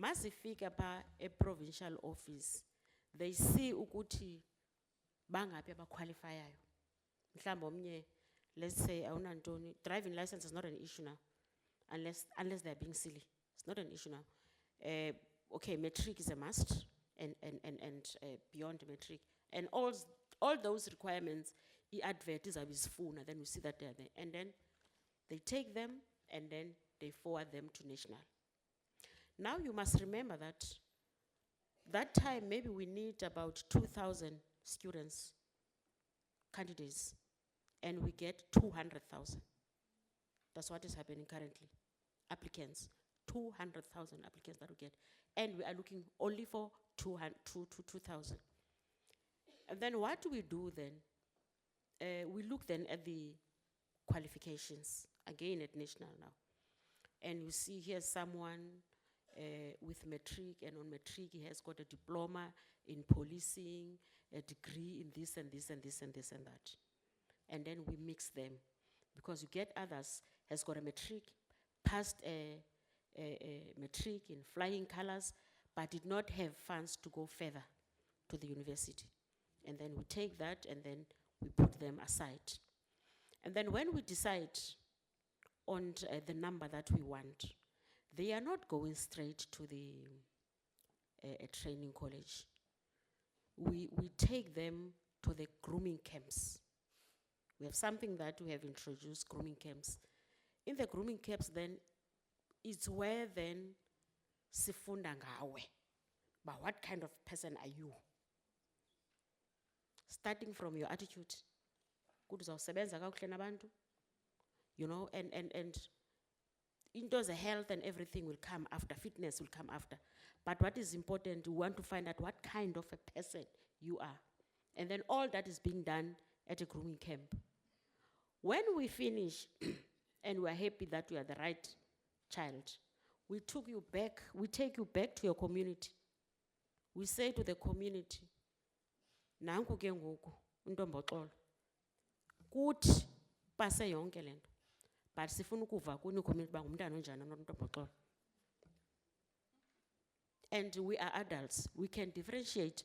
Masifika pa a provincial office, they see ukuthi bangapi abaqualifiyayo. Mhlawumbe omnye, let's say driving license is not an issue now, unless they're being silly. It's not an issue now. Okay, matric is a must, and beyond matric, and all those requirements, advert is phone, and then we see that they're there, and then they take them and then they forward them to national. Now you must remember that time maybe we need about 2,000 students, candidates, and we get 200,000. That's what is happening currently. Applicants, 200,000 applicants that we get. And we are looking only for 2,000. And then what do we do then? We look then at the qualifications, again at national now. And you see here's someone with matric, and on matric he has got a diploma in policing, a degree in this and this and this and this and that. And then we mix them, because you get others has got a matric, passed a matric in flying colors, but did not have funds to go further to the university. And then we take that and then we put them aside. And then when we decide on the number that we want, they are not going straight to the training college. We take them to the grooming camps. We have something that we have introduced, grooming camps. In the grooming camps then, it's where then sifunda ngawe. But what kind of person are you? Starting from your attitude, you know, and into the health and everything will come after, fitness will come after. But what is important, we want to find out what kind of a person you are. And then all that is being done at a grooming camp. When we finish and we're happy that we are the right child, we take you back to your community. We say to the community, nanku ke ngoku untomboxolo kuthi pase yonke lento, but sifuna ukuva kuni community uba ngumntana onjani uNonto Bhoxolo. And we are adults, we can differentiate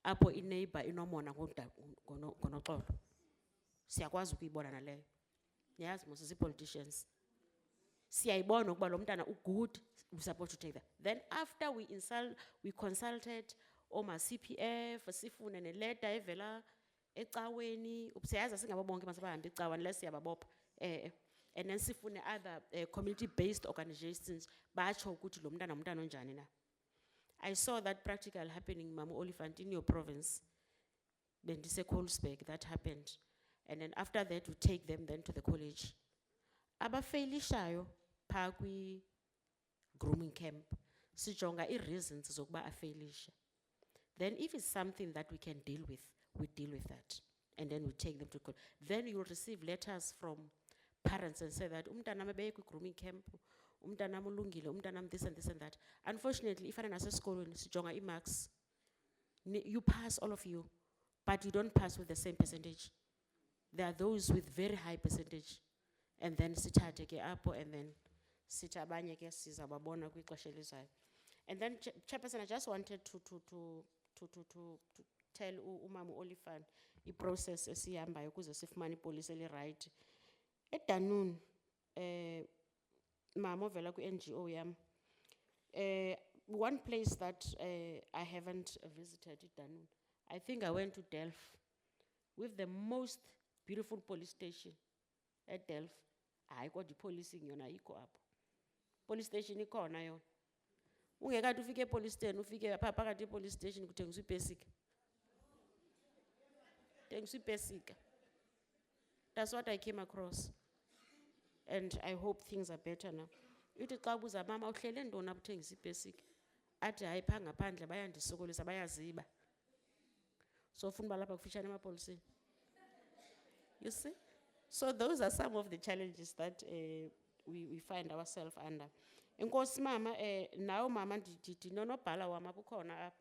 apho i-neighbor inomona ngonoxolo. Siyakwazi ukuyibona naleyo. Niyazi mos sisi-politicians. Siyayibona ukuba lo mntana good, we supposed to take that. Then after we consulted oma CPF, sifune neleta evela ecaweni, siyazi singabo bonke masabahambe ecawa unless siyababopha. And then sifune other community-based organizations batsho ukuthi lo mntana umntana onjani na. I saw that practical happening, Mamu Oliphant, in your province. Then this Colesberg, that happened. And then after that, we take them then to the college. Aba failishayo, pagwi grooming camp. Sijonga reasons zokuba afailisha. Then if it's something that we can deal with, we deal with that. And then we take them to court. Then you will receive letters from parents and say that, umntana mabe grooming camp, umntana mulungile, umntana this and this and that. Unfortunately, if I nase school sijonga marks, you pass all of you, but you don't pass with the same percentage. There are those with very high percentage, and then sithathe ke apho, and then sithi abanye ke sizababona kwixesha elizayo. And then Chairperson, I just wanted to tell uMama Oliphant i-process esihambayo ukuze sifumane ipolice eli-right. eDanun mama ovela ku-NGO yam, one place that I haven't visited eDanun, I think I went to Delft with the most beautiful police station at Delft. I got the policing yona ayikho apho. Police station ikhona yona. Ungekade ufike police station, ufike apha phakathi police station kuthengiswa ipesika. Thengiswa ipesika. That's what I came across. And I hope things are better now. Uthi xa ubuza mama uhlele ntoni apho uthengisa ipesika? Athi hayi pha ngaphandle bayandisokolisa bayaziba. So ufuna balapha kufitshane emapoliseni. You see? So those are some of the challenges that we find ourselves under. Enkosi mama, nawo mama nonobhala wam apho ukhona apha.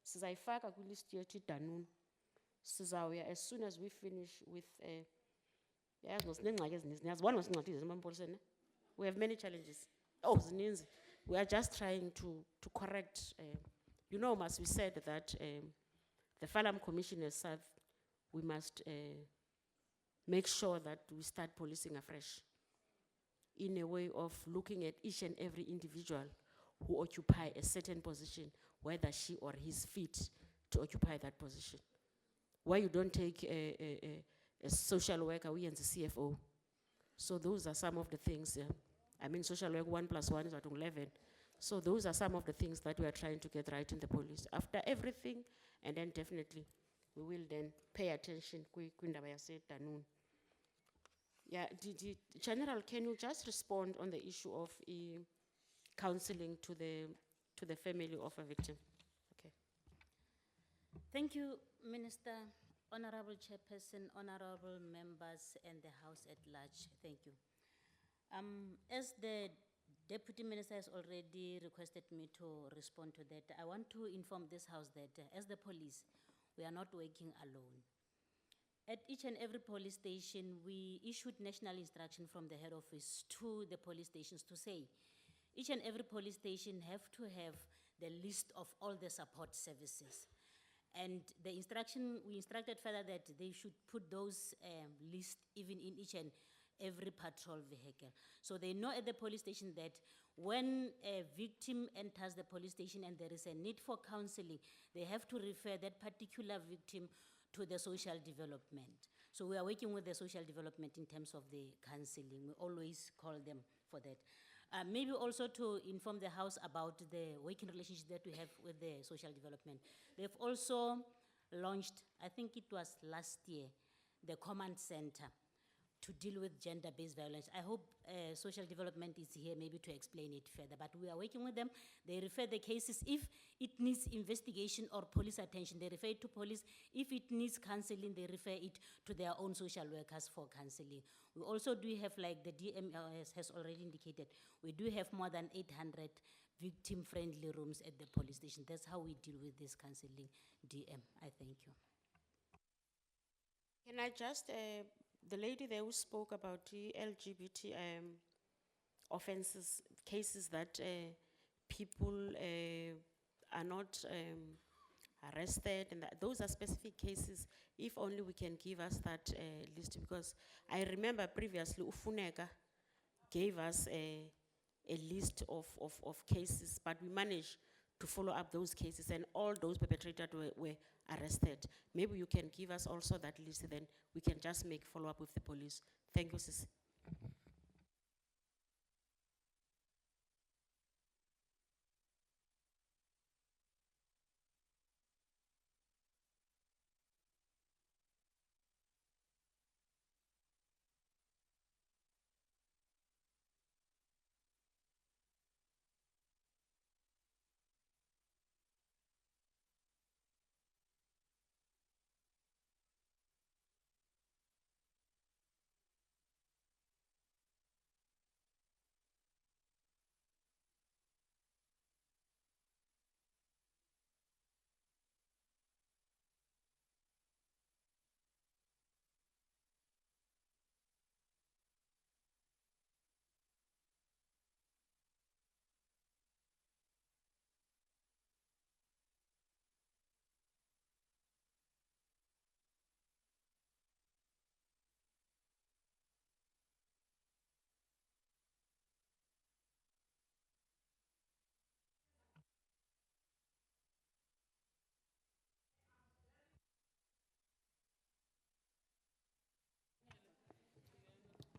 Sizayifaka kwilist yethu iDanun. Sizawuya as soon as we finish with we have many challenges. Oh, zininzi. We are just trying to correct. You know, as we said that the Falam Commission has said we must make sure that we start policing afresh in a way of looking at each and every individual who occupy a certain position, whether she or he is fit to occupy that position. Why you don't take a social worker, we and the CFO. So those are some of the things. I mean, social work 1 + 1 is 11. So those are some of the things that we are trying to get right in the police. After everything, and then definitely we will then pay attention. Yeah, General, can you just respond on the issue of counseling to the family of a victim? Okay. Thank you, Minister, Honorable Chairperson, honorable members, and the House at large. Thank you. As the Deputy Minister has already requested me to respond to that, I want to inform this House that as the police, we are not working alone. At each and every police station, we issued national instruction from the head office to the police stations to say, each and every police station have to have the list of all the support services. And the instruction, we instructed further that they should put those lists even in each and every patrol vehicle. So they know at the police station that when a victim enters the police station and there is a need for counseling, they have to refer that particular victim to the social development. So we are working with the social development in terms of the counseling. We always call them for that. Maybe also to inform the House about the working relationship that we have with the social development. They've also launched, I think it was last year, the command center to deal with gender-based violence. I hope social development is here maybe to explain it further, but we are working with them. They refer the cases. If it needs investigation or police attention, they refer it to police. If it needs counseling, they refer it to their own social workers for counseling. We also do have, like the DM has already indicated, we do have more than 800 victim-friendly rooms at the police station. That's how we deal with this counseling DM. I thank you. Can I just The lady there who spoke about the LGBT offenses, cases that people are not arrested, and those are specific cases. If only we can give us that list, because I remember previously Ufuneka gave us a list of cases, but we managed to follow up those cases, and all those perpetrators were arrested. Maybe you can give us also that list, then we can just make follow up with the police. Thank you, sis.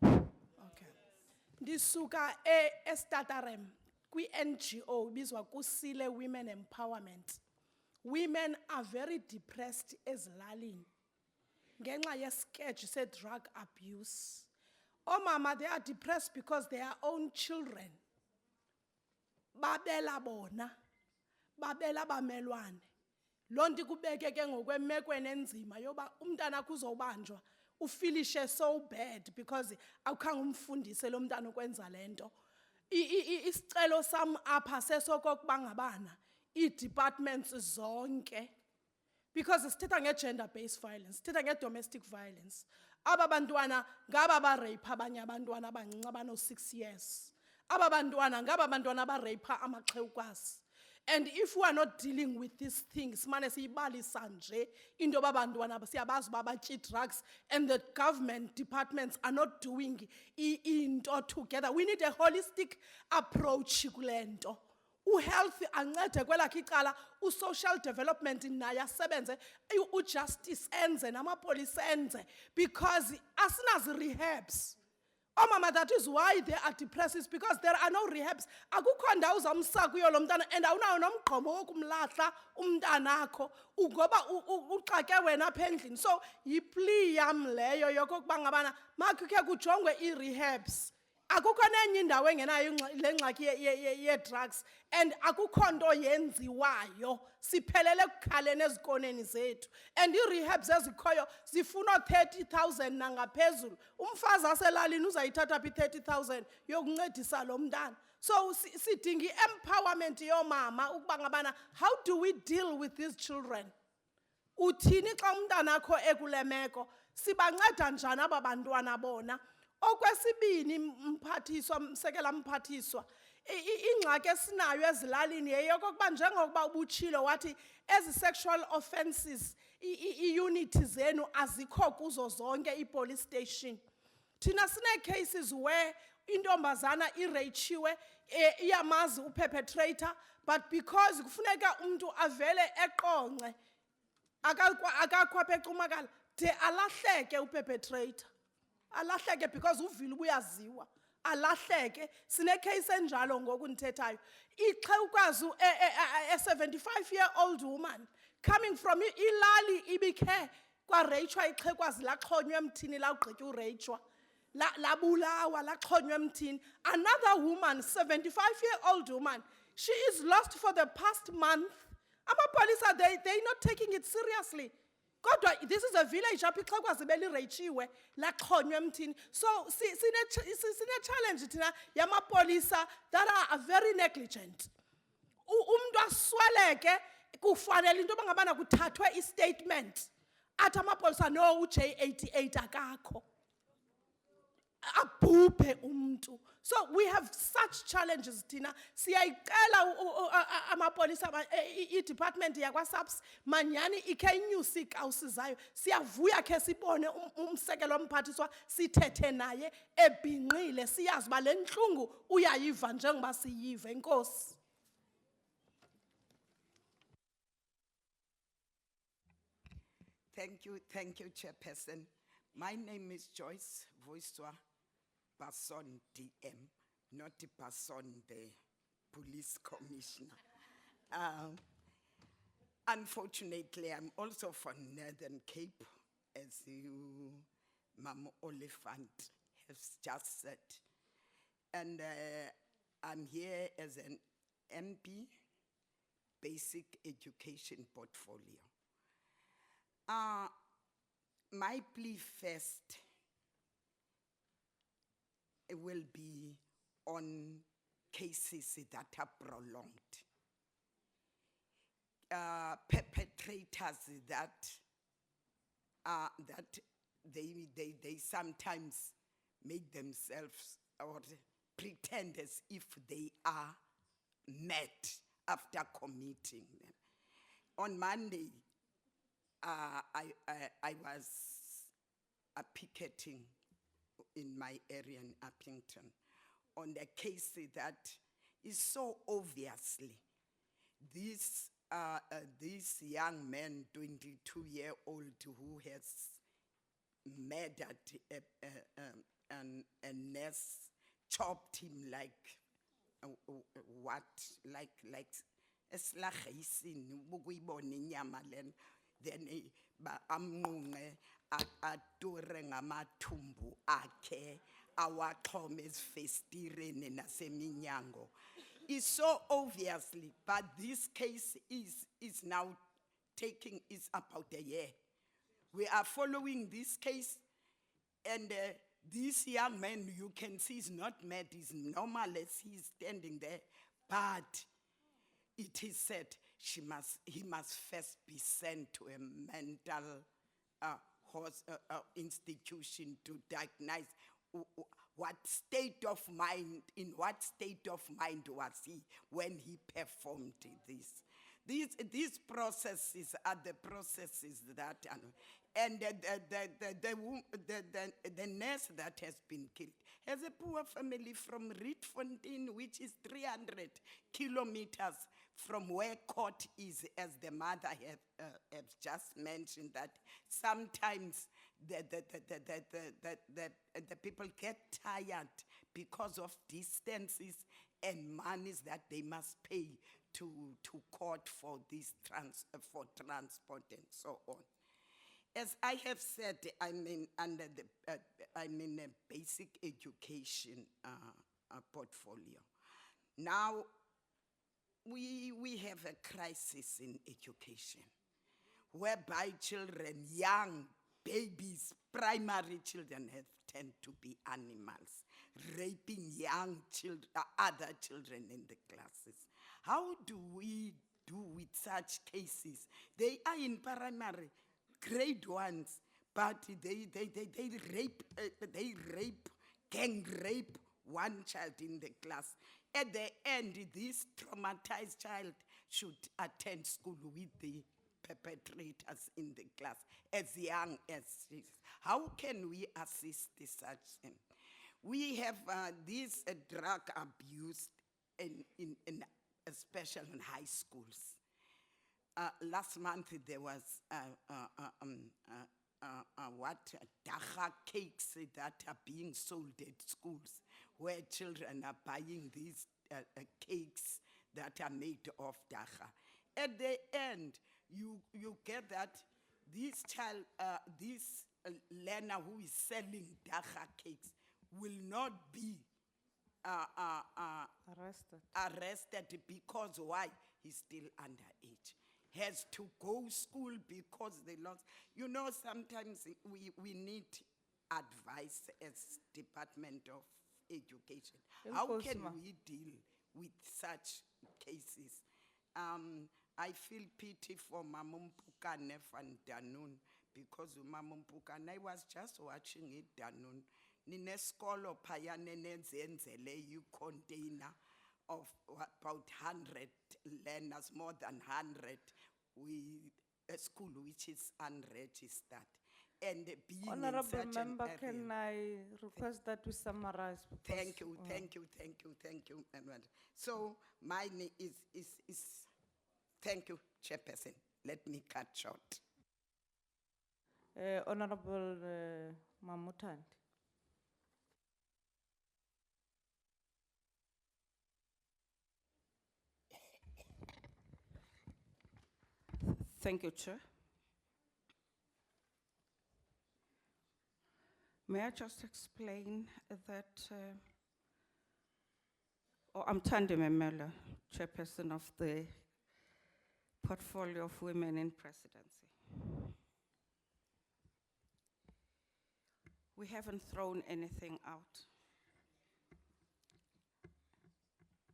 Okay. Ndisuka eStatarem kwi-NGO bizwa kusile Women Empowerment. Women are very depressed ezilalini ngenxa yesketch se-drug abuse. Mama, they are depressed because their own children babela bona, babela bamelwane. Lonto kubeke ke ngokwemekweni enzima yoba umntana kuzobanjwa ufilishe so bad because awukhange umfundise lo mntana ukwenza lento. Isicelo sam apha sesokokuba ngabana i-departments zonke, because sithetha nge-gender based violence, sithetha nge-domestic violence. Aba bantwana ngaba ba-rape abanye abantwana abancinci abano-6 years. Aba bantwana ngaba bantwana ba-rape amaxhewukazi. And if we are not dealing with these things, mane siyibalisa nje into babantwana siyabazi uba batya drugs, and the government departments are not doing into together. We need a holistic approach kule nto. Health ancede kwelakhe icala, social development naye asebenze, justice enze namapolisa enze, because asinazi rehabs. Mama, that is why they are depressed, is because there are no rehabs. Akukho ndawo uzamsa kuyo lo mntana, and awunawo nomgqomo wokumlahla umntanakho ugoba uxake wena apha endlini. So yiplea yam leyo yokokuba ngabana makukhe kujongwe ii-rehabs. Akukho nenye indawo engenayo le ngxaki ye-drugs, and akukho nto yenziwayo. Siphelele ekukhaleni ezikoneni zethu, and ii-rehabs ezikhoyo zifuna 30,000 nangaphezulu. Umfazi aselalini uzayithatha phi 30,000 yokuncedisa lo mntana? So sidinga i-empowerment yomama ukuba ngabana, how do we deal with these children? Uthini xa umntanakho ekule meko? Sibanceda njani aba bantwana bona? Okwesibini, mphathiswa, msekela mphathiswa, ingxaki esinayo ezilalini yeyokokuba njengokuba ubutshilo wathi ezi-sexual offences ii-unity zenu azikho kuzo zonke ii-police station. Thina sine-cases where intombazana ireyitshiwe, iyamazi uperpetrator, but because kufuneka umntu avele eqonce akakho apha ecumakala de alahleke uperpetrator. Alahleke because uvile ubuyaziwa. Alahleke. Sine-case enjalo ngoku ndithethayo. Ixhewukazi a 75-year-old woman coming from ilali ibikhe kwareyitshwa ixhewukazi laxhonywa emthini lawugqitywa ureyitshwa. Labulawa laxhonywa emthini. Another woman, 75-year-old woman, she is lost for the past month. Amapolisa, they're not taking it seriously. Kodwa, this is a village apho ixhewukazi belireyitshiwe laxhonywa emthini. So sine-challenge thina yamapolisa that are very negligent. Umntu asweleke kufanele into yoba ngabana kuthathwe i-statement. Athi amapolisa no, uJ88 akakho. abhubhe umuntu. So we have such challenges thina. Siyayicela amapolisa department yakwa SAPS manyani ikhe inyusi ikawusi zayo. Siyavuya khe sibone umsekelo womphathiswa sithethe naye ebhinqile siyazi ba lenhlungu uyayiva njengoba siyiva. Enkosi. Thank you, Chairperson. My name is Joyce Voiswa Basson DM, not Basson, the police commissioner. Unfortunately, I'm also from Northern Cape, as you, Mam Oliphant, has just said. And I'm here as an MP, Basic Education Portfolio. My plea first will be on cases that are prolonged. Perpetrators that they sometimes make themselves or pretend as if they are mad after committing them. On Monday, I was picketing in my area in Uppington on a case that is so obviously this young man, 22-year-old, who has murdered a nurse, chopped him like a slageisin, then amnqunqe atore ngamathumbu akhe awaxhome ezifestireni naseminyango. It's so obviously, but this case is now is about a year. We are following this case, and this young man, you can see, is not mad, he's normal as he's standing there, but it is said he must first be sent to a mental institution to diagnose in what state of mind was he when he performed this. These processes are the processes that, and the nurse that has been killed has a poor family from Rietfontein, which is 300 kilometers from where court is, as the mother has just mentioned, that sometimes the people get tired because of distances and monies that they must pay to court for this for transport and so on. As I have said, I'm in a basic education portfolio. Now, we have a crisis in education, whereby children, young babies, primary children have tend to be animals, raping young children, other children in the classes. How do we do with such cases? They are in primary, grade ones, but they rape, gang rape one child in the class. At the end, this traumatized child should attend school with the perpetrators in the class as young as this. How can we assist such thing? We have this drug abuse especially in high schools. Last month there was dacha cakes that are being sold at schools, where children are buying these cakes that are made of dacha. At the end, you get that this child, this learner who is selling dacha cakes will not be arrested because why? He's still underage. Has to go school because they lost. You know, sometimes we need advice as Department of Education. How can we deal with such cases? I feel pity for Mamumpukane van Danun, because Mamumpukane, I was just watching it Danun. Nineskolo payane nenzenzele you container of about 100 learners, more than 100. A school which is unregistered. And being in Honorable such an member, area. can I request that we summarize? because, Thank you, thank you, thank you, thank you, Madam. So mine is, thank you, Chairperson. Let me cut short. Honorable Mamutand. Thank you, Chair. May I just explain that, I'm Tandi Memela, Chairperson of the Portfolio of Women in Presidency. We haven't thrown anything out.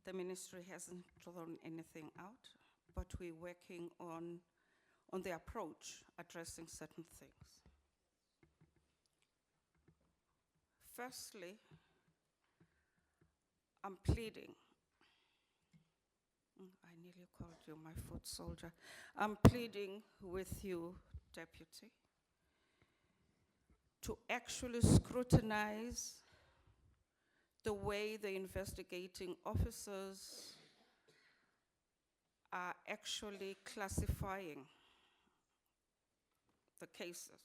The ministry hasn't thrown anything out, but we're working on the approach addressing certain things. Firstly, I'm pleading. I nearly called you my foot soldier. I'm pleading with you, Deputy, to actually scrutinize the way the investigating officers are actually classifying the cases.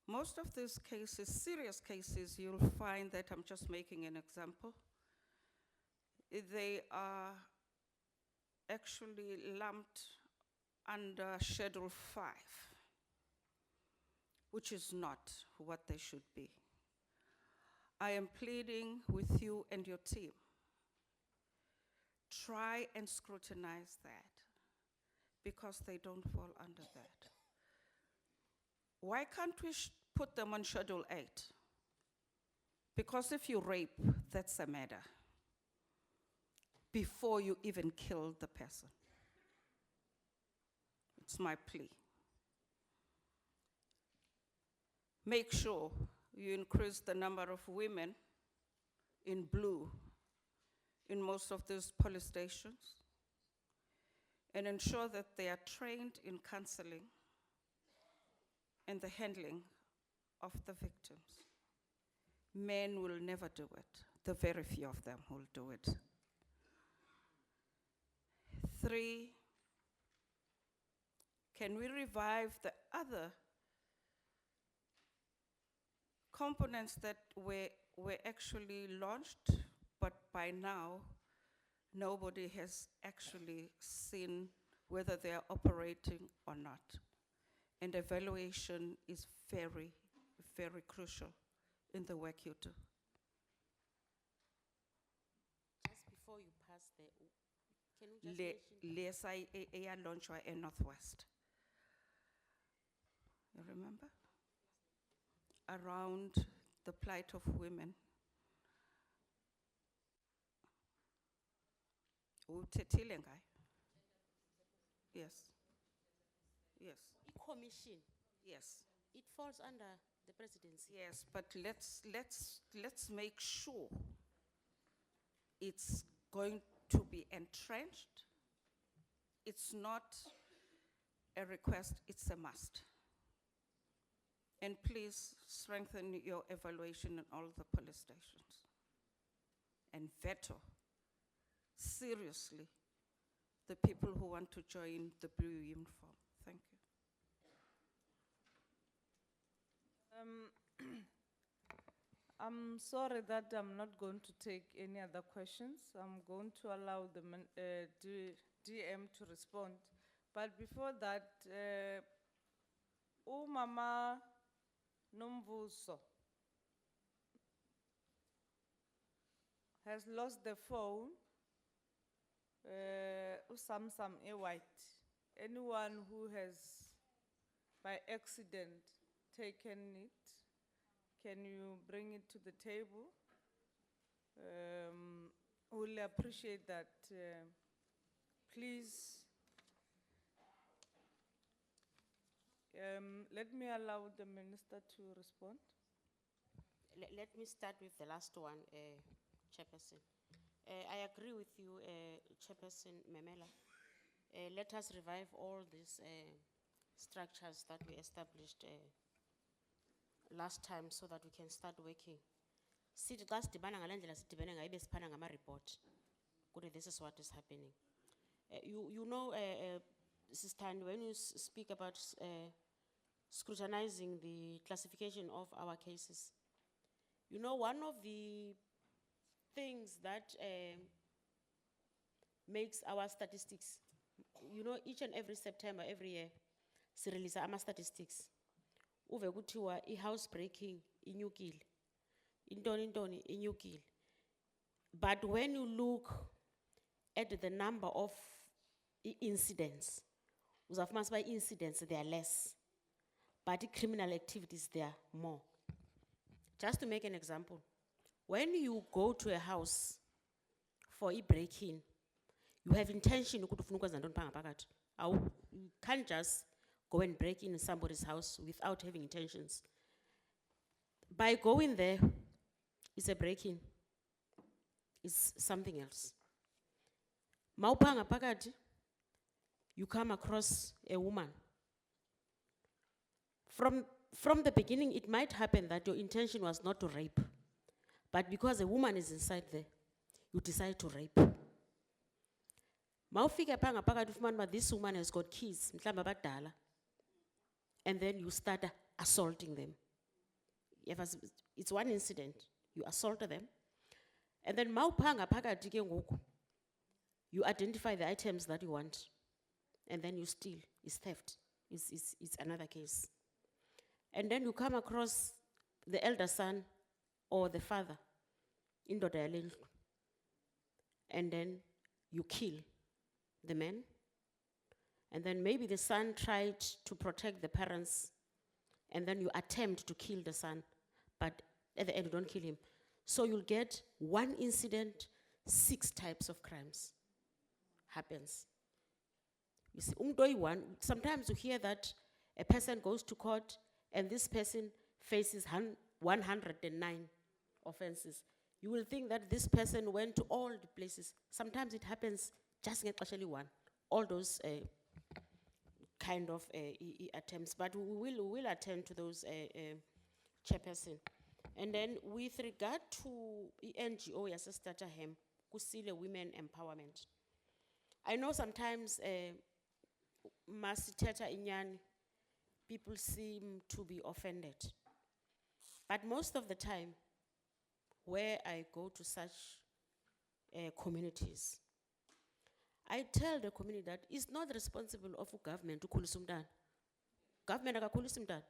Most of these cases, serious cases, you'll find that I'm just making an example. They are actually lumped under Schedule 5, which is not what they should be. I am pleading with you and your team. Try and scrutinize that, because they don't fall under that. Why can't we put them on Schedule 8? Because if you rape, that's a murder before you even kill the person. It's my plea. Make sure you increase the number of women in blue in most of these police stations, and ensure that they are trained in counseling and the handling of the victims. Men will never do it. The very few of them will do it. 3, can we revive the other components that were actually launched, but by now, nobody has actually seen whether they are operating or not. And evaluation is very, very crucial in the work you do. Just before you pass there, can you just mention? Yes, I launched in Northwest. You remember? Around the plight of women. Uthethile ngayo? Yes. Yes. Commission, Yes. it falls under the presidency. Yes, but let's make sure it's going to be entrenched. It's not a request, it's a must. And please strengthen your evaluation in all the police stations. And veto seriously the people who want to join the blue uniform. Thank you. I'm sorry that I'm not going to take any other questions. I'm going to allow the DM to respond. But before that, Mama Nomvuso has lost the phone. Samsung A white. Anyone who has by accident taken it, can you bring it to the table? We'll appreciate that. Please, let me allow the minister to respond. let me start with the last one, Chairperson. I agree with you, Chairperson Memela. Let us revive all these structures that we established last time so that we can start working. Sithi xa sidibana ngale ndlela sidibene ngayo besiphana ngama-report. Kuthi this is what is happening. You know, Sister Thandi, when you speak about scrutinizing the classification of our cases, you know, one of the things that makes our statistics, you know, each and every September, every year, we release our statistics. Uve kuthiwa i-house breaking inyukile, intoni inyukile. But when you look at the number of incidents, uzafumanisa uba incidents they are less, but criminal activities they are more. Just to make an example, when you go to a house for a break-in, you have intention ukuthi ufuna ukwenza ntoni phaa ngaphakathi. You can't just go and break in somebody's house without having intentions. By going there, it's a break-in. It's something else. Mawuphaa ngaphakathi, you come across a woman. From the beginning, it might happen that your intention was not to rape, but because a woman is inside there, you decide to rape. Mawufika phaa ngaphakathi ufumana uba this woman has got keys, mhlawumbi abadala, and then you start assaulting them. It's one incident, you assault them, and then mawuphaa ngaphakathi ke ngoku, you identify the items that you want, and then you steal. It's theft. It's another case. And then you come across the elder son or the father, indoda yale ndlu, and then you kill the man, and then maybe the son tried to protect the parents, and then you attempt to kill the son, but at the end you don't kill him. So you'll get one incident, 6 types of crimes happens. You see, sometimes you hear that a person goes to court and this person faces 109 offenses. You will think that this person went to all the places. Sometimes it happens just actually one. All those kind of attempts, but we will attend to those, Chairperson. And then with regard to NGO yasesitatahem, kusile women empowerment. I know sometimes masithetha inyani, people seem to be offended. But most of the time, where I go to such communities, I tell the community that it's not responsible of government to khulisa umntana. Government akakhulisa umntana.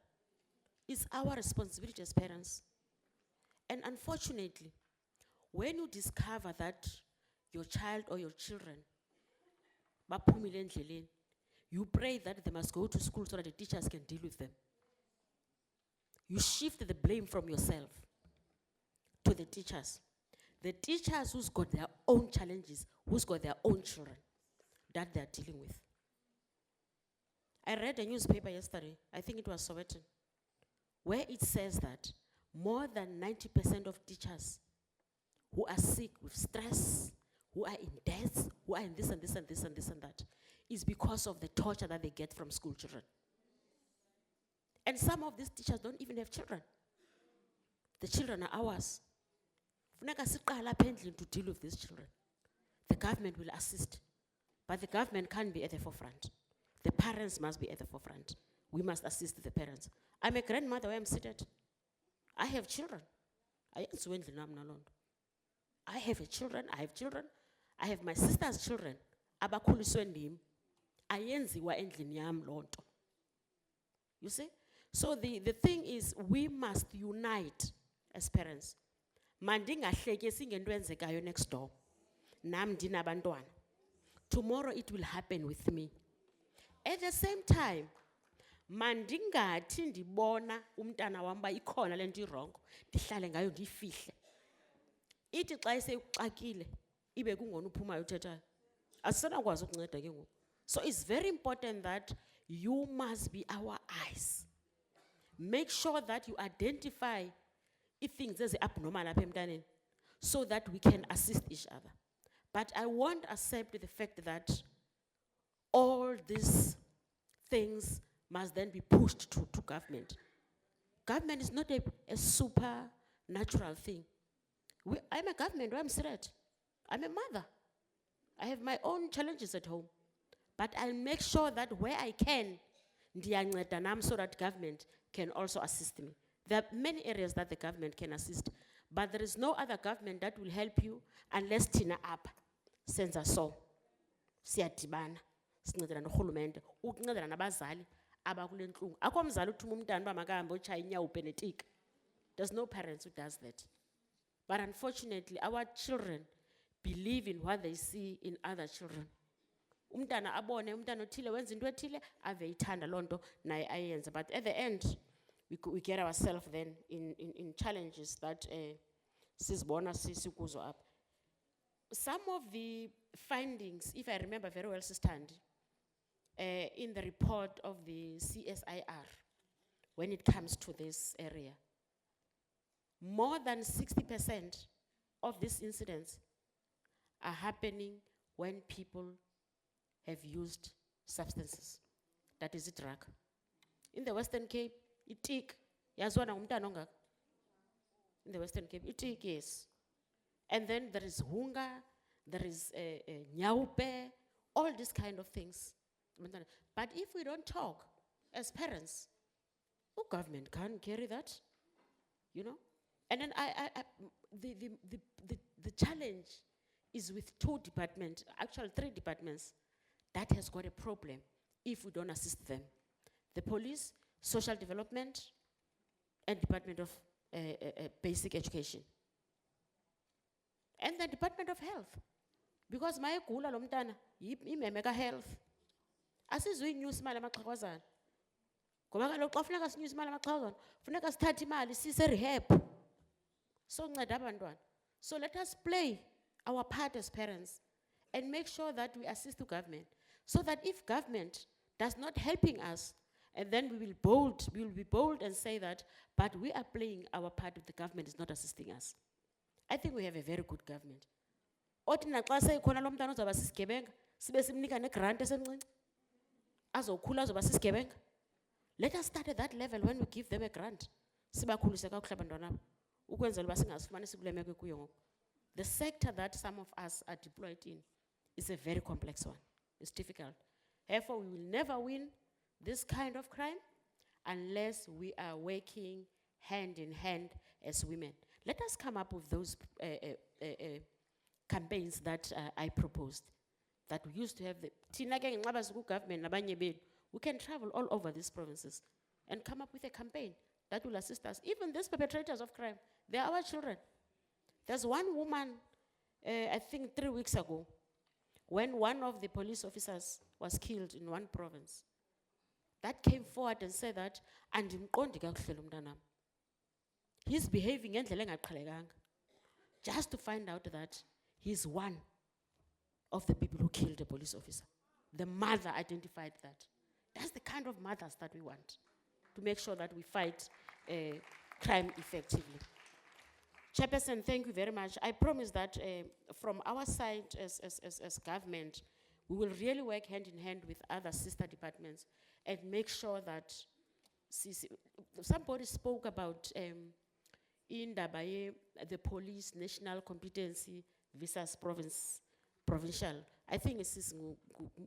It's our responsibility as parents. And unfortunately, when you discover that your child or your children baphumile endleleni, you pray that they must go to school so that the teachers can deal with them. You shift the blame from yourself to the teachers. The teachers who's got their own challenges, who's got their own children that they're dealing with. I read a newspaper yesterday, I think it was Sowetan, where it says that more than 90% of teachers who are sick with stress, who are in debt, who are in this and this and this and this and that, is because of the torture that they get from school children. And some of these teachers don't even have children. The children are ours. Funeka siqale apha endlini to deal with these children. The government will assist, but the government can't be at the forefront. The parents must be at the forefront. We must assist the parents. I'm a grandmother where I'm seated. I have children. I have children, I have children. I have my sister's children. Abakhuliswe ndim. Ayenziwa endlini yam loo nto. You see? So the thing is, we must unite as parents. Mandingahleki singento enzekayo next door. Nam ndinabantwana. Tomorrow it will happen with me. At the same time, mandingathi ndibona umntana wam ba ikhona le nto irongo, ndihlale ngayo ndifihle. Ithi xa isekuxakile, ibe kungona uphumayo uthethayo. Asisenakwazi ukunceda ke ngoku. So it's very important that you must be our eyes. Make sure that you identify if things are abnormal apha emntaneni, so that we can assist each other. But I won't accept the fact that all these things must then be pushed to government. Government is not a supernatural thing. I'm a government, I'm Siret. I'm a mother. I have my own challenges at home. But I'll make sure that where I can, ndiyanceda nam, so that government can also assist me. There are many areas that the government can assist, but there is no other government that will help you unless tina up senza so. Siyadibana, sincedana norhulumente, ukuncedana nabazali abakule ntlungu. Akho mzali uthuma umntana uba makahambe otshaya inyawo upenetika. There's no parents who does that. But unfortunately, our children believe in what they see in other children. Umntana abone, umntana othile wenza into ethile, ave ithanda loo nto naye ayenze. But at the end, we get ourselves then in challenges that sizibona sikuzo apha. Some of the findings, if I remember very well, Sistandi, in the report of the CSIR, when it comes to this area, more than 60% of these incidents are happening when people have used substances. That is a drug. In the Western Cape, itik, yazwana umntana ongaka. In the Western Cape, itik, yes. And then there is hunger, there is nyaupe, all these kind of things. But if we don't talk as parents, government can't carry that, you know? And then the challenge is with 2 departments, actually 3 departments, that has got a problem if we don't assist them. The police, social development, and Department of Basic Education. And the Department of Health. Because my gula lomtana, imemeka health. Asizwe news mali amaxhawazana. Ngoba kaloku xa funeka sinyuse imali amaxhawazana, funeka sithathe imali sise rehab. So nceda abantwana. So let us play our part as parents and make sure that we assist the government. So that if government does not helping us, and then we will be bold and say that, but we are playing our part if the government is not assisting us. I think we have a very good government. Othi naxa seyikhona lo mntana ozoba sisigebenga, sibe simnika negrant esemncinci. Azokhula azoba sisigebenga. Let us start at that level when we give them a grant. Sibakhulise kakuhle abantwana abo. Ukwenzela uba singazifumani sikule meko kuyo ngoku. The sector that some of us are deployed in is a very complex one. It's difficult. Therefore, we will never win this kind of crime unless we are working hand in hand as women. Let us come up with those campaigns that I proposed. That we used to have the government, we can travel all over these provinces and come up with a campaign that will assist us. Even these perpetrators of crime, they are our children. There's one woman, I think 3 weeks ago, when one of the police officers was killed in one province, that came forward and said that, he's behaving ngendlela engaqhelekanga, just to find out that he's one of the people who killed a police officer. The mother identified that. That's the kind of mothers that we want to make sure that we fight crime effectively. Chairperson, thank you very much. I promise that from our side as government, we will really work hand in hand with other sister departments and make sure that somebody spoke about the police national competency versus provincial. I think it's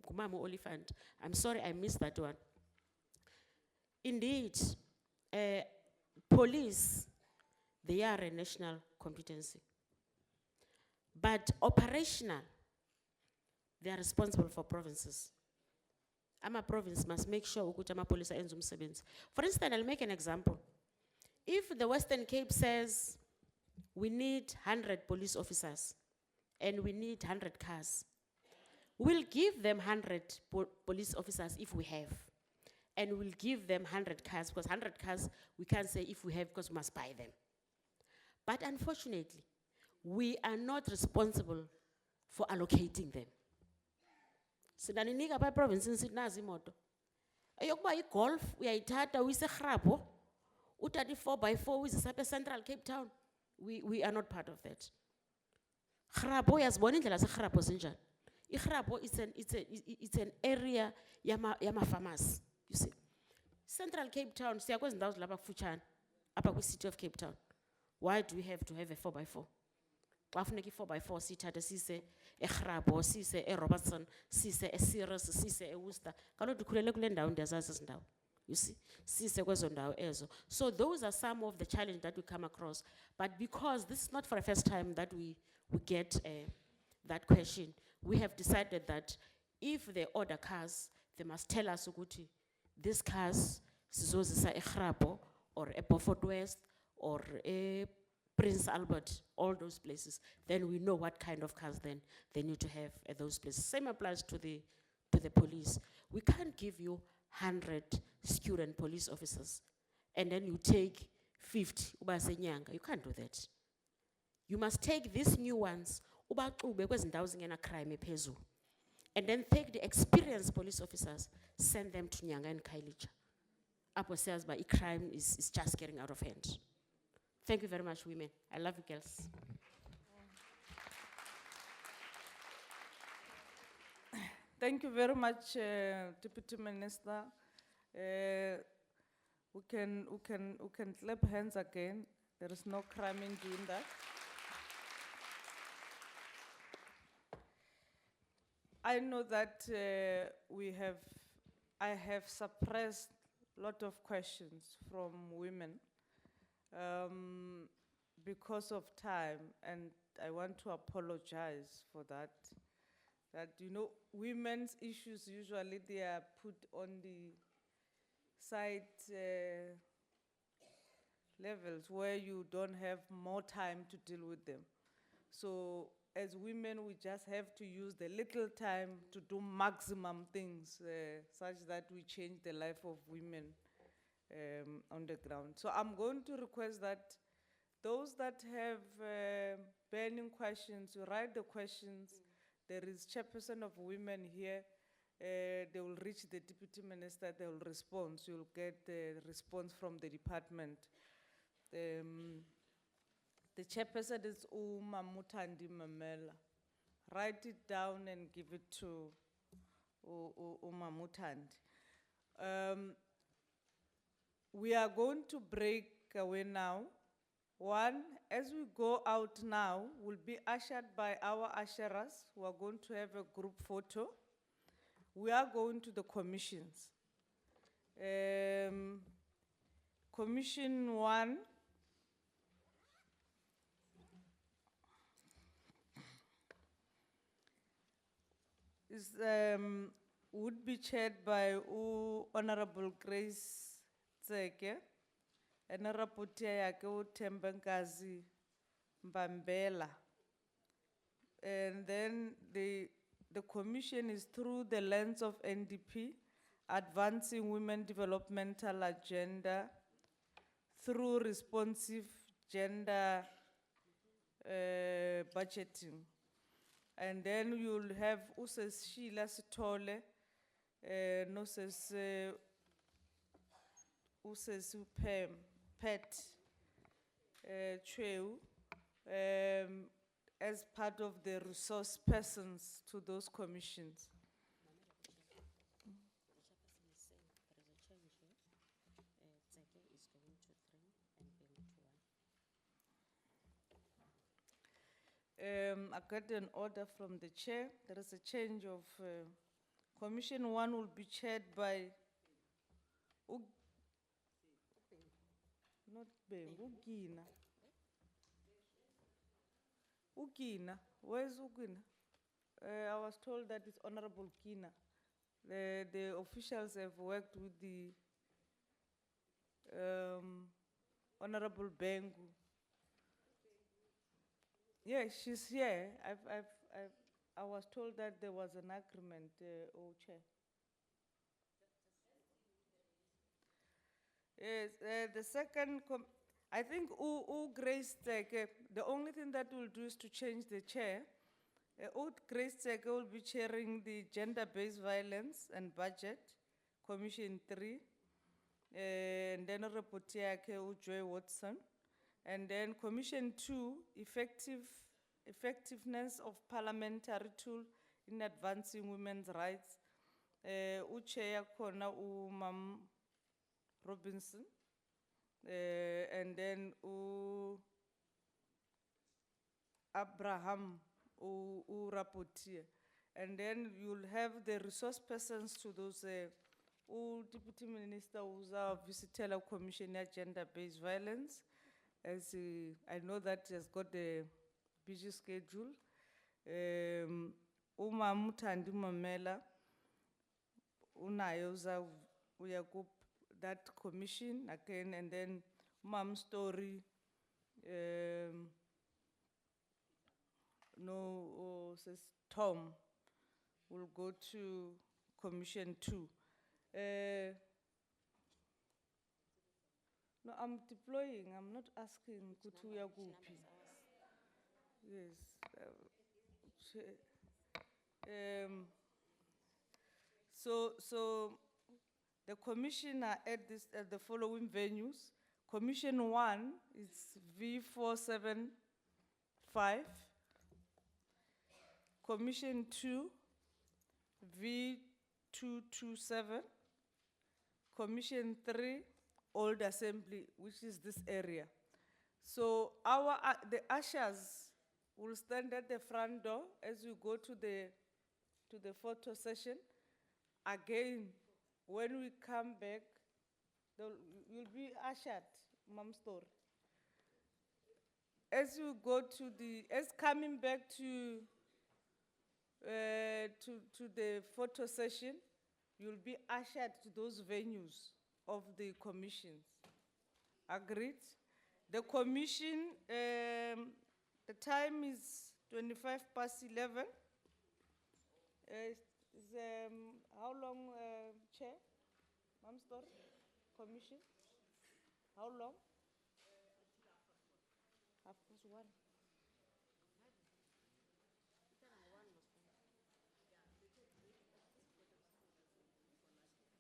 Kumamo Oliphant. I'm sorry I missed that one. Indeed, police, they are a national competency. But operational, they are responsible for provinces. Ama province must make sure ukuthi ama police ayenza umsebenzi. For instance, I'll make an example. If the Western Cape says we need 100 police officers and we need 100 cars, we'll give them 100 police officers if we have. And we'll give them 100 cars, because 100 cars we can't say if we have because we must buy them. But unfortunately, we are not responsible for allocating them. Sidaninika pa province nazi imoto. Ayokuba igolf uyayithatha uyise eGrabho Utati 4x4 with the Central Cape Town. We are not part of that. Grabo yazibona indlela segrabo sinjani. Igrabo it's an area yama farmers, you see. Central Cape Town siyakwezi ndawo lapha kufutshane apha kwi-city of Cape Town. Why do we have to have a 4x4? Xa funeka i-4x4 siyithathe sise eGrabo, sise eRobertson, sise eSirius, sise eWorcester. Kaloku ndikhulele kule ndawo ndiyazazi ezi ndawo. You see, sise kwezo ndawo ezo. So those are some of the challenges that we come across. But because this is not for the first time that we get that question, we have decided that if they order cars, they must tell us ukuthi these cars sizozisa eGrabo or eBeaufort West or Prince Albert, all those places, then we know what kind of cars then they need to have at those places. Same applies to the police. We can't give you 100 student police officers and then you take 50 uba senyanga. You can't do that. You must take these new ones ubaxube kwezi ndawo zingena crime ephezulu, and then take the experienced police officers, send them to Nyanga and Kailija. Apo says, but crime is just getting out of hand. Thank you very much, women. I love you, girls. Thank you very much, Deputy Minister. We can clap hands again. There is no crime in doing that. I know that I have suppressed a lot of questions from women because of time, and I want to apologize for that. That, you know, women's issues usually they are put on the side levels where you don't have more time to deal with them. So as women, we just have to use the little time to do maximum things such that we change the life of women on the ground. So I'm going to request that those that have burning questions, you write the questions. There is chairperson of women here. They will reach the deputy minister, they will respond. So you'll get the response from the department. The chairperson is Mutandi Mamela. Write it down and give it to Mutandi. We are going to break away now. One, as we go out now, will be ushered by our usherers who are going to have a group photo. We are going to the commissions. Commission 1. Would be chaired by Honorable Grace Tseke, and a rapporteur yake Tembankazi Mbambela. And then the commission is through the lens of NDP, advancing women developmental agenda through responsive gender budgeting. And then you'll have Uses Sheila Sitole, Noses Uses Pet Cheu, as part of the resource persons to those commissions. I got an order from the chair. There is a change of Commission 1 will be chaired by not Beng, Ugina. Ugina, where's Ugina? I was told that it's Honorable Kina. The officials have worked with the Honorable Bengu. Yeah, she's here. I was told that there was an agreement, Chair. Yes, the second, I think Grace Teke, the only thing that we'll do is to change the chair. Grace Teke will be chairing the Gender-Based Violence and Budget, Commission 3. and then report yakhe uJoy Watson. And then Commission 2, effectiveness of parliamentary tool in advancing women's rights. Uchair kona Mam Robinson. And then Abraham rapporteur. And then you'll have the resource persons to those Deputy Minister who's visited our Commission on Gender-Based Violence. As I know that he has got a busy schedule. Uma Mutandi Mamela, unayoza uyakup that commission again, and then Mam Story, says Tom will go to Commission 2. No, I'm deploying, I'm not asking Kutuya Gupi. Yes. So the commission are at the following venues. Commission 1 is V475. Commission 2, V227. Commission 3, Old Assembly, which is this area. So the ushers will stand at the front door as you go to the photo session. Again, when we come back, you'll be ushered, Mom Story. As you go as coming back to the photo session, you'll be ushered to those venues of the commissions. Agreed? The commission, the time is 11:25. How long, Chair? Ma'am Story? Commission? How long? 1:30.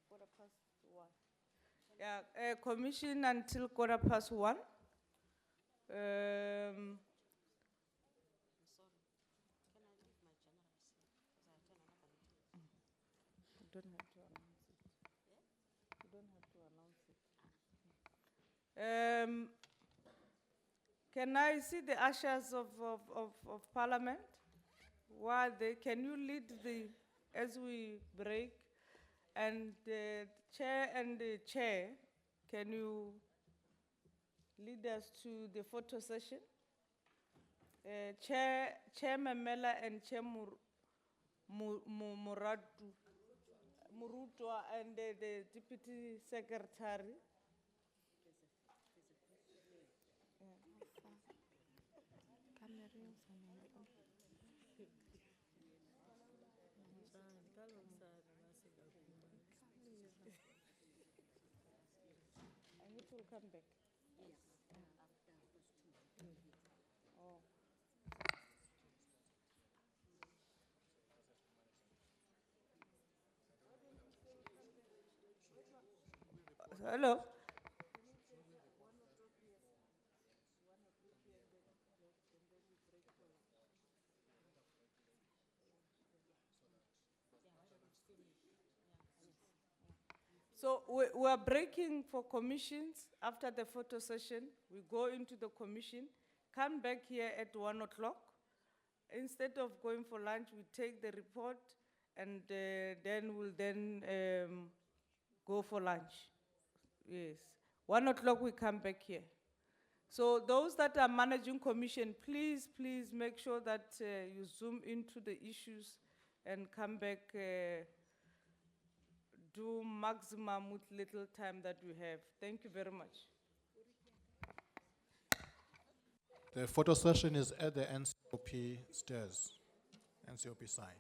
Quarter past 1. Yeah, commission until 1:15. You don't have to announce it. You don't have to announce it. Can I see the ushers of Parliament? Can you lead as we break? And the chair and the chair, can you lead us to the photo session? Chair Mamela and Chair Murutwa and the Deputy Secretary. And it will come back. Oh. Hello. So we are breaking for commissions after the photo session. We go into the commission, come back here at 1:00. Instead of going for lunch, we take the report and then we'll go for lunch. Yes. 1:00 we come back here. So those that are managing commission, please make sure that you zoom into the issues and come back, do maximum with little time that we have. Thank you very much. The photo session is at the NCOP stairs, NCOP side.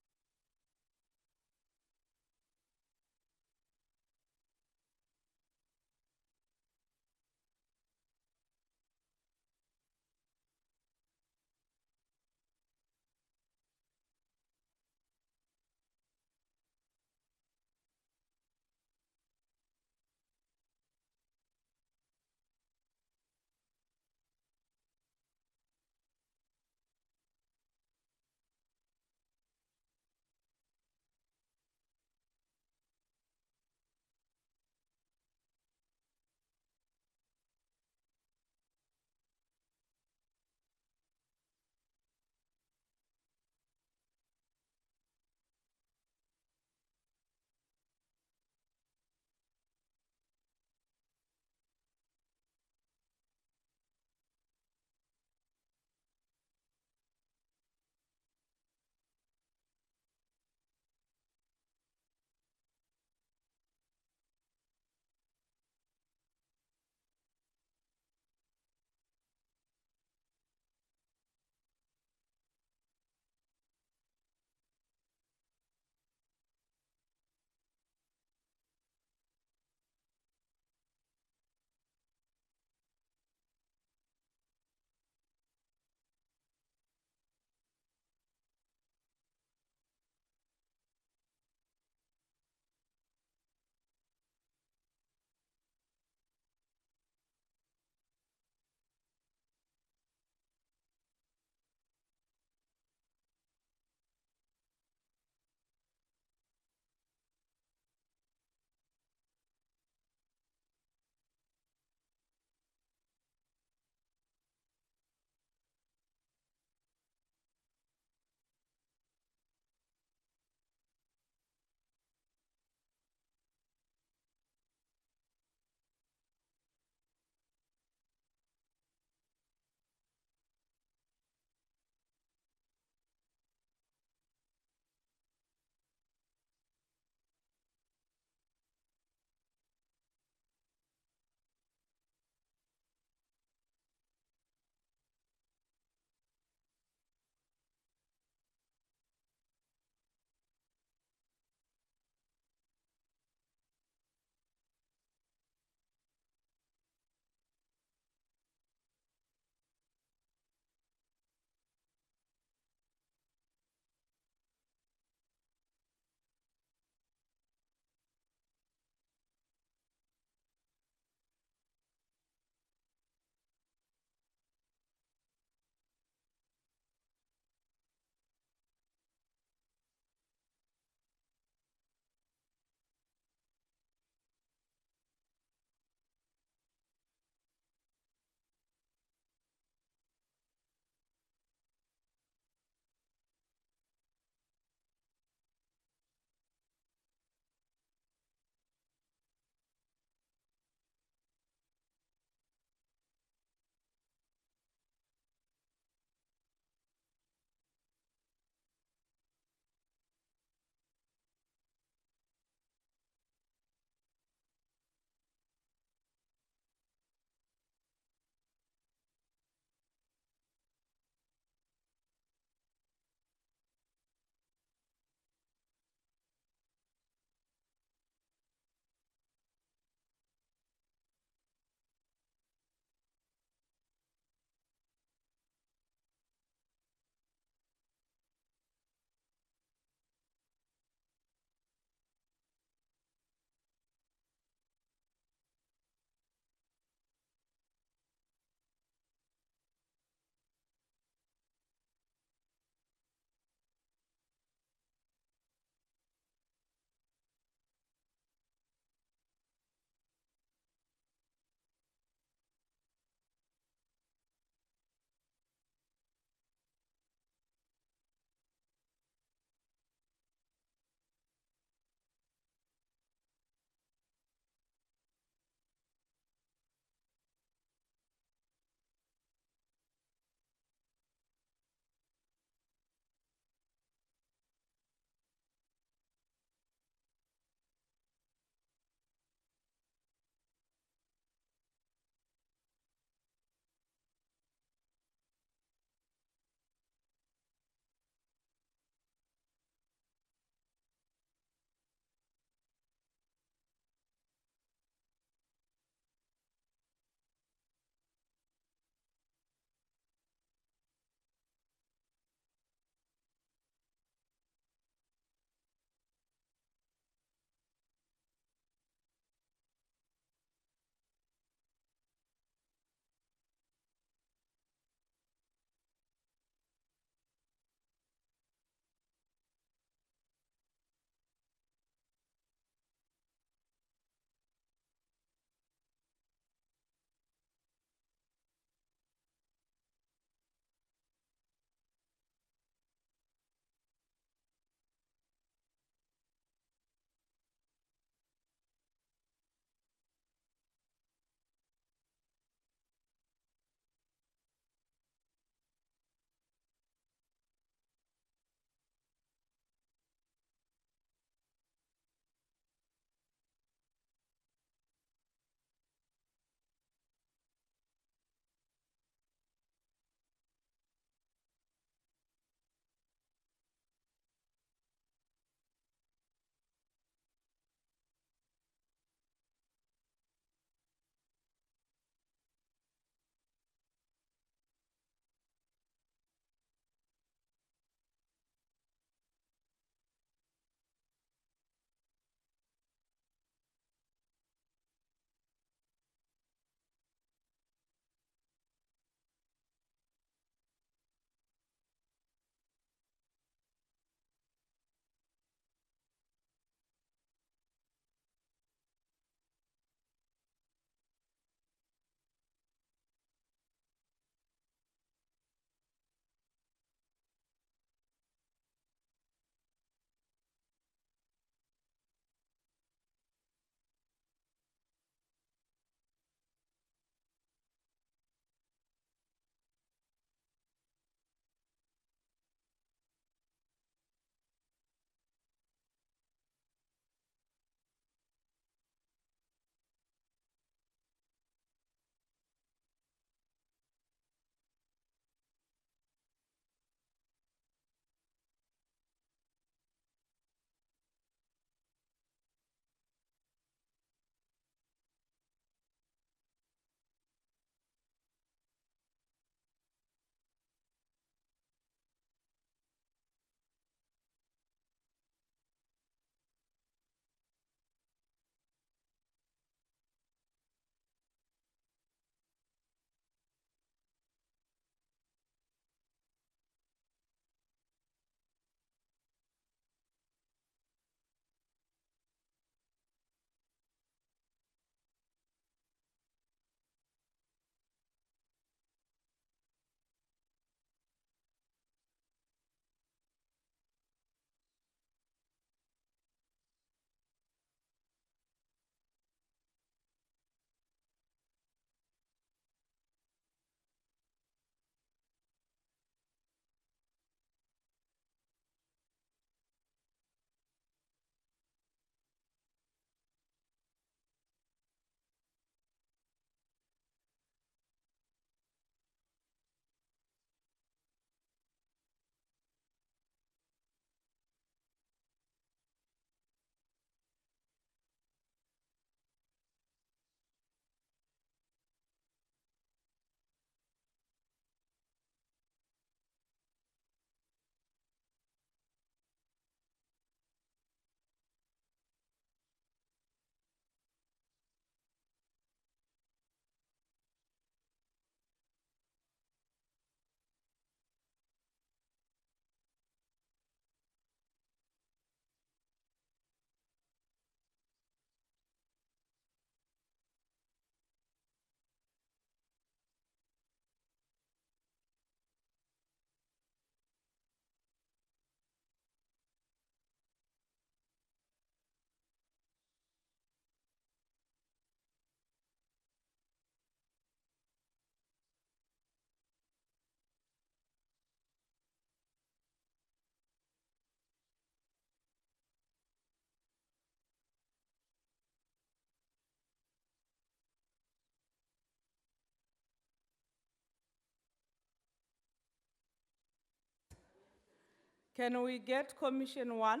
Can we get Commission 1?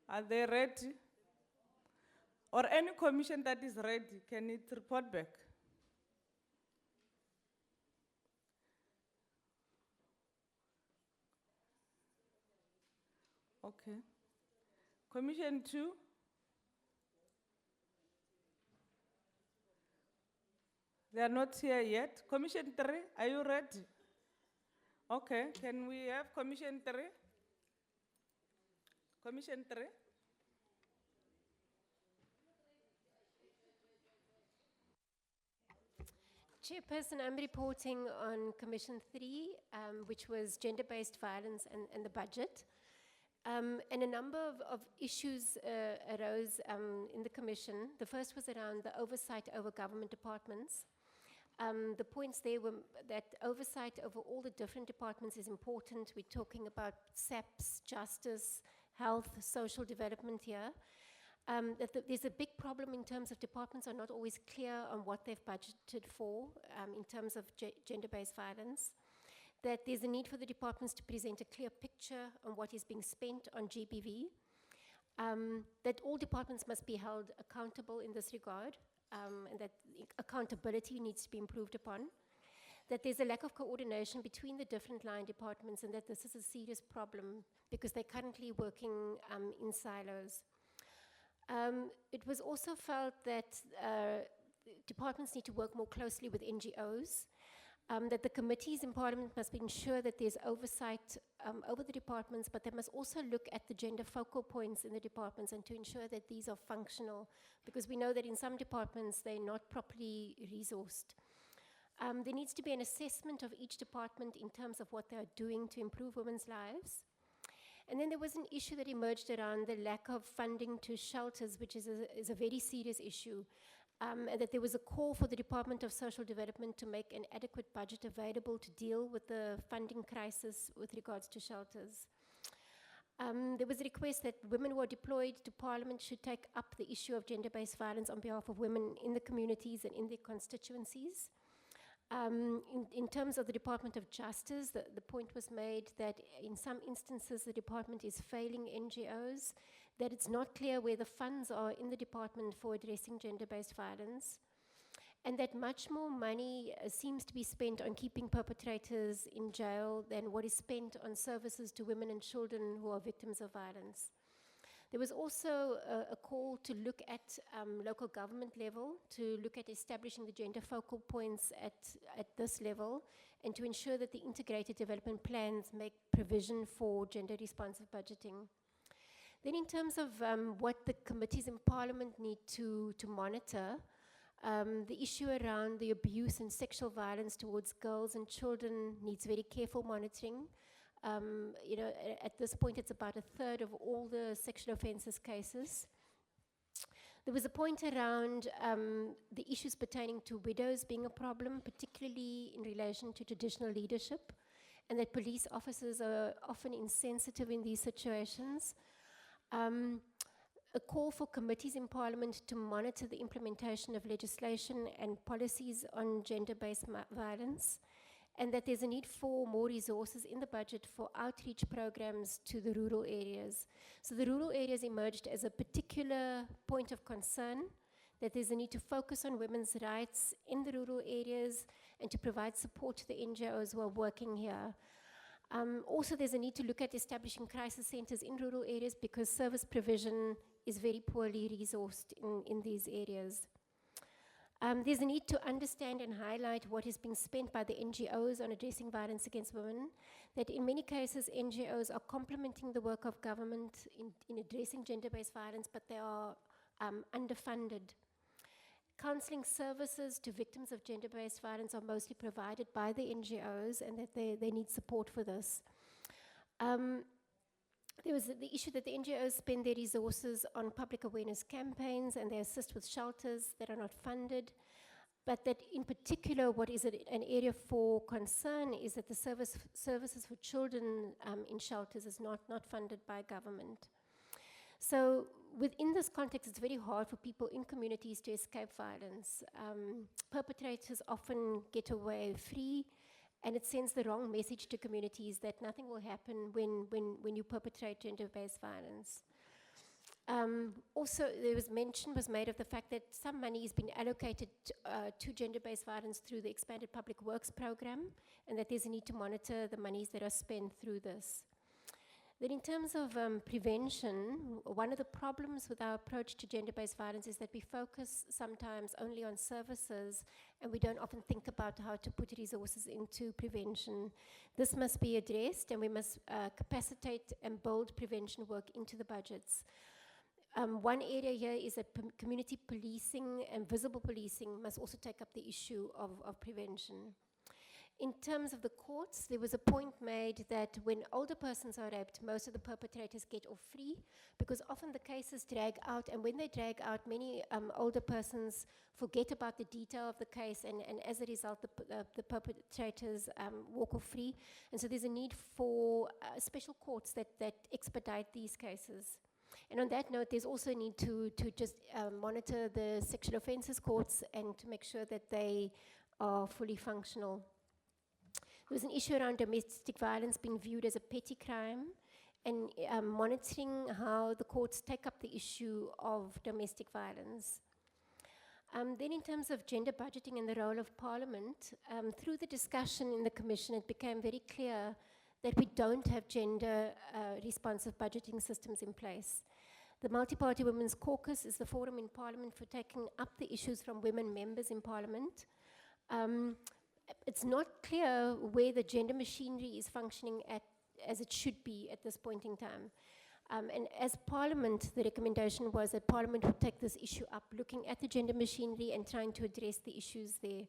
Are they ready? Or any commission that is ready, can it report back? Okay. Commission 2? They are not here yet. Commission 3, are you ready? Okay, can we have Commission 3? Commission 3? Chairperson, I'm reporting on Commission 3, which was gender-based violence and the budget. And a number of issues arose in the Commission. The first was around the oversight over government departments. The points there were that oversight over all the different departments is important. We're talking about SAPS, justice, health, social development here. There's a big problem in terms of departments are not always clear on what they've budgeted for in terms of gender-based violence. That there's a need for the departments to present a clear picture on what is being spent on GBV. That all departments must be held accountable in this regard, and that accountability needs to be improved upon. That there's a lack of coordination between the different line departments, and that this is a serious problem because they're currently working in silos. It was also felt that departments need to work more closely with NGOs, that the committees in Parliament must ensure that there's oversight over the departments, but they must also look at the gender focal points in the departments and to ensure that these are functional, because we know that in some departments they're not properly resourced. There needs to be an assessment of each department in terms of what they're doing to improve women's lives. And then there was an issue that emerged around the lack of funding to shelters, which is a very serious issue. And that there was a call for the Department of Social Development to make an adequate budget available to deal with the funding crisis with regards to shelters. There was a request that women who are deployed to Parliament should take up the issue of gender-based violence on behalf of women in the communities and in their constituencies. In terms of the Department of Justice, the point was made that in some instances the department is failing NGOs, that it's not clear where the funds are in the department for addressing gender-based violence, and that much more money seems to be spent on keeping perpetrators in jail than what is spent on services to women and children who are victims of violence. There was also a call to look at local government level, to look at establishing the gender focal points at this level, and to ensure that the integrated development plans make provision for gender-responsive budgeting. Then in terms of what the committees in Parliament need to monitor, the issue around the abuse and sexual violence towards girls and children needs very careful monitoring. You know, at this point, it's about 1/3 of all the sexual offences cases. There was a point around the issues pertaining to widows being a problem, particularly in relation to traditional leadership, and that police officers are often insensitive in these situations. A call for committees in Parliament to monitor the implementation of legislation and policies on gender-based violence, and that there's a need for more resources in the budget for outreach programs to the rural areas. So the rural areas emerged as a particular point of concern, that there's a need to focus on women's rights in the rural areas and to provide support to the NGOs who are working here. Also, there's a need to look at establishing crisis centers in rural areas because service provision is very poorly resourced in these areas. There's a need to understand and highlight what is being spent by the NGOs on addressing violence against women, that in many cases NGOs are complementing the work of government in addressing gender-based violence, but they are underfunded. Counseling services to victims of gender-based violence are mostly provided by the NGOs, and that they need support for this. There was the issue that the NGOs spend their resources on public awareness campaigns and they assist with shelters that are not funded, but that in particular what is an area for concern is that the services for children in shelters is not funded by government. So within this context, it's very hard for people in communities to escape violence. Perpetrators often get away free, And it sends the wrong message to communities that nothing will happen when you perpetrate gender-based violence. Also, there was made of the fact that some money has been allocated to gender-based violence through the expanded public works program, and that there's a need to monitor the monies that are spent through this. Then in terms of prevention, one of the problems with our approach to gender-based violence is that we focus sometimes only on services, and we don't often think about how to put resources into prevention. This must be addressed, and we must capacitate and build prevention work into the budgets. One area here is that community policing and visible policing must also take up the issue of prevention. In terms of the courts, there was a point made that when older persons are raped, most of the perpetrators get off free, because often the cases drag out, and when they drag out, many older persons forget about the detail of the case, and as a result, the perpetrators walk off free. And so there's a need for special courts that expedite these cases. And on that note, there's also a need to just monitor the sexual offences courts and to make sure that they are fully functional. There was an issue around domestic violence being viewed as a petty crime, and monitoring how the courts take up the issue of domestic violence. Then in terms of gender budgeting and the role of Parliament, through the discussion in the Commission, it became very clear that we don't have gender responsive budgeting systems in place. The Multi-Party Women's Caucus is the forum in Parliament for taking up the issues from women members in Parliament. It's not clear where the gender machinery is functioning as it should be at this point in time. And as Parliament, the recommendation was that Parliament would take this issue up, looking at the gender machinery and trying to address the issues there.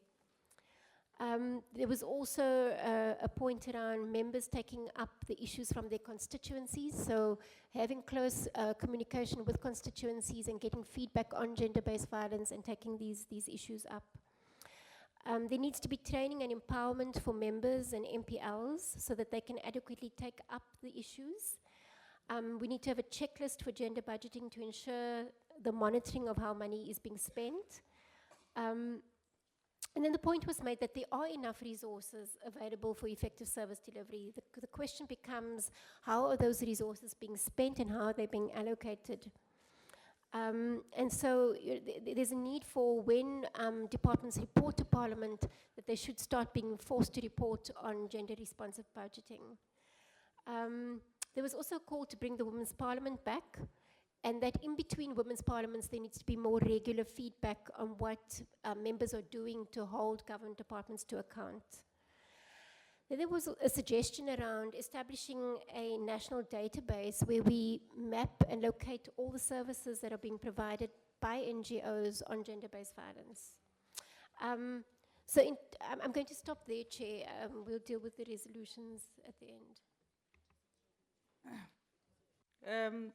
There was also a point around members taking up the issues from their constituencies, so having close communication with constituencies and getting feedback on gender-based violence and taking these issues up. There needs to be training and empowerment for members and MPLs so that they can adequately take up the issues. We need to have a checklist for gender budgeting to ensure the monitoring of how money is being spent. And then the point was made that there are enough resources available for effective service delivery. The question becomes, how are those resources being spent and how are they being allocated? And so there's a need for when departments report to Parliament that they should start being forced to report on gender responsive budgeting. There was also a call to bring the Women's Parliament back, and that in between Women's Parliaments there needs to be more regular feedback on what members are doing to hold government departments to account. Then there was a suggestion around establishing a national database where we map and locate all the services that are being provided by NGOs on gender-based violence. I'm going to stop there, Chair. We'll deal with the resolutions at the end.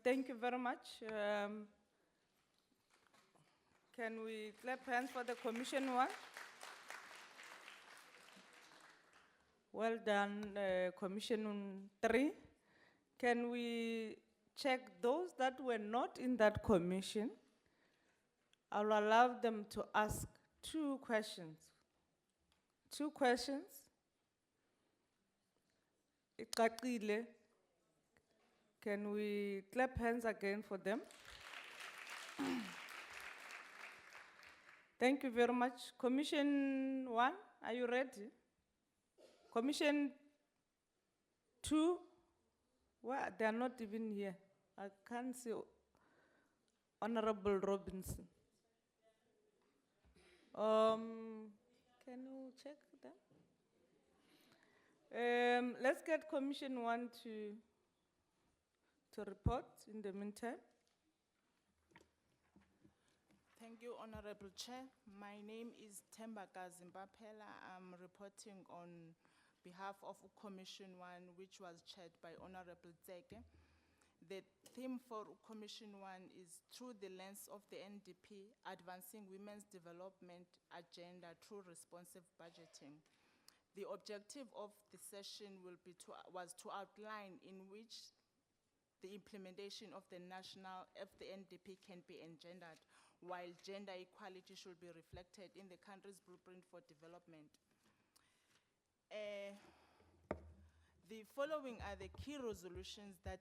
Thank you very much. Can we clap hands for the Commission one? Well done, Commission 3. Can we check those that were not in that commission? I'll allow them to ask 2 questions. 2 questions. Iqaqile. Can we clap hands again for them? Thank you very much. Commission 1, are you ready? Commission 2, well, they are not even here. I can't see Honorable Robinson. Can you check them? Let's get Commission 1 to report in the meantime. Thank you, Honorable Chair. My name is Tembaka Zimbapela. I'm reporting on behalf of Commission 1, which was chaired by Honorable Zeke. The theme for Commission 1 is Through the Lens of the NDP, Advancing Women's Development Agenda Through Responsive Budgeting. The objective of the session was to outline in which the implementation of the NDP can be engendered, while gender equality should be reflected in the country's blueprint for development. The following are the key resolutions that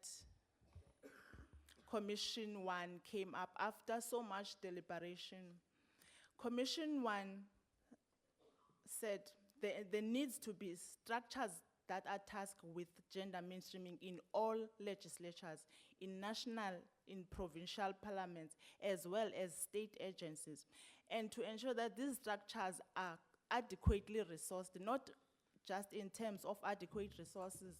Commission 1 came up after so much deliberation. Commission 1 said there needs to be structures that are tasked with gender mainstreaming in all legislatures, in national, in provincial parliaments, as well as state agencies, and to ensure that these structures are adequately resourced, not just in terms of adequate resources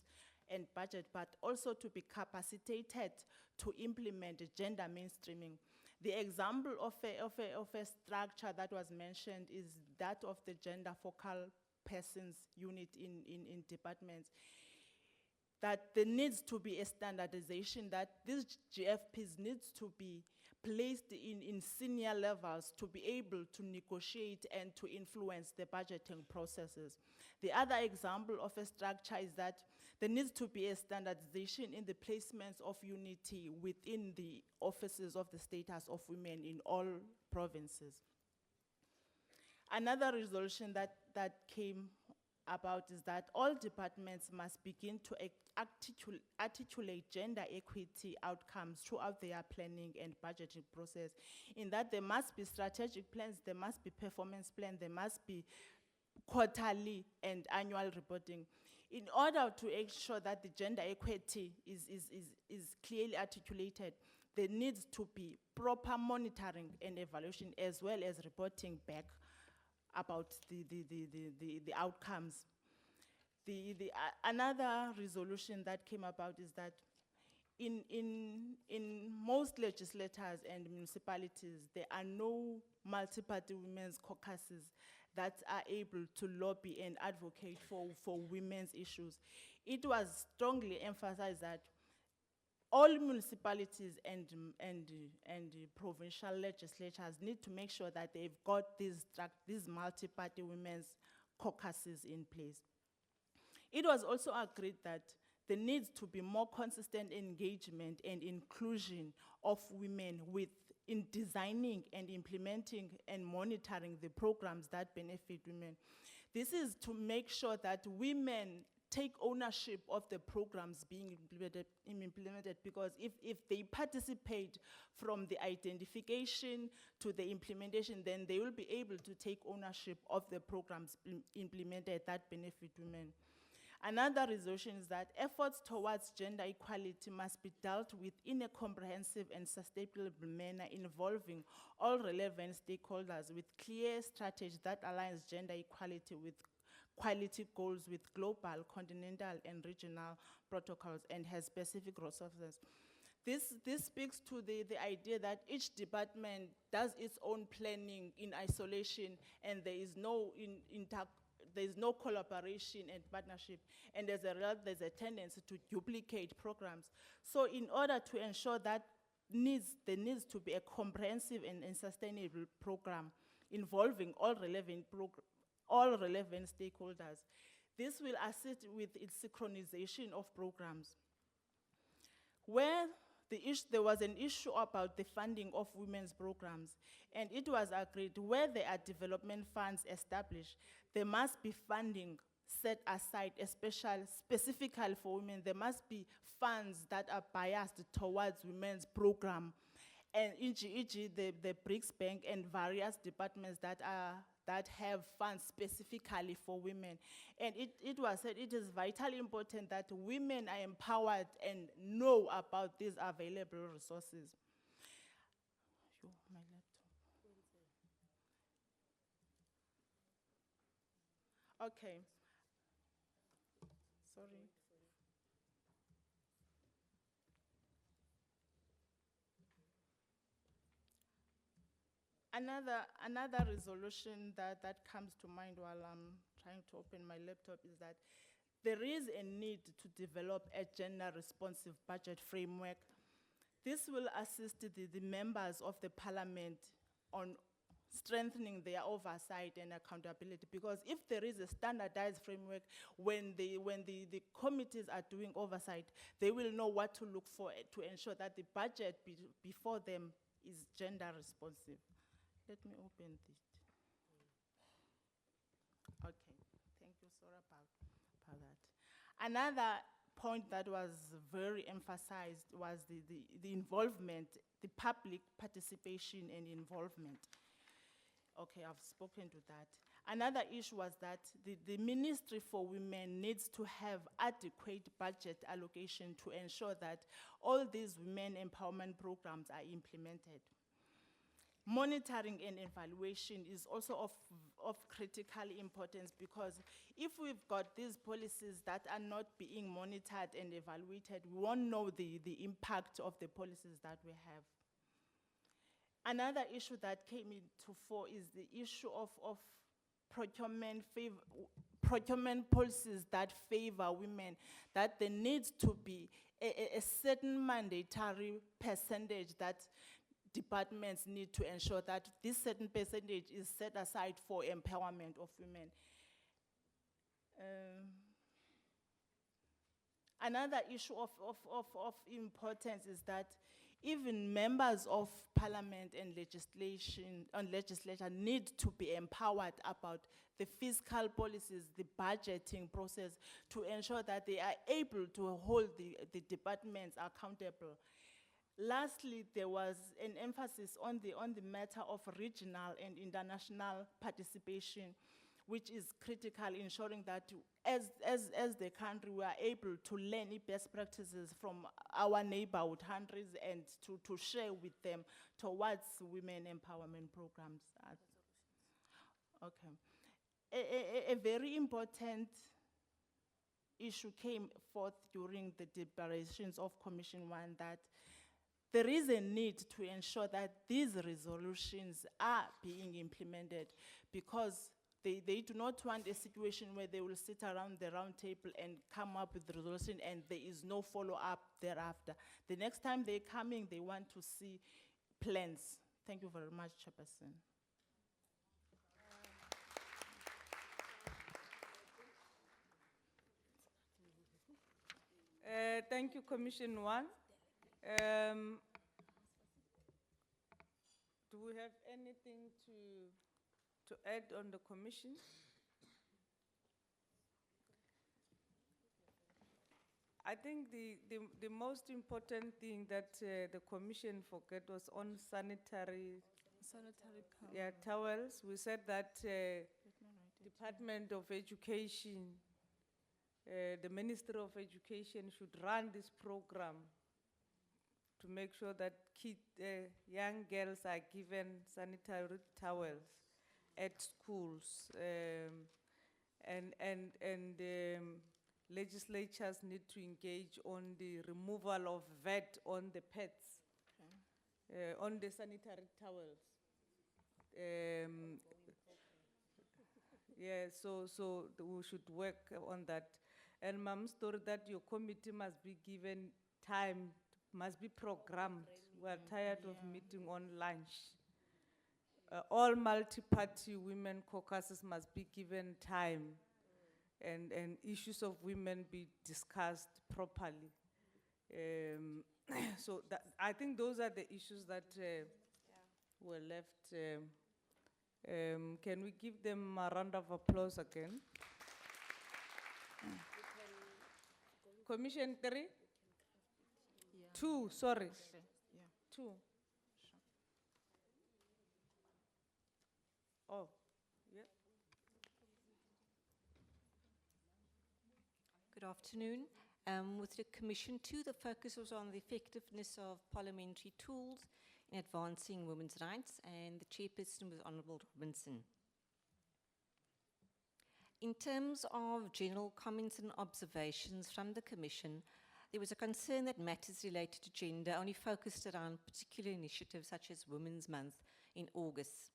and budget, but also to be capacitated to implement gender mainstreaming. The example of a structure that was mentioned is that of the gender focal persons unit in departments. That there needs to be a standardization, that these GFPs needs to be placed in senior levels to be able to negotiate and to influence the budgeting processes. The other example of a structure is that there needs to be a standardization in the placements of unity within the offices of the status of women in all provinces. Another resolution that came about is that all departments must begin to articulate gender equity outcomes throughout their planning and budgeting process, in that there must be strategic plans, there must be performance plans, there must be quarterly and annual reporting. In order to ensure that the gender equity is clearly articulated, there needs to be proper monitoring and evaluation, as well as reporting back about the outcomes. Another resolution that came about is that in most legislatures and municipalities, there are no multi-party women's caucuses that are able to lobby and advocate for women's issues. It was strongly emphasized that all municipalities and provincial legislatures need to make sure that they've got these multi-party women's caucuses in place. It was also agreed that there needs to be more consistent engagement and inclusion of women in designing and implementing and monitoring the programs that benefit women. This is to make sure that women take ownership of the programs being implemented, because if they participate from the identification to the implementation, then they will be able to take ownership of the programs implemented that benefit women. Another resolution is that efforts towards gender equality must be dealt with in a comprehensive and sustainable manner, involving all relevant stakeholders with clear strategies that aligns gender equality with quality goals with global, continental, and regional protocols, and has specific resources. This speaks to the idea that each department does its own planning in isolation, and there is no collaboration and partnership, and as a result, there's a tendency to duplicate programs. So in order to ensure that there needs to be a comprehensive and sustainable program involving all relevant stakeholders. This will assist with its synchronization of programs. Where there was an issue about the funding of women's programs, and it was agreed where there are development funds established, there must be funding set aside, specifically for women. There must be funds that are biased towards women's program, and e.g. the BRICS Bank and various departments that have funds specifically for women. And it was said it is vitally important that women are empowered and know about these available resources. Yo, my laptop. Okay. Sorry. Another resolution that comes to mind while I'm trying to open my laptop is that there is a need to develop a gender-responsive budget framework. This will assist the members of the parliament on strengthening their oversight and accountability, because if there is a standardized framework, when the committees are doing oversight, they will know what to look for to ensure that the budget before them is gender responsive. Let me open this. Okay, thank you, sorry about Another point that was very emphasized was the involvement, the public participation and involvement. Okay, I've spoken to that. Another issue was that the Ministry for Women needs to have adequate budget allocation to ensure that all these women empowerment programs are implemented. Monitoring and evaluation is also of critical importance, because if we've got these policies that are not being monitored and evaluated, we won't know the impact of the policies that we have. Another issue that came into fore is the issue of procurement policies that favor women, that there needs to be a certain mandatory percentage that departments need to ensure that this certain percentage is set aside for empowerment of women. Another issue of importance is that even members of parliament and legislature need to be empowered about the fiscal policies, the budgeting process, to ensure that they are able to hold the departments accountable. Lastly, there was an emphasis on the matter of regional and international participation, which is critical, ensuring that as the country, we are able to learn best practices from our neighborhood countries and to share with them towards women empowerment programs. Okay. A very important issue came forth during the deliberations of Commission 1, that there is a need to ensure that these resolutions are being implemented, because they do not want a situation where they will sit around the round table and come up with the resolution and there is no follow-up thereafter. The next time they're coming, they want to see plans. Thank you very much, Chairperson. Thank you, Commission 1. Do we have anything to add on the commission? I think the most important thing that the commission forgot was on sanitary towels. We said that Department of Education, the Ministry of Education should run this program to make sure that young girls are given sanitary towels at schools, and legislatures need to engage on the removal of VAT on the pets, on the sanitary towels. Yeah, so we should work on that. And Ma'am Story, that your committee must be given time, must be programmed. We are tired of meeting on lunch. All multi-party women caucuses must be given time, and issues of women be discussed properly. So I think those are the issues that were left. Can we give them a round of applause again? Commission 3? Yeah. 2, sorry. Okay, yeah. 2. Oh, yeah. Good afternoon. With the Commission 2, the focus was on the effectiveness of parliamentary tools in advancing women's rights, and the chairperson was Honourable Robinson. In terms of general comments and observations from the Commission, there was a concern that matters related to gender only focused around particular initiatives such as Women's Month in August,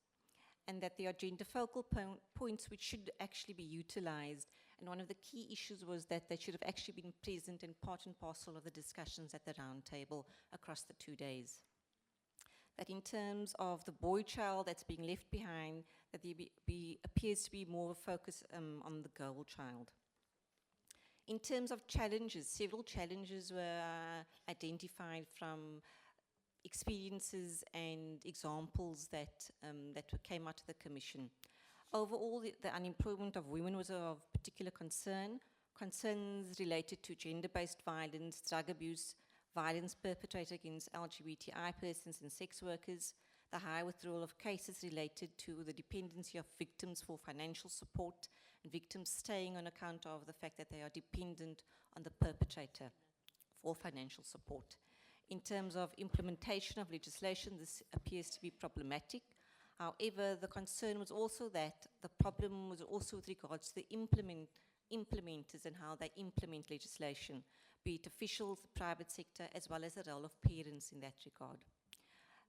and that there are gender focal points which should actually be utilised. And one of the key issues was that they should have actually been present and part and parcel of the discussions at the roundtable across the 2 days. That in terms of the boy child that's being left behind, that there appears to be more of a focus on the girl child. In terms of challenges, several challenges were identified from experiences and examples that came out of the Commission. Overall, the unemployment of women was of particular concern, concerns related to gender-based violence, drug abuse, violence perpetrated against LGBTI persons and sex workers, the high withdrawal of cases related to the dependency of victims for financial support, and victims staying on account of the fact that they are dependent on the perpetrator for financial support. In terms of implementation of legislation, this appears to be problematic. However, the concern was also that the problem was also with regards to the implementers and how they implement legislation, be it officials, the private sector, as well as the role of parents in that regard.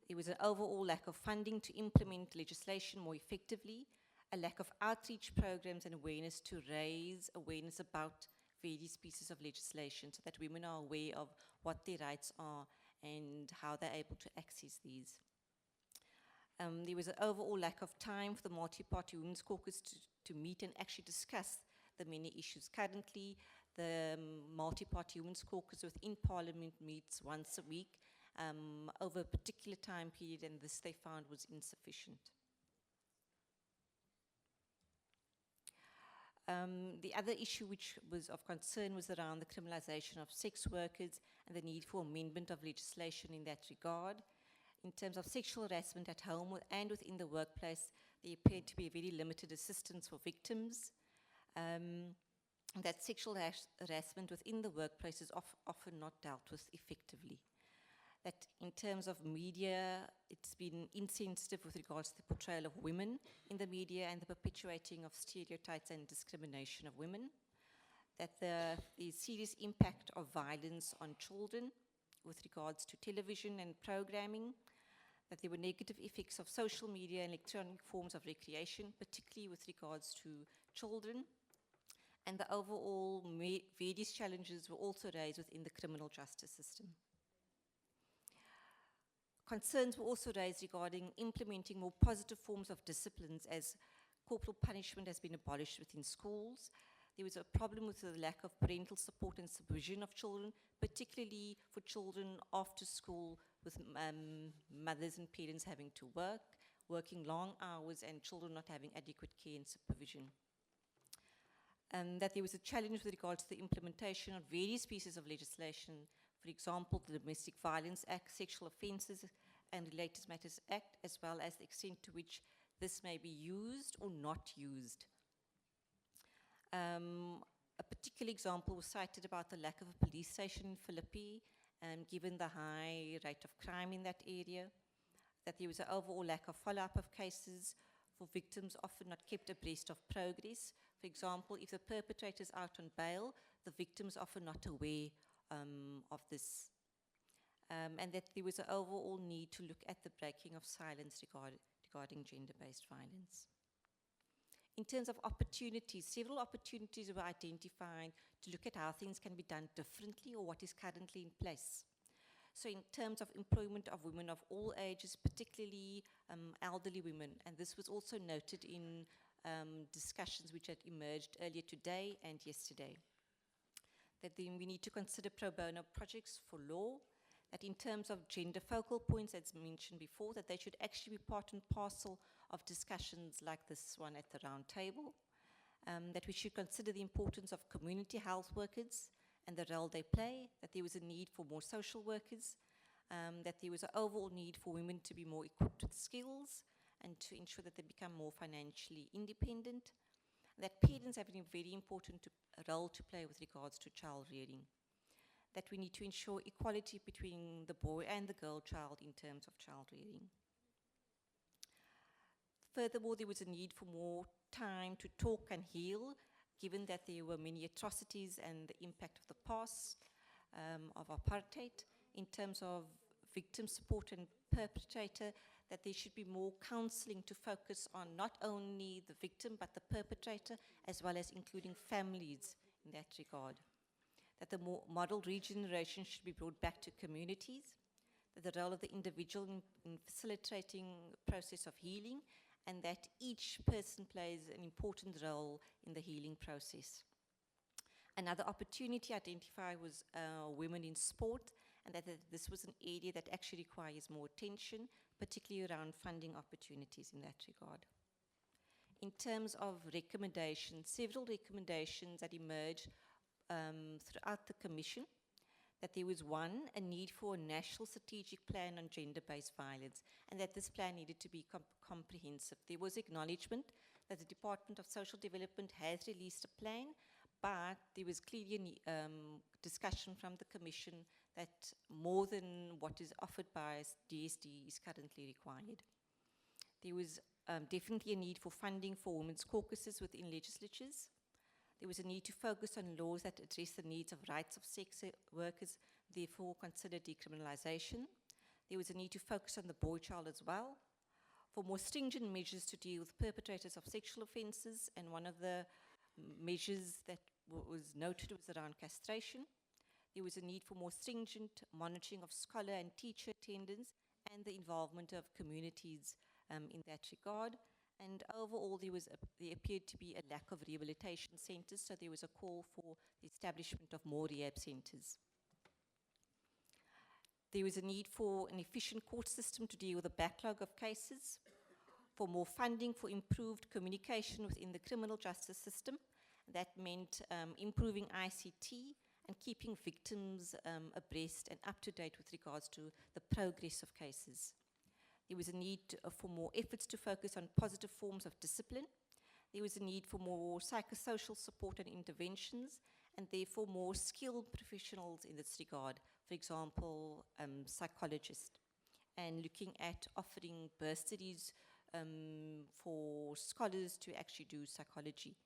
There was an overall lack of funding to implement legislation more effectively, a lack of outreach programs and awareness to raise awareness about various pieces of legislation so that women are aware of what their rights are and how they're able to access these. There was an overall lack of time for the multi-party Women's Caucus to meet and actually discuss the many issues. Currently, the multi-party Women's Caucus within Parliament meets once a week over a particular time period, and this they found was insufficient. The other issue which was of concern was around the criminalization of sex workers and the need for amendment of legislation in that regard. In terms of sexual harassment at home and within the workplace, there appeared to be very limited assistance for victims. That sexual harassment within the workplace is often not dealt with effectively. That in terms of media, it's been insensitive with regards to the portrayal of women in the media and the perpetuating of stereotypes and discrimination of women. That the serious impact of violence on children with regards to television and programming, that there were negative effects of social media and electronic forms of recreation, particularly with regards to children, and the overall various challenges were also raised within the criminal justice system. Concerns were also raised regarding implementing more positive forms of disciplines as corporal punishment has been abolished within schools. There was a problem with the lack of parental support and supervision of children, particularly for children after school with mothers and parents having to work, working long hours, and children not having adequate care and supervision. That there was a challenge with regards to the implementation of various pieces of legislation, for example, the Domestic Violence Act, Sexual Offences and Related Matters Act, as well as the extent to which this may be used or not used. A particular example was cited about the lack of a police station in Philippi, given the high rate of crime in that area, that there was an overall lack of follow-up of cases for victims often not kept abreast of progress. For example, if the perpetrator is out on bail, the victim is often not aware of this. And that there was an overall need to look at the breaking of silence regarding gender-based violence. In terms of opportunities, several opportunities were identified to look at how things can be done differently or what is currently in place. So in terms of employment of women of all ages, particularly elderly women, and this was also noted in discussions which had emerged earlier today and yesterday. That then we need to consider pro bono projects for law, that in terms of gender focal points, as mentioned before, that they should actually be part and parcel of discussions like this one at the Roundtable, that we should consider the importance of community health workers and the role they play, that there was a need for more social workers, that there was an overall need for women to be more equipped with skills and to ensure that they become more financially independent, that parents have a very important role to play with regards to child rearing, that we need to ensure equality between the boy and the girl child in terms of child rearing. Furthermore, there was a need for more time to talk and heal, given that there were many atrocities and the impact of the past of apartheid. In terms of victim support and perpetrator, that there should be more counseling to focus on not only the victim but the perpetrator, as well as including families in that regard. That the model regeneration should be brought back to communities, that the role of the individual in facilitating the process of healing, and that each person plays an important role in the healing process. Another opportunity identified was women in sport, and that this was an area that actually requires more attention, particularly around funding opportunities in that regard. In terms of recommendations, several recommendations that emerged throughout the Commission that there was one, a need for a national strategic plan on gender-based violence, and that this plan needed to be comprehensive. There was acknowledgement that the Department of Social Development has released a plan, but there was clearly discussion from the Commission that more than what is offered by DSD is currently required. There was definitely a need for funding for women's caucuses within legislatures. There was a need to focus on laws that address the needs of rights of sex workers, therefore consider decriminalization. There was a need to focus on the boy child as well, for more stringent measures to deal with perpetrators of sexual offences, and one of the measures that was noted was around castration. There was a need for more stringent monitoring of scholar and teacher attendance and the involvement of communities in that regard. And overall, there appeared to be a lack of rehabilitation centres, so there was a call for the establishment of more rehab centres. There was a need for an efficient court system to deal with the backlog of cases, for more funding for improved communication within the criminal justice system. That meant improving ICT and keeping victims abreast and up to date with regards to the progress of cases. There was a need for more efforts to focus on positive forms of discipline. There was a need for more psychosocial support and interventions, and therefore more skilled professionals in this regard, for example, psychologists, and looking at offering bursaries for scholars to actually do psychology.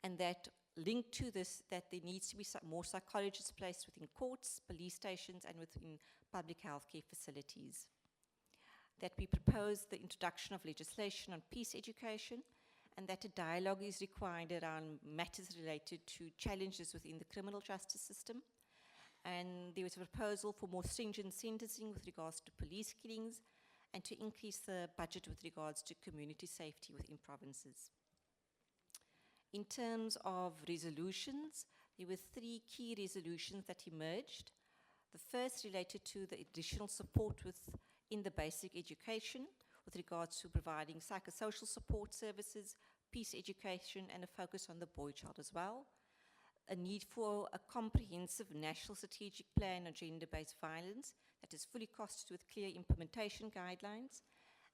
And that linked to this, that there needs to be more psychologists placed within courts, police stations, and within public healthcare facilities. That we propose the introduction of legislation on peace education, and that a dialogue is required around matters related to challenges within the criminal justice system. And there was a proposal for more stringent sentencing with regards to police killings, and to increase the budget with regards to community safety within provinces. In terms of resolutions, there were 3 key resolutions that emerged. The first related to the additional support in the basic education with regards to providing psychosocial support services, peace education, and a focus on the boy child as well. A need for a comprehensive national strategic plan on gender-based violence that is fully costed with clear implementation guidelines.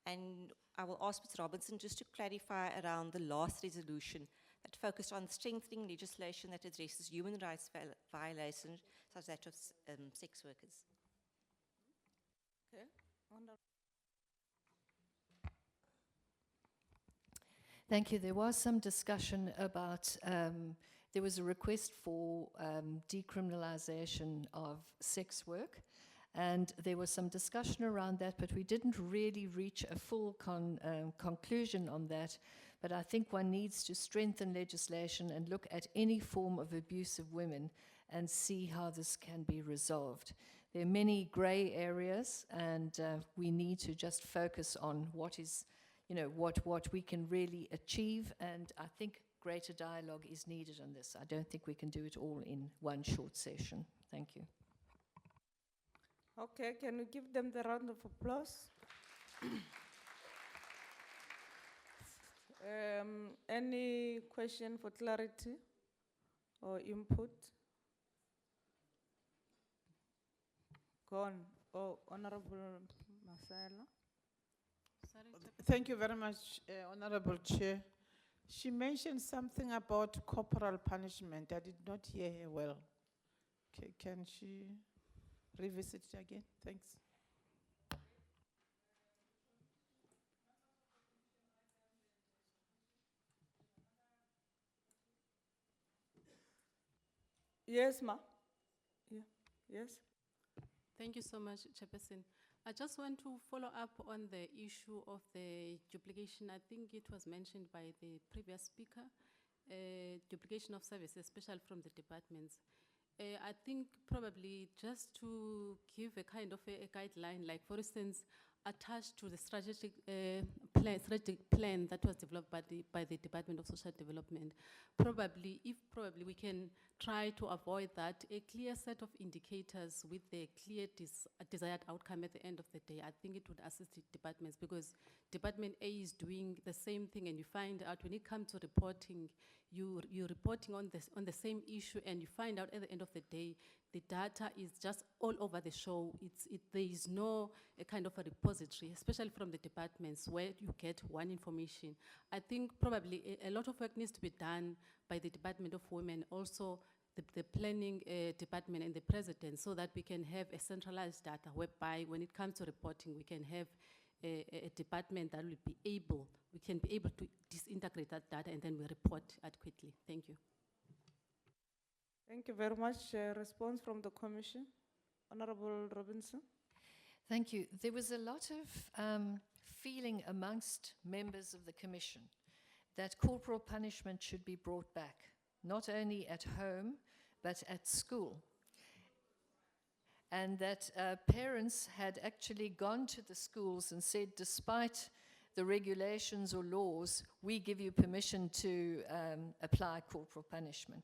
And I will ask Ms. Robinson just to clarify around the last resolution that focused on strengthening legislation that addresses human rights violations such as that of sex workers. Okay. Thank you. There was some discussion about, there was a request for decriminalization of sex work, and there was some discussion around that, but we didn't really reach a full conclusion on that. But I think one needs to strengthen legislation and look at any form of abuse of women and see how this can be resolved. There are many grey areas, and we need to just focus on what is, what we can really achieve, and I think greater dialogue is needed on this. I don't think we can do it all in one short session. Thank you. Okay, can we give them the round of applause? Any question for clarity or input? Go on. Oh, Honorable Marcelo. Thank you very much, Honorable Chair. She mentioned something about corporal punishment. I did not hear her well. Can she revisit it again? Thanks. Yes, ma. Yeah. Yes. Thank you so much, Chairperson. I just want to follow up on the issue of the duplication. I think it was mentioned by the previous speaker, duplication of services, especially from the departments. I think probably just to give a kind of a guideline, like for instance, attached to the strategic plan that was developed by the Department of Social Development. Probably we can try to avoid that, a clear set of indicators with the clear desired outcome at the end of the day. I think it would assist the departments, because Department A is doing the same thing, and you find out when it comes to reporting, you're reporting on the same issue, and you find out at the end of the day, the data is just all over the show. There is no a kind of a repository, especially from the departments, where you get one information. I think probably a lot of work needs to be done by the Department of Women, also the planning department and the president, so that we can have a centralized data whereby when it comes to reporting, we can have a department that will be able, we can be able to disintegrate that data and then we report adequately. Thank you. Thank you very much. Response from the Commission. Honorable Robinson. Thank you. There was a lot of feeling amongst members of the Commission that corporal punishment should be brought back, not only at home, but at school. And that parents had actually gone to the schools and said, despite the regulations or laws, we give you permission to apply corporal punishment.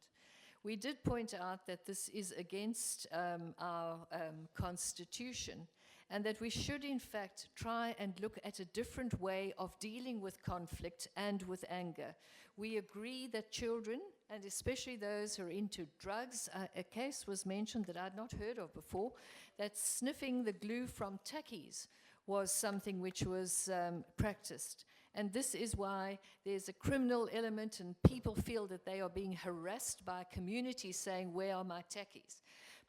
We did point out that this is against our constitution, and that we should in fact try and look at a different way of dealing with conflict and with anger. We agree that children, and especially those who are into drugs, a case was mentioned that I'd not heard of before, that sniffing the glue from tackies was something which was practiced. And this is why there's a criminal element and people feel that they are being harassed by communities saying, where are my tackies?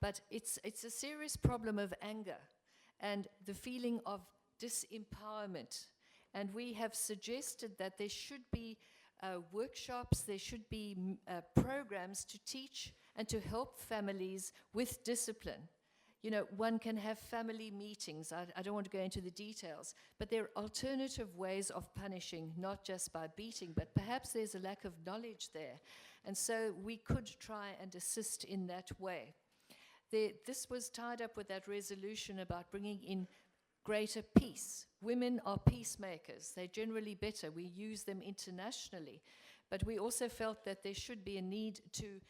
But it's a serious problem of anger and the feeling of disempowerment. And we have suggested that there should be workshops, there should be programs to teach and to help families with discipline. You know, one can have family meetings. I don't want to go into the details, but there are alternative ways of punishing, not just by beating, but perhaps there's a lack of knowledge there. And so we could try and assist in that way. This was tied up with that resolution about bringing in greater peace. Women are peacemakers. They're generally better. We use them internationally. But we also felt that there should be a need to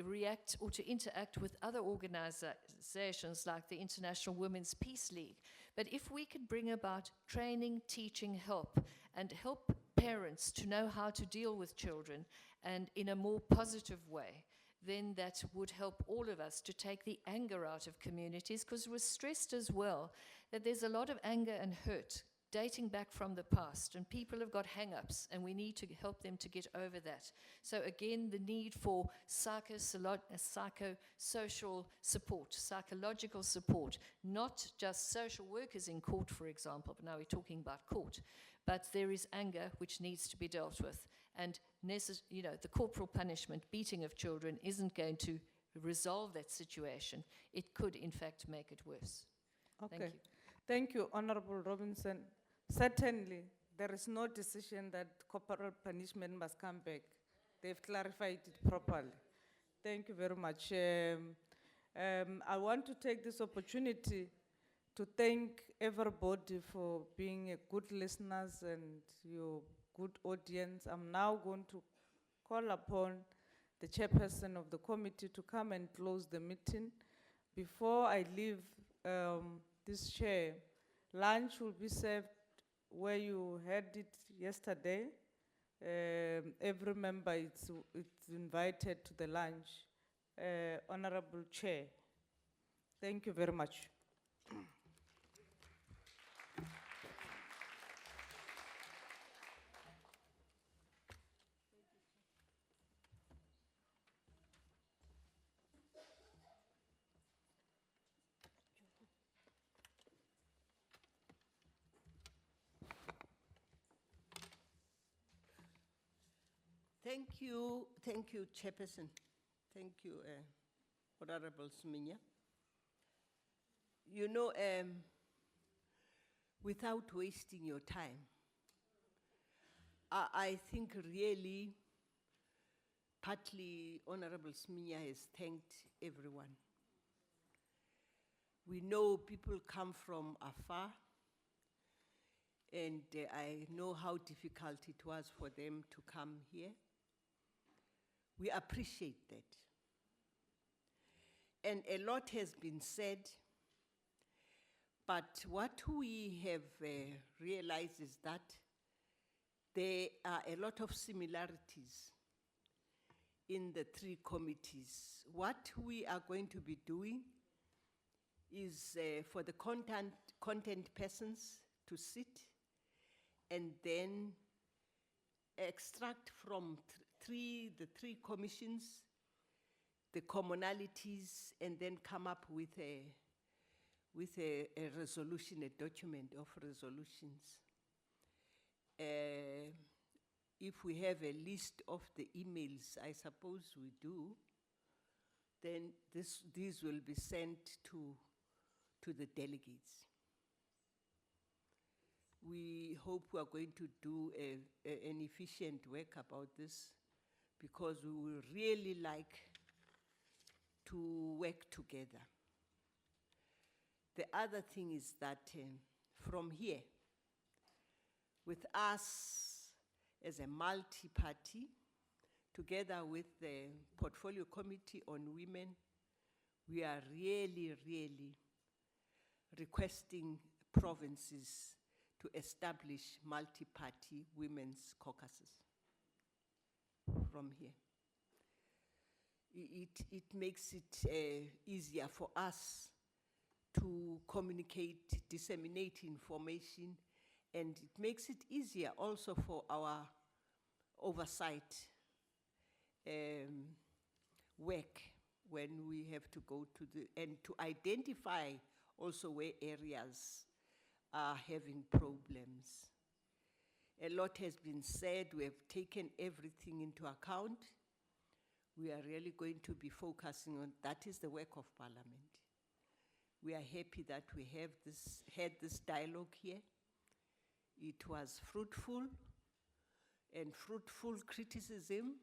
react or to interact with other organizations like the International Women's Peace League. But if we could bring about training, teaching, help, and help parents to know how to deal with children and in a more positive way, then that would help all of us to take the anger out of communities, because we're stressed as well that there's a lot of anger and hurt dating back from the past, and people have got hang-ups, and we need to help them to get over that. So again, the need for psychosocial support, psychological support, not just social workers in court, for example, but now we're talking about court, but there is anger which needs to be dealt with, and the corporal punishment, beating of children, isn't going to resolve that situation. It could, in fact, make it worse. Okay. Thank you. Thank you, Honorable Robinson. Certainly, there is no decision that corporal punishment must come back. They've clarified it properly. Thank you very much. I want to take this opportunity to thank everybody for being a good listeners and your good audience. I'm now going to call upon the chairperson of the committee to come and close the meeting. Before I leave this chair, lunch will be served where you had it yesterday. Every member is invited to the lunch. Honorable Chair, thank you very much. Thank you, Chairperson. Thank you, Honorable Sminya. You know, without wasting your time, I think really, partly Honorable Sminya has thanked everyone. We know people come from afar, And I know how difficult it was for them to come here. We appreciate that. And a lot has been said, but what we have realized is that there are a lot of similarities in the three committees. What we are going to be doing is for the content persons to sit and then extract from the three commissions the commonalities, and then come up with a resolution, a document of resolutions. If we have a list of the emails, I suppose we do, then these will be sent to the delegates. We hope we are going to do an efficient work about this, because we will really like to work together. The other thing is that from here, with us as a multi-party, together with the Portfolio Committee on Women, we are really, really requesting provinces to establish multi-party women's caucuses from here. It makes it easier for us to communicate, disseminate information, and it makes it easier also for our oversight work when we have to go to and to identify also where areas are having problems. A lot has been said. We have taken everything into account. We are really going to be focusing on that. Is the work of Parliament. We are happy that we have had this dialogue here. It was fruitful and fruitful criticism,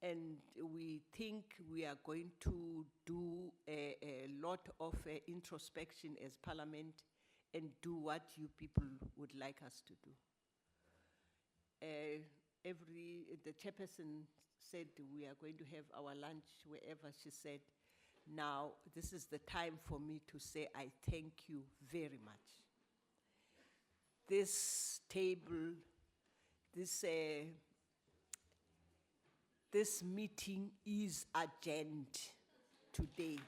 and we think we are going to do a lot of introspection as Parliament and do what you people would like us to do. The chairperson said we are going to have our lunch wherever she said. Now, this is the time for me to say I thank you very much. This table, this meeting is adjourned today.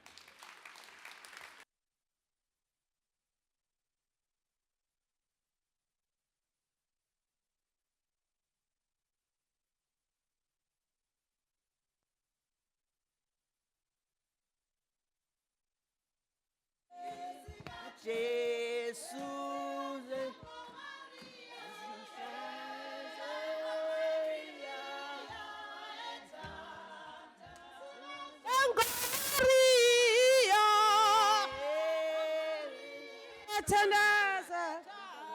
Jesus. Tandaza.